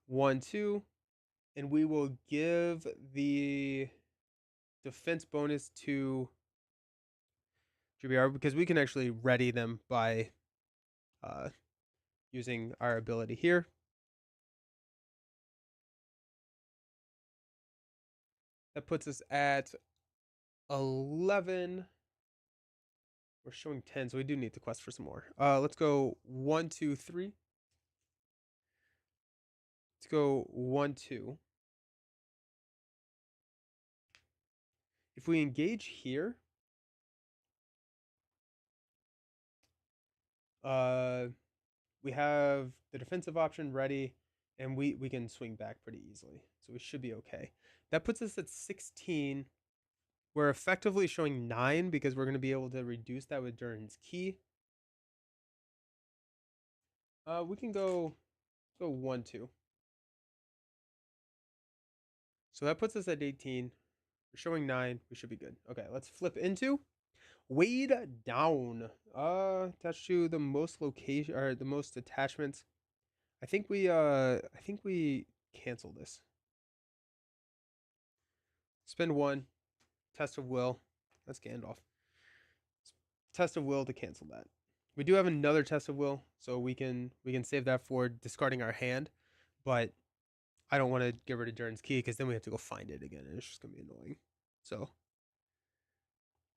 1, 2. And we will give the defense bonus to GBR because we can actually ready them by using our ability here. That puts us at 11. We're showing 10, so we do need to quest for some more. Let's go 1, 2, 3. Let's go 1, 2. If we engage here, we have the defensive option ready, and we can swing back pretty easily. So we should be okay. That puts us at 16. We're effectively showing 9 because we're going to be able to reduce that with Durin's Key. We can go 1, 2. So that puts us at 18. We're showing 9. We should be good. Okay, let's flip into Weighed Down. Attached to the most location or the most attachments. I think we cancel this. Spend 1. Test of will. That's Gandalf. Test of will to cancel that. We do have another test of will, so we can save that for discarding our hand, but I don't want to get rid of Durin's Key because then we have to go find it again, and it's just gonna be annoying. So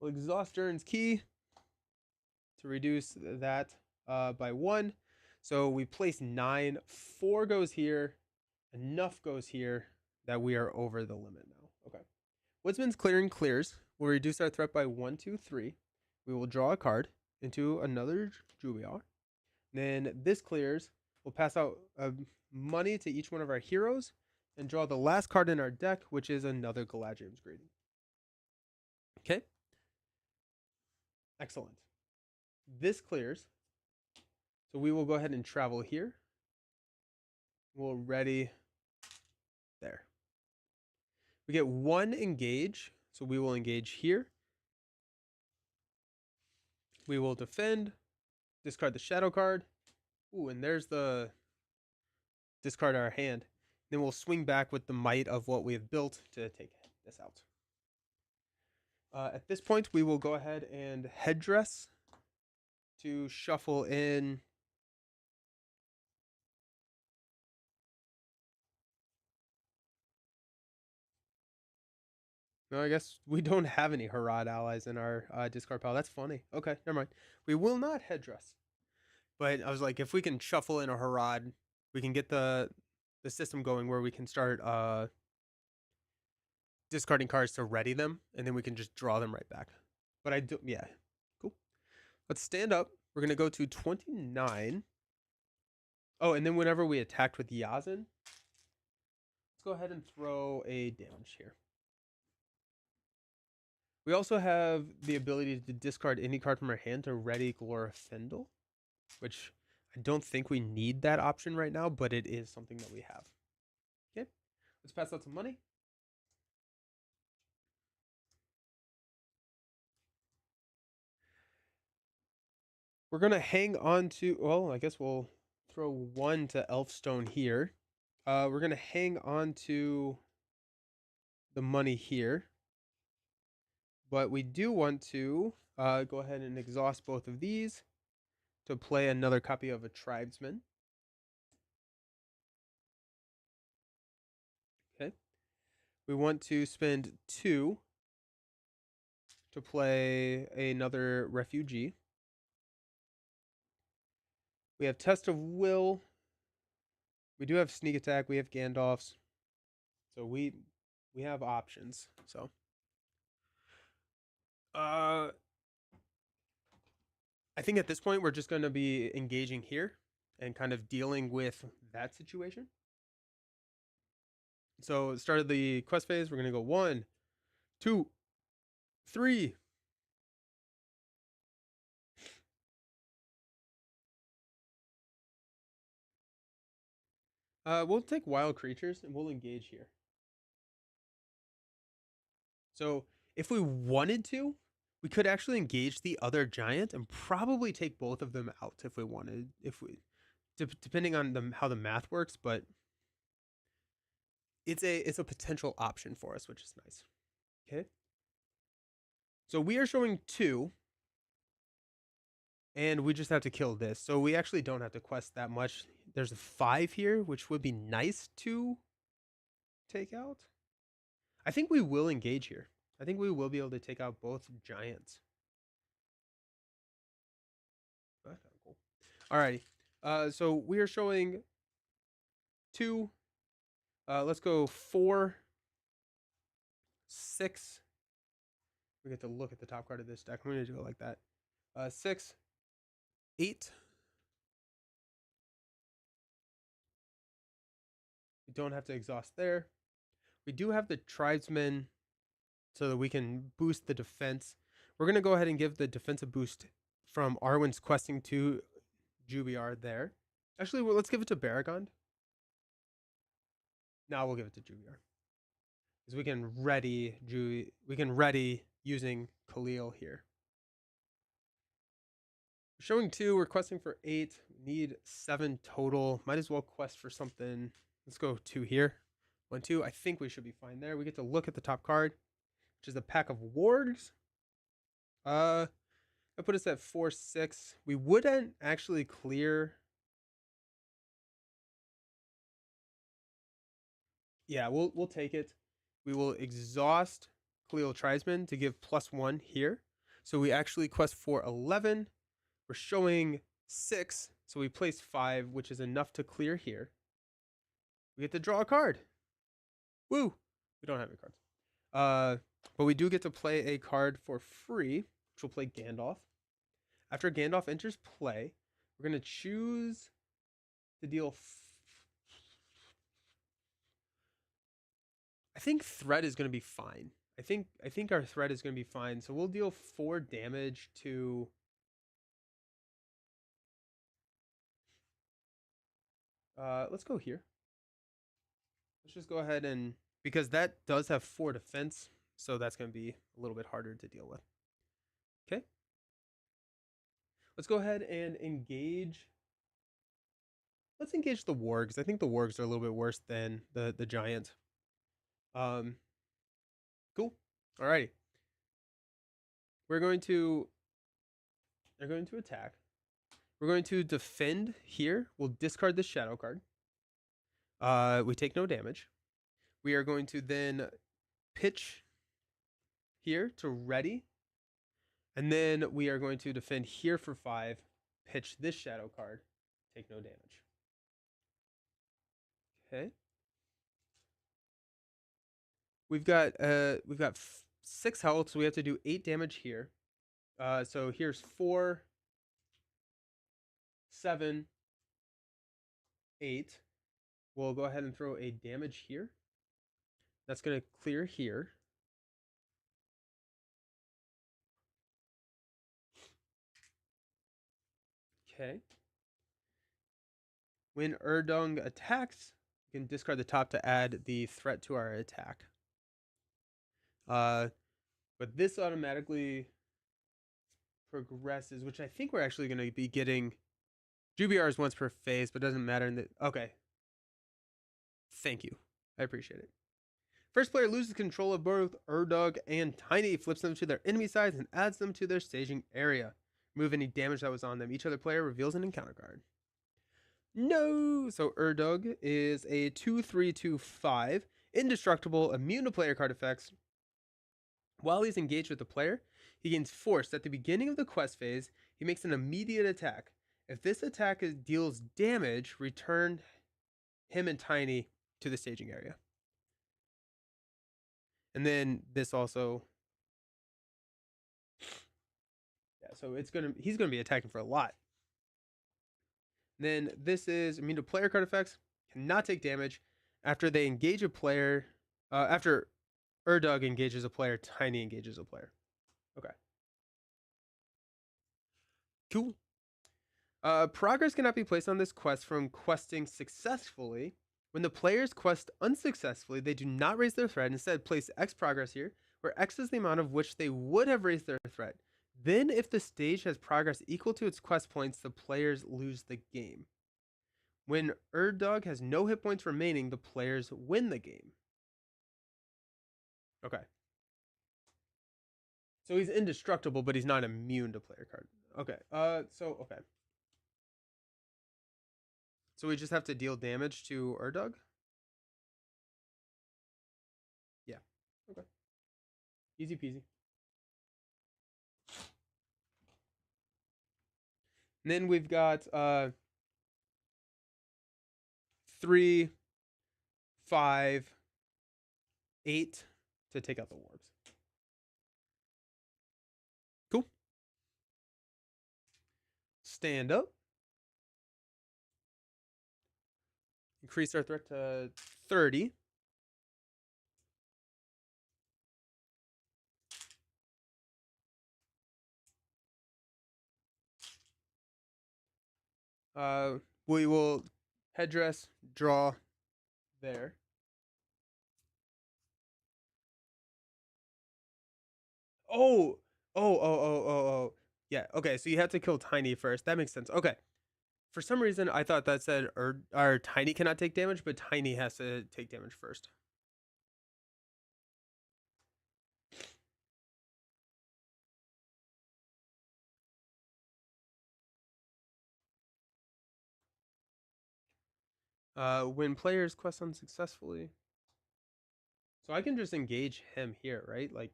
we'll exhaust Durin's Key to reduce that by 1. So we place 9. 4 goes here. Enough goes here that we are over the limit now. Okay. Woodsman's Clearing clears. We'll reduce our threat by 1, 2, 3. We will draw a card into another Jubiar. Then this clears. We'll pass out money to each one of our heroes and draw the last card in our deck, which is another Galadriel's Greeting. Okay. Excellent. This clears. So we will go ahead and travel here. We'll ready there. We get 1 engage. So we will engage here. We will defend. Discard the shadow card. Ooh, and there's the discard our hand. Then we'll swing back with the might of what we have built to take this out. At this point, we will go ahead and headdress to shuffle in. No, I guess we don't have any Harad allies in our discard pile. That's funny. Okay, never mind. We will not headdress. But I was like, if we can shuffle in a Harad, we can get the system going where we can start discarding cards to ready them, and then we can just draw them right back. But I do, yeah, cool. Let's stand up. We're gonna go to 29. Oh, and then whenever we attacked with Yazin, let's go ahead and throw a damage here. We also have the ability to discard any card from our hand to ready Glorfindel, which I don't think we need that option right now, but it is something that we have. Okay, let's pass out some money. We're going to hang on to, well, I guess we'll throw 1 to Elfstone here. We're going to hang on to the money here. But we do want to go ahead and exhaust both of these to play another copy of a Tribesman. Okay. We want to spend 2 to play another Refugee. We have Test of Will. We do have Sneak Attack. We have Gandalf's. So we have options. So I think at this point we're just going to be engaging here and kind of dealing with that situation. So start of the quest phase, we're going to go 1, 2, 3. We'll take wild creatures and we'll engage here. So if we wanted to, we could actually engage the other giant and probably take both of them out if we wanted, depending on how the math works, but it's a potential option for us, which is nice. Okay. So we are showing 2, and we just have to kill this. So we actually don't have to quest that much. There's a 5 here, which would be nice to take out. I think we will engage here. I think we will be able to take out both giants. That's kind of cool. Alrighty. So we are showing 2. Let's go 4, 6. We get to look at the top card of this deck. I'm going to go like that. 6, 8. We don't have to exhaust there. We do have the Tribesmen so that we can boost the defense. We're going to go ahead and give the defensive boost from Arwen's questing to Jubiar there. Actually, let's give it to Baragond. Now we'll give it to Jubiar. is we can ready using Khalil here. We're showing 2, we're questing for 8. We need 7 total. Might as well quest for something. Let's go 2 here. 1, 2. I think we should be fine there. We get to look at the top card, which is a pack of wargs. That put us at 4, 6. We wouldn't actually clear. Yeah, we'll take it. We will exhaust Khalil Tribesman to give +1 here. So we actually quest for 11. We're showing 6, so we place 5, which is enough to clear here. We get to draw a card. Woo! We don't have any cards. But we do get to play a card for free, which will play Gandalf. After Gandalf enters play, we're going to choose to deal. I think threat is going to be fine. I think our threat is going to be fine. So we'll deal 4 damage to. Let's go here. Let's just go ahead and, because that does have 4 defense, so that's going to be a little bit harder to deal with. Okay. Let's go ahead and engage. Let's engage the wargs. I think the wargs are a little bit worse than the giant. Cool. Alrighty. They're going to attack. We're going to defend here. We'll discard this shadow card. We take no damage. We are going to then pitch here to ready. And then we are going to defend here for 5, pitch this shadow card, take no damage. Okay. We've got 6 health, so we have to do 8 damage here. So here's 4, 7, 8. We'll go ahead and throw a damage here. That's going to clear here. Okay. When Erdung attacks, we can discard the top to add the threat to our attack. But this automatically progresses, which I think we're actually going to be getting Jubiars once per phase, but doesn't matter. Okay. Thank you. I appreciate it. First player loses control of both Erdug and Tiny, flips them to their enemy sides, and adds them to their staging area. Remove any damage that was on them. Each other player reveals an encounter card. No! So Erdug is a 2/3/2/5, indestructible, immune to player card effects. While he's engaged with the player, he gains force. At the beginning of the quest phase, he makes an immediate attack. If this attack deals damage, return him and Tiny to the staging area. And then this also, yeah, so he's gonna be attacking for a lot. Then this is immune to player card effects, cannot take damage. After they engage a player, after Erdug engages a player, Tiny engages a player. Okay. Cool. Progress cannot be placed on this quest from questing successfully. When the players quest unsuccessfully, they do not raise their threat. Instead, place X progress here, where X is the amount of which they would have raised their threat. Then, if the stage has progress equal to its quest points, the players lose the game. When Erdug has no hit points remaining, the players win the game. Okay. So he's indestructible, but he's not immune to player card. Okay. Okay. So we just have to deal damage to Erdug? Yeah. Okay. Easy peasy. And then we've got 3, 5, 8 to take out the wargs. Cool. Stand up. Increase our threat to 30. We will headdress, draw there. Oh, oh. Yeah, okay, so you have to kill Tiny first. That makes sense. Okay. For some reason, I thought that said or Tiny cannot take damage, but Tiny has to take damage first. When players quest unsuccessfully. So I can just engage him here, right? Like,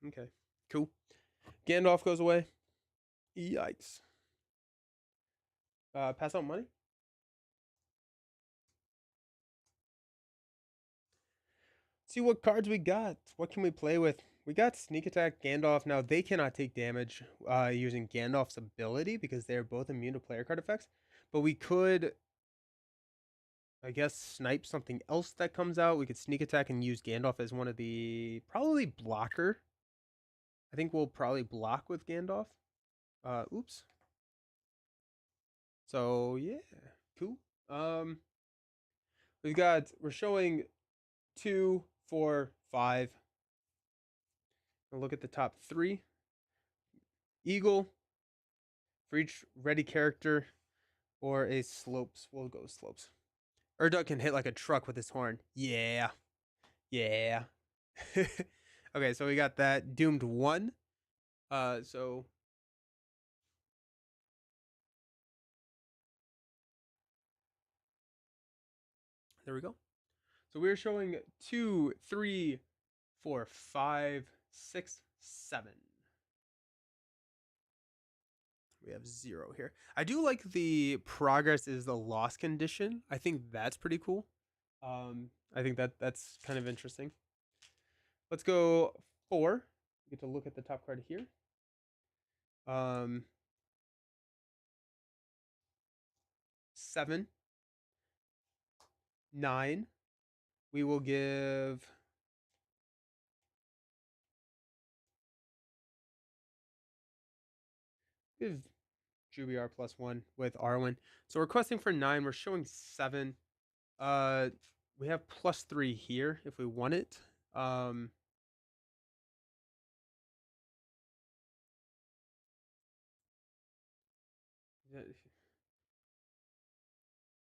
okay, cool. Gandalf goes away. Yikes. Pass out money. See what cards we got. What can we play with? We got Sneak Attack, Gandalf. Now, they cannot take damage using Gandalf's ability because they're both immune to player card effects. But we could, I guess, snipe something else that comes out. We could Sneak Attack and use Gandalf as one of the, probably blocker. I think we'll probably block with Gandalf. Oops. So, yeah, cool. We're showing 2, 4, 5. We'll look at the top 3. Eagle, for each ready character, or a slopes. We'll go slopes. Urdug can hit like a truck with his horn. Yeah. Yeah. Okay, so we got that. Doomed 1. So there we go. So we're showing 2, 3, 4, 5, 6, 7. We have 0 here. I do like the progress is the loss condition. I think that's pretty cool. I think that's kind of interesting. Let's go 4. We get to look at the top card here. 7, 9. We will give Jubiar +1 with Arwen. So we're questing for 9. We're showing 7. We have +3 here if we want it.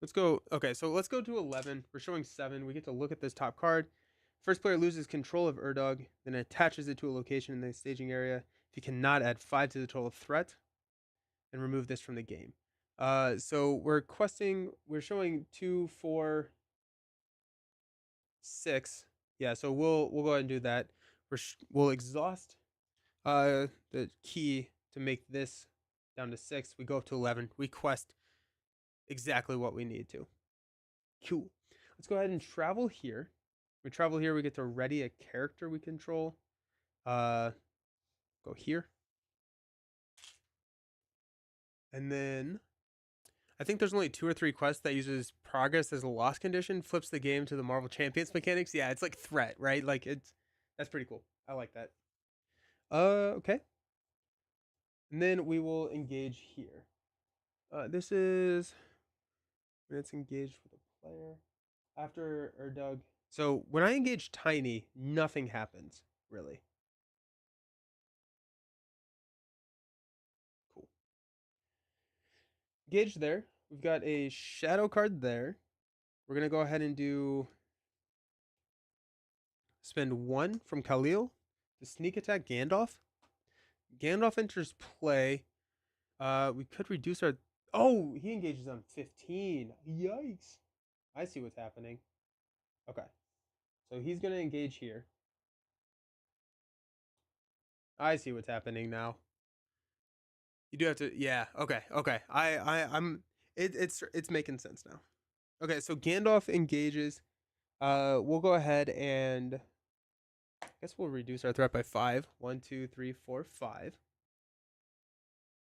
Let's go. Okay, so let's go to 11. We're showing 7. We get to look at this top card. First player loses control of Urdug, then attaches it to a location in the staging area. If you cannot add 5 to the total threat, and remove this from the game. So we're questing. We're showing 2, 4, 6. Yeah, so we'll go ahead and do that. We'll exhaust the key to make this down to 6. We go up to 11. We quest exactly what we need to. Cool. Let's go ahead and travel here. We travel here. We get to ready a character we control. Go here. And then I think there's only 2 or 3 quests that uses progress as a loss condition, flips the game to the Marvel Champions mechanics. Yeah, it's like threat, right? Like that's pretty cool. I like that. Okay. And then we will engage here. This is when it's engaged with a player after Urdug. So when I engage Tiny, nothing happens really. Cool. Engage there. We've got a shadow card there. We're gonna go ahead and do spend 1 from Khalil to sneak attack Gandalf. Gandalf enters play. We could reduce our. Oh, he engages on 15. Yikes! I see what's happening. Okay, so he's gonna engage here. I see what's happening now. You do have to. Yeah. Okay. Okay. I'm. It's making sense now. Okay, so Gandalf engages. We'll go ahead and I guess we'll reduce our threat by 5. 1, 2, 3, 4, 5.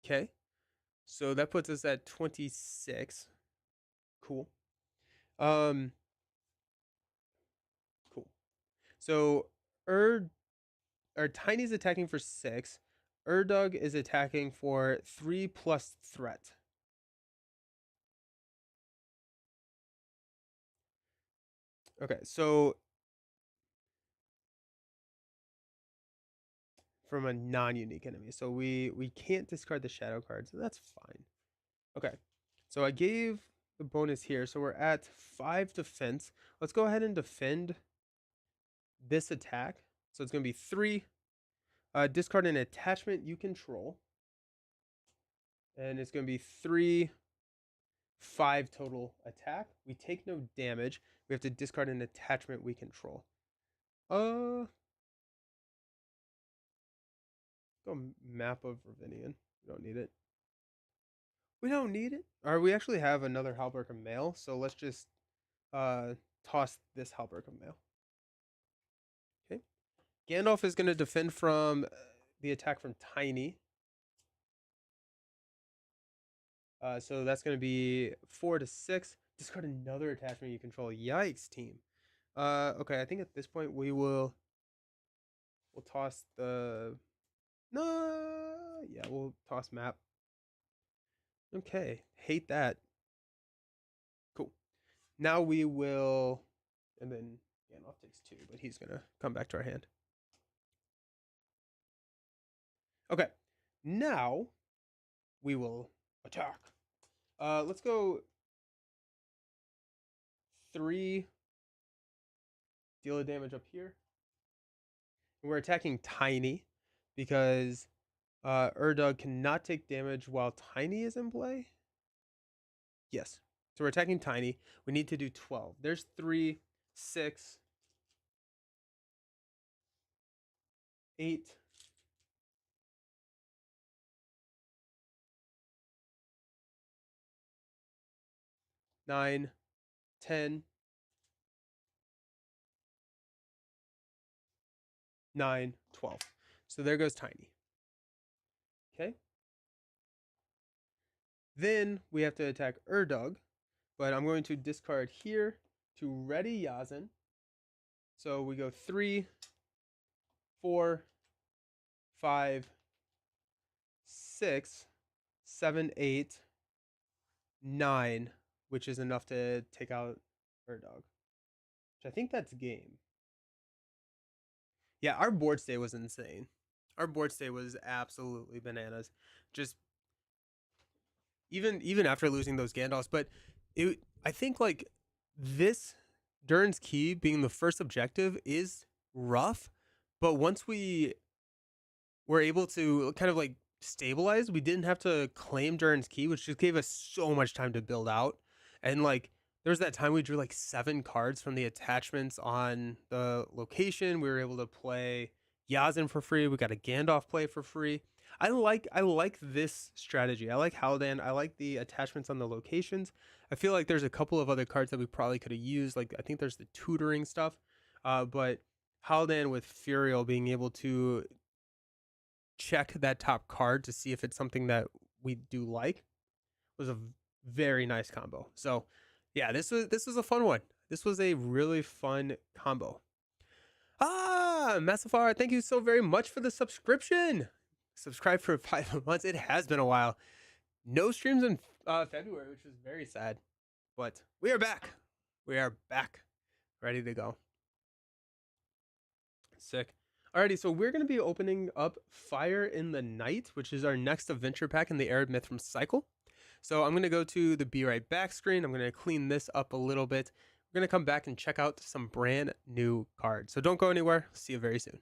Okay. So that puts us at 26. Cool. Cool. So Tiny's attacking for 6. Urdug is attacking for 3 plus threat. Okay, so from a non-unique enemy. So we can't discard the shadow card, so that's fine. Okay. So I gave the bonus here. So we're at 5 defense. Let's go ahead and defend this attack. So it's going to be 3. Discard an attachment you control. And it's going to be 3, 5 total attack. We take no damage. We have to discard an attachment we control. Go Map of Ravinian. We don't need it. We don't need it. All right, we actually have another Halberg of Mail, so let's just toss this Halberg of Mail. Okay. Gandalf is going to defend from the attack from Tiny. So that's going to be 4 to 6. Discard another attachment you control. Yikes, team. Okay, I think at this point we'll toss the we'll toss map. Okay, hate that. Cool. Now we will, and then Gandalf takes 2, but he's gonna come back to our hand. Okay, now we will attack. Let's go 3 deal of damage up here. And we're attacking Tiny because Urdug cannot take damage while Tiny is in play. Yes. So we're attacking Tiny. We need to do 12. There's 3, 6, 8, 9, 10, 9, 12. So there goes Tiny. Okay. Then we have to attack Urdug, but I'm going to discard here to ready Yazen. So we go 3, 4, 5, 6, 7, 8, 9, which is enough to take out Urdog. Which I think that's game. Yeah, our board stay was insane. Our board stay was absolutely bananas. Just even after losing those Gandalfs, but I think like this Durin's Key being the first objective is rough, but once we were able to kind of like stabilize, we didn't have to claim Durin's Key, which just gave us so much time to build out. And like there was that time we drew like 7 cards from the attachments on the location. We were able to play Yazen for free. We got a Gandalf play for free. I like this strategy. I like Haldan. I like the attachments on the locations. I feel like there's a couple of other cards that we probably could have used. Like I think there's the tutoring stuff. But Haldan with Furiel being able to check that top card to see if it's something that we do like was a very nice combo. So yeah, this was a fun one. This was a really fun combo. Massafar, thank you so very much for the subscription. Subscribe for 5 months. It has been a while. No streams in February, which was very sad. But we are back. We are back. Ready to go. Sick. Alrighty, so we're going to be opening up Fire in the Night, which is our next adventure pack in the Arid Myth from Cycle. So I'm going to go to the Be Right Back screen. I'm going to clean this up a little bit. We're going to come back and check out some brand new cards. So don't go anywhere. See you very soon.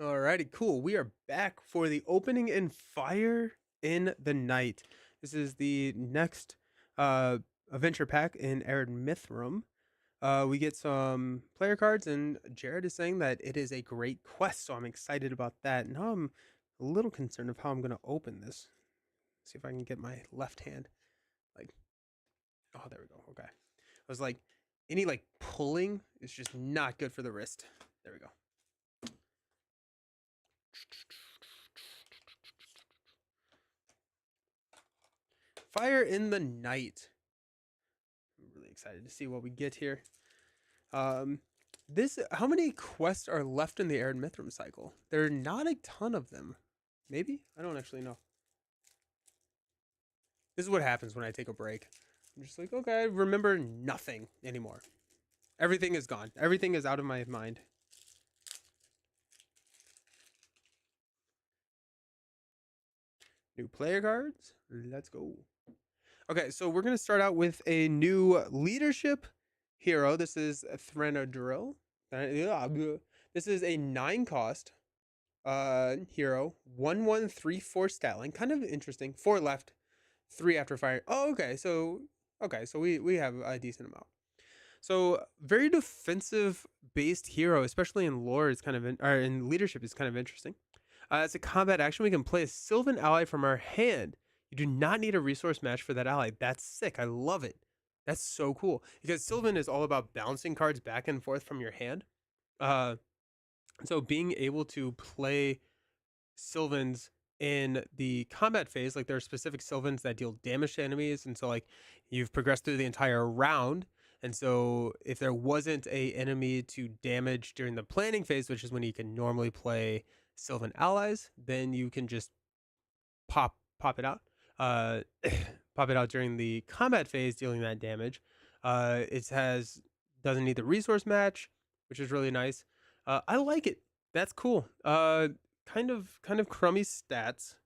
Alrighty, cool. We are back for the opening in Fire in the Night. This is the next uh adventure pack in Arid Mithram. We get some player cards, and Jared is saying that it is a great quest, so I'm excited about that. Now I'm a little concerned of how I'm gonna open this. See if I can get my left hand. Like, oh, there we go. Okay. I was like, any like pulling is just not good for the wrist. There we go. Fire in the Night. I'm really excited to see what we get here. Um, this how many quests are left in the Arid Mithram cycle? There are not a ton of them. Maybe? I don't actually know. This is what happens when I take a break. I'm just like, okay, I remember nothing anymore. Everything is gone. Everything is out of my mind. New player cards. Let's go. Okay, so we're going to start out with a new leadership hero. This is Threnodrill. This is a 9 cost hero. 1/1/3/4 stat line. Kind of interesting. 4 left, 3 after fire. Oh, okay. So we have a decent amount. So very defensive based hero, especially in lore, is kind of or in leadership is kind of interesting. As a combat action, we can play a Sylvan ally from our hand. You do not need a resource match for that ally. That's sick. I love it. That's so cool because Sylvan is all about bouncing cards back and forth from your hand. Uh, so being able to play Sylvans in the combat phase, like there are specific Sylvans that deal damage to enemies, and so like you've progressed through the entire round. And so if there wasn't a enemy to damage during the planning phase, which is when you can normally play Sylvan allies, then you can just pop it out. Pop it out during the combat phase, dealing that damage. It has doesn't need the resource match, which is really nice. I like it. That's cool. Kind of crummy stats.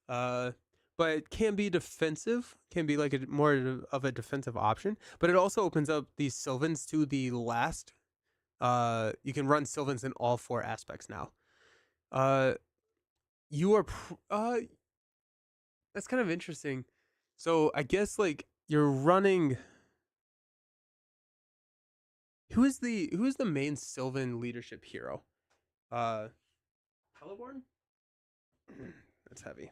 Uh, but can be defensive. Can be like a more of a defensive option. But it also opens up these Sylvans to the last. You can run Sylvans in all 4 aspects now. You are that's kind of interesting. So I guess like you're running. Who is the main Sylvan leadership hero? Uh, Celeborn. That's heavy.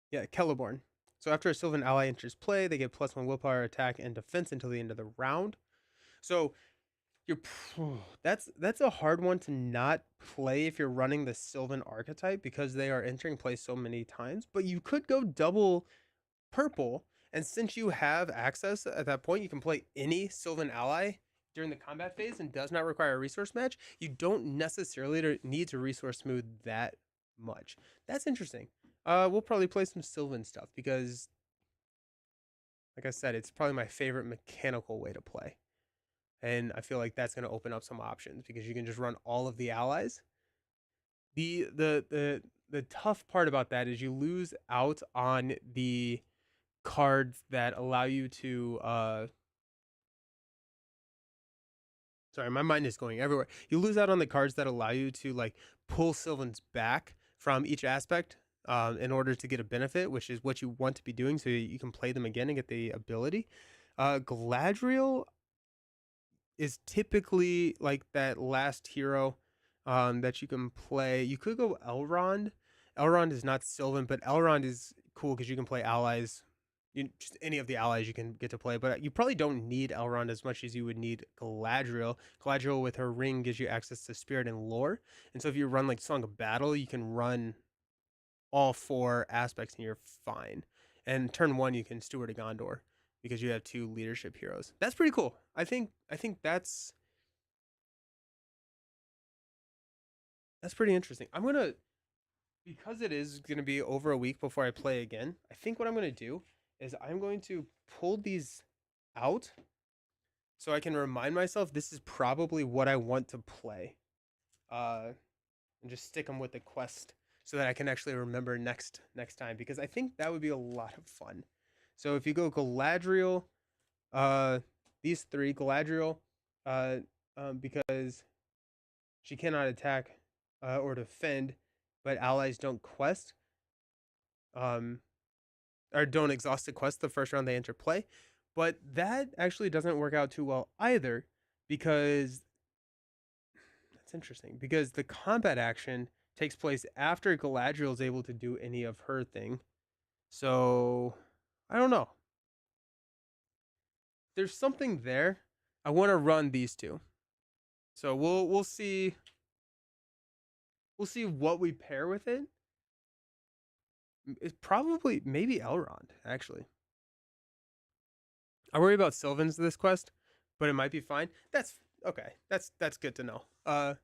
Yeah, Celeborn. So after a Sylvan ally enters play, they get +1 willpower, attack, and defense until the end of the round. So you're that's a hard one to not play if you're running the Sylvan archetype because they are entering play so many times. But you could go double purple, and since you have access at that point, you can play any Sylvan ally during the combat phase and does not require a resource match. You don't necessarily need to resource smooth that much. That's interesting. We'll probably play some Sylvan stuff because, like I said, it's probably my favorite mechanical way to play. And I feel like that's going to open up some options because you can just run all of the allies. The tough part about that is you lose out on the cards that allow you to sorry, my mind is going everywhere. You lose out on the cards that allow you to like pull Sylvans back from each aspect in order to get a benefit, which is what you want to be doing so you can play them again and get the ability. Galadriel is typically like that last hero that you can play. You could go Elrond. Elrond is not Sylvan, but Elrond is cool because you can play allies. Just any of the allies you can get to play, but you probably don't need Elrond as much as you would need Galadriel. Galadriel with her ring gives you access to spirit and lore, and so if you run like Song of Battle, you can run all 4 aspects and you're fine. And turn 1, you can Steward of Gondor because you have 2 leadership heroes. That's pretty cool. I think that's pretty interesting. I'm gonna because it is gonna be over a week before I play again. I think what I'm gonna do is I'm going to pull these out so I can remind myself this is probably what I want to play. And just stick them with the quest so that I can actually remember next time because I think that would be a lot of fun. So if you go Galadriel, these three, Galadriel, uh, because she cannot attack or defend, but allies don't quest, um, or don't exhaust the quest the first round they enter play. But that actually doesn't work out too well either, because that's interesting. Because the combat action takes place after Galadriel is able to do any of her thing. So I don't know. There's something there. I want to run these two. So we'll see what we pair with it. It's probably maybe Elrond, actually. I worry about Sylvans this quest, but it might be fine. That's okay. That's good to know.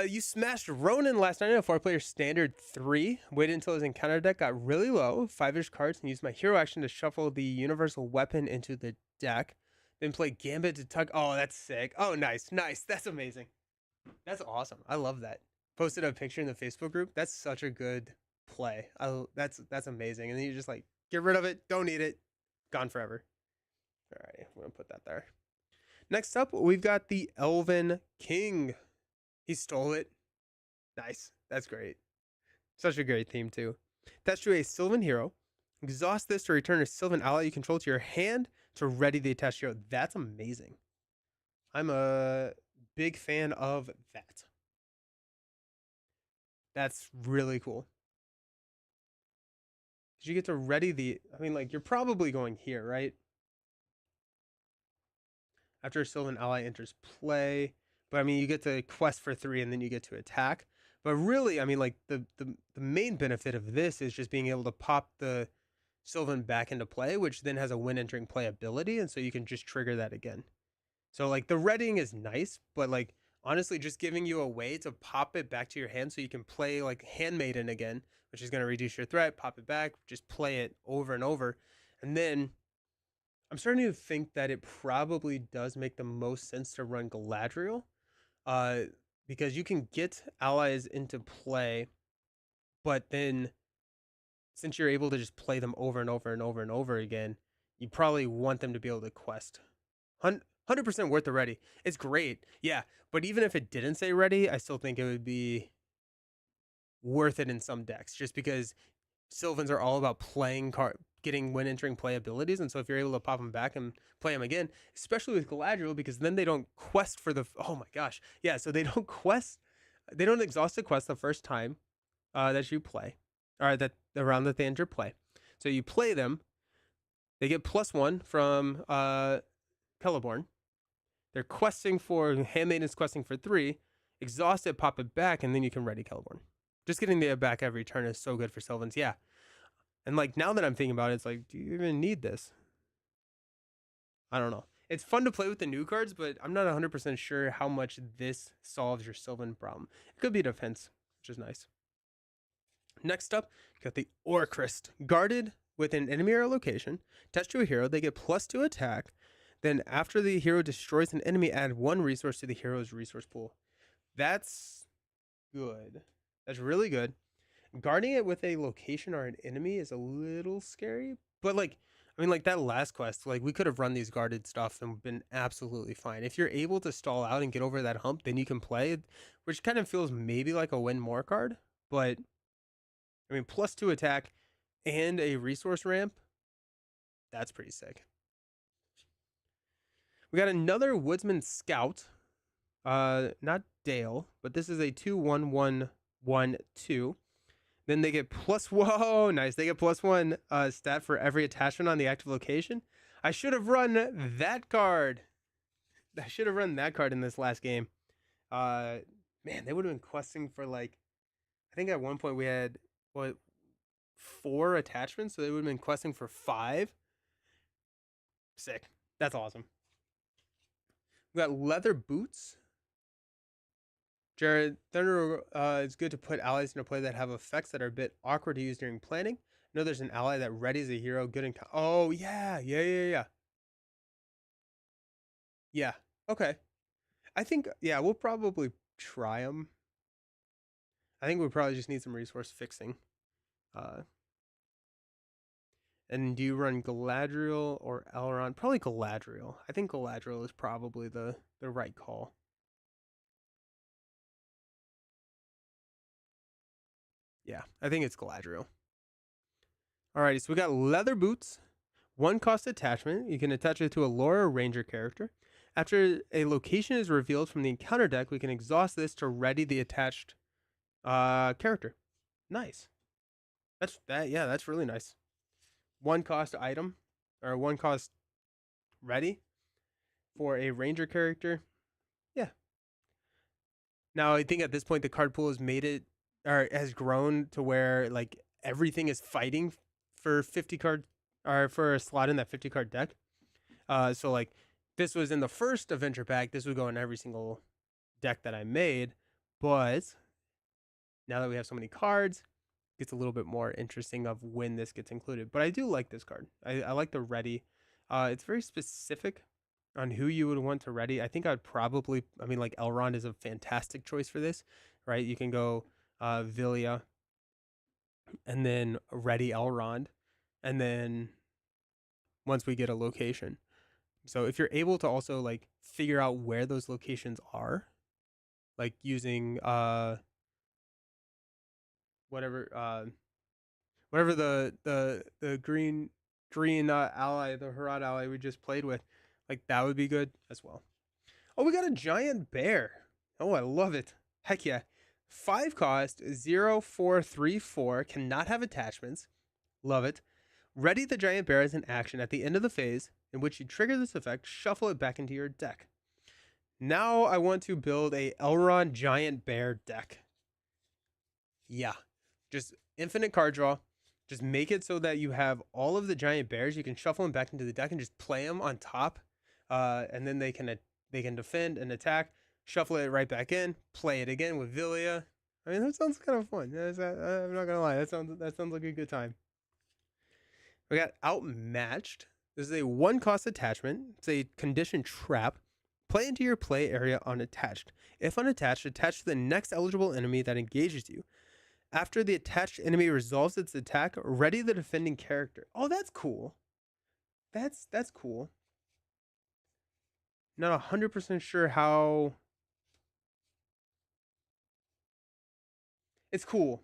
You smashed Ronan last night in a 4-player standard 3. Waited until his encounter deck got really low, 5-ish cards, and used my hero action to shuffle the universal weapon into the deck. Then play Gambit to tug. Oh, that's sick. Oh, nice. That's amazing. That's awesome. I love that. Posted a picture in the Facebook group. That's such a good play. That's amazing. And then you just like get rid of it. Don't need it. Gone forever. All right, we're gonna put that there. Next up, we've got the Elven King. He stole it. Nice. That's great. Such a great theme too. Attach to a Sylvan hero. Exhaust this to return a Sylvan ally you control to your hand to ready the attached hero. That's amazing. I'm a big fan of that. That's really cool. You get to ready the, I mean, like, you're probably going here, right? After a Sylvan ally enters play. But I mean, you get to quest for 3 and then you get to attack. But really, I mean, like, the main benefit of this is just being able to pop the Sylvan back into play, which then has a when entering play ability. And so you can just trigger that again. So, like, the readying is nice, but, like, honestly, just giving you a way to pop it back to your hand so you can play, like, Handmaiden again, which is going to reduce your threat, pop it back, just play it over and over. And then I'm starting to think that it probably does make the most sense to run Galadriel, because you can get allies into play, but then since you're able to just play them over and over and over and over again, you probably want them to be able to quest. 100% worth the ready. It's great. Yeah. But even if it didn't say ready, I still think it would be worth it in some decks just because Sylvans are all about playing getting when entering play abilities. And so if you're able to pop them back and play them again, especially with Galadriel, because then they don't quest for the, oh my gosh. Yeah. So they don't quest, they don't exhaust the quest the first time that you play, or that the round that they enter play. So you play them, they get +1 from Celeborn. They're questing for, Handmaiden's questing for 3, exhaust it, pop it back, and then you can ready Celeborn. Just getting the back every turn is so good for Sylvans, yeah. And like now that I'm thinking about it, it's like, do you even need this? I don't know. It's fun to play with the new cards, but I'm not 100% sure how much this solves your Sylvan problem. It could be defense, which is nice. Next up, you got the Orcrist. Guarded with an enemy or location, attached to a hero, they get +2 attack. Then after the hero destroys an enemy, add 1 resource to the hero's resource pool. That's good. That's really good. Guarding it with a location or an enemy is a little scary, but like, I mean, like that last quest, like we could have run these guarded stuff and been absolutely fine. If you're able to stall out and get over that hump, then you can play it, which kind of feels maybe like a win more card. But I mean, +2 attack and a resource ramp, that's pretty sick. We got another Woodsman Scout. Not Dale, but this is a 2/1/1/1/2. Then they get whoa, nice. They get +1 stat for every attachment on the active location. I should have run that card. I should have run that card in this last game. Man, they would have been questing for like, I think at one point we had, what, 4 attachments? So they would have been questing for 5. Sick. That's awesome. We got leather boots. Jared, Thunder, it's good to put allies into play that have effects that are a bit awkward to use during planning. I know there's an ally that readies a hero good and oh yeah. Yeah. Okay. I think we'll probably try them. I think we probably just need some resource fixing. And do you run Galadriel or Elrond? Probably Galadriel. I think Galadriel is probably the right call. Yeah, I think it's Galadriel. Alrighty, so we got leather boots. 1 cost attachment. You can attach it to a lore or ranger character. After a location is revealed from the encounter deck, we can exhaust this to ready the attached character. Nice. That's really nice. 1 cost item or 1 cost ready for a ranger character. Yeah. Now I think at this point the card pool has made it or has grown to where like everything is fighting for 50 card or for a slot in that 50 card deck. So like this was in the first adventure pack, this would go in every single deck that I made, but now that we have so many cards, it gets a little bit more interesting of when this gets included. But I do like this card. I like the ready. It's very specific on who you would want to ready. I think I'd probably, I mean, like Elrond is a fantastic choice for this, right? You can go Villia and then ready Elrond, and then once we get a location. So if you're able to also like figure out where those locations are, like using whatever whatever the green ally, the Harad ally we just played with, like that would be good as well. Oh, we got a giant bear. Oh, I love it. Heck yeah. 5 cost, 0/4/3/4, cannot have attachments. Love it. Ready the giant bear as an action at the end of the phase in which you trigger this effect, shuffle it back into your deck. Now I want to build a Elrond giant bear deck. Yeah. Just infinite card draw. Just make it so that you have all of the giant bears. You can shuffle them back into the deck and just play them on top. And then they can defend and attack. Shuffle it right back in. Play it again with Villia. I mean, that sounds kind of fun. I'm not gonna lie. That sounds like a good time. We got Outmatched. This is a 1 cost attachment. It's a condition trap. Play into your play area unattached. If unattached, attach to the next eligible enemy that engages you. After the attached enemy resolves its attack, ready the defending character. Oh, that's cool. That's cool. Not 100% sure how. It's cool.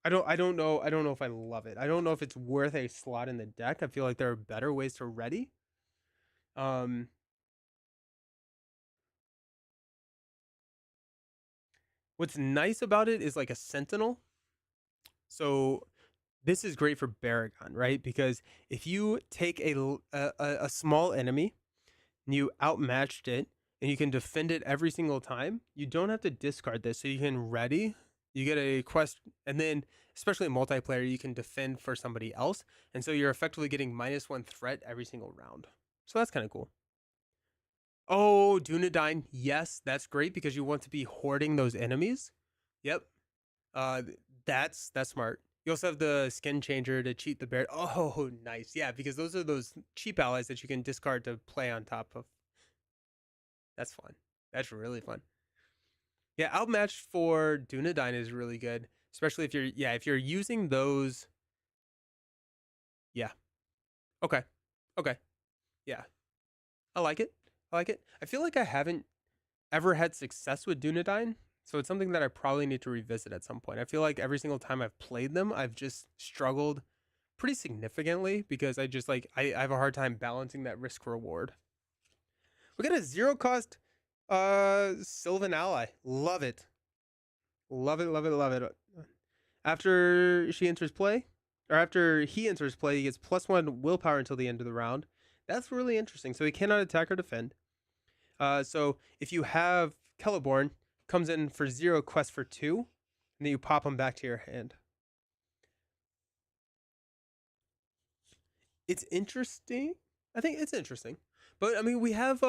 I don't know if I love it. I don't know if it's worth a slot in the deck. I feel like there are better ways to ready. What's nice about it is like a sentinel. So this is great for Baragon, right? Because if you take a small enemy and you outmatched it and you can defend it every single time, you don't have to discard this. So you can ready, you get a quest, and then especially in multiplayer, you can defend for somebody else. And so you're effectively getting -1 threat every single round. So that's kind of cool. Oh, Dunedain. Yes, that's great because you want to be hoarding those enemies. Yep. Uh, that's smart. You also have the skin changer to cheat the bear. Oh, nice. Yeah, because those are those cheap allies that you can discard to play on top of. That's fun. That's really fun. Yeah, Outmatched for Dunedain is really good, especially if you're using those. Yeah. Okay. Okay. Yeah. I like it. I like it. I feel like I haven't ever had success with Dunedain, so it's something that I probably need to revisit at some point. I feel like every single time I've played them, I've just struggled pretty significantly because I just like I have a hard time balancing that risk reward. We got a 0 cost Sylvan ally. Love it. Love it, love it, love it. After she enters play, or after he enters play, he gets +1 willpower until the end of the round. That's really interesting. So he cannot attack or defend. So if you have Celeborn, comes in for 0, quest for 2, and then you pop him back to your hand. It's interesting. I think it's interesting. But I mean, we have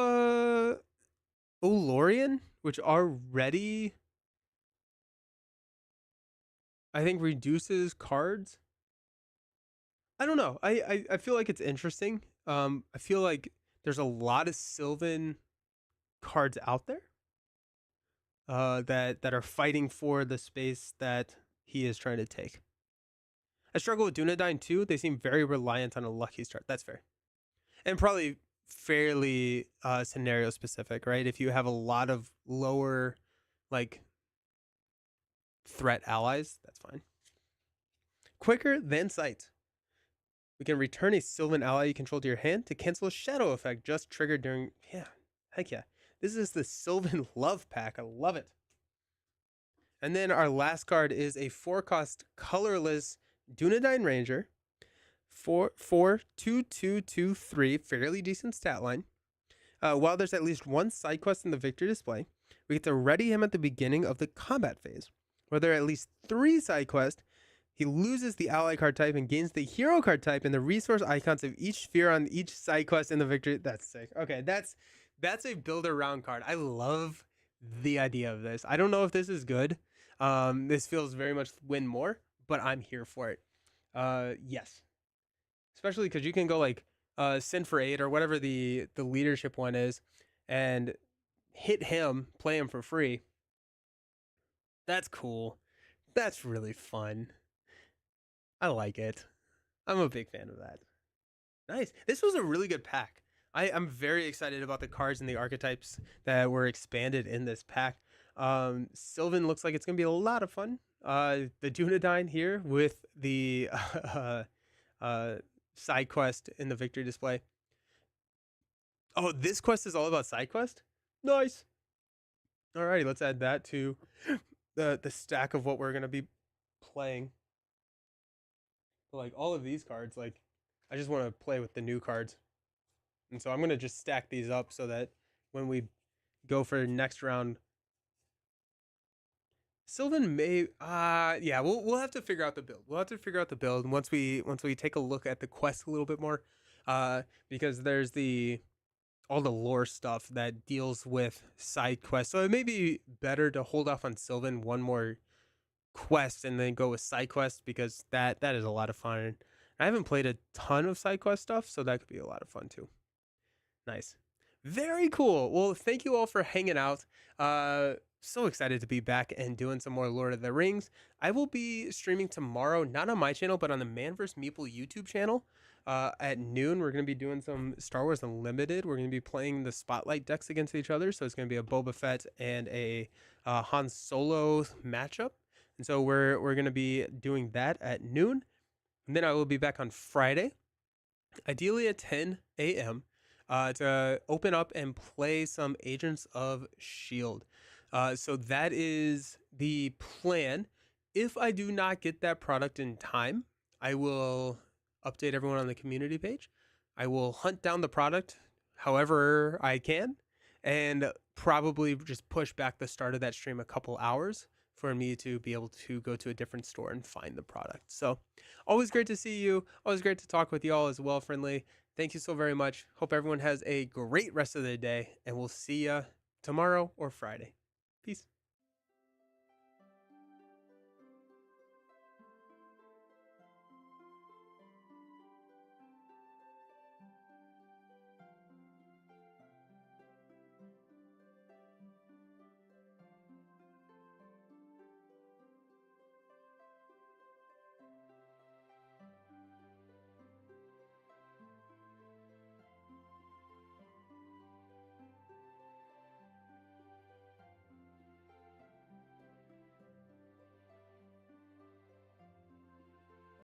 Olorian, which already I think reduces cards. I don't know. I feel like it's interesting. I feel like there's a lot of Sylvan cards out there that are fighting for the space that he is trying to take. I struggle with Dunedain too. They seem very reliant on a lucky start. That's fair. And probably fairly scenario specific, right? If you have a lot of lower like threat allies, that's fine. Quicker than sight. We can return a Sylvan ally you control to your hand to cancel a shadow effect just triggered during. Yeah, heck yeah. This is the Sylvan Love Pack. I love it. And then our last card is a 4-cost colorless Dunedain Ranger. 4/4/2/2/2/3, fairly decent stat line. While there's at least one side quest in the victory display, we get to ready him at the beginning of the combat phase. Where there are at least 3 side quests, he loses the ally card type and gains the hero card type and the resource icons of each sphere on each side quest in the victory. That's sick. Okay, that's a builder round card. I love the idea of this. I don't know if this is good. This feels very much win more, but I'm here for it. Yes. Especially because you can go like Sin for 8 or whatever the leadership one is and hit him, play him for free. That's cool. That's really fun. I like it. I'm a big fan of that. Nice. This was a really good pack. I'm very excited about the cards and the archetypes that were expanded in this pack. Sylvan looks like it's going to be a lot of fun. The Dunedain here with the side quest in the victory display. Oh, this quest is all about side quest? Nice. Alrighty, let's add that to the stack of what we're going to be playing. But like all of these cards, like I just want to play with the new cards. And so I'm going to just stack these up so that when we go for next round, Sylvan may yeah, we'll have to figure out the build. We'll have to figure out the build once we take a look at the quest a little bit more. Because there's all the lore stuff that deals with side quests. So it may be better to hold off on Sylvan one more quest and then go with side quest because that is a lot of fun. I haven't played a ton of side quest stuff, so that could be a lot of fun too. Nice. Very cool. Well, thank you all for hanging out. So excited to be back and doing some more Lord of the Rings. I will be streaming tomorrow, not on my channel, but on the Man vs. Meeple YouTube channel. At noon, we're going to be doing some Star Wars Unlimited. We're going to be playing the Spotlight decks against each other. So it's going to be a Boba Fett and a Han Solo matchup. And so we're going to be doing that at noon. And then I will be back on Friday, ideally at 10 a.m., to open up and play some Agents of S.H.I.E.L.D. So that is the plan. If I do not get that product in time, I will update everyone on the community page. I will hunt down the product however I can and probably just push back the start of that stream a couple hours for me to be able to go to a different store and find the product. So always great to see you. Always great to talk with you all as well, friendly. Thank you so very much. Hope everyone has a great rest of the day, and we'll see you tomorrow or Friday. Peace.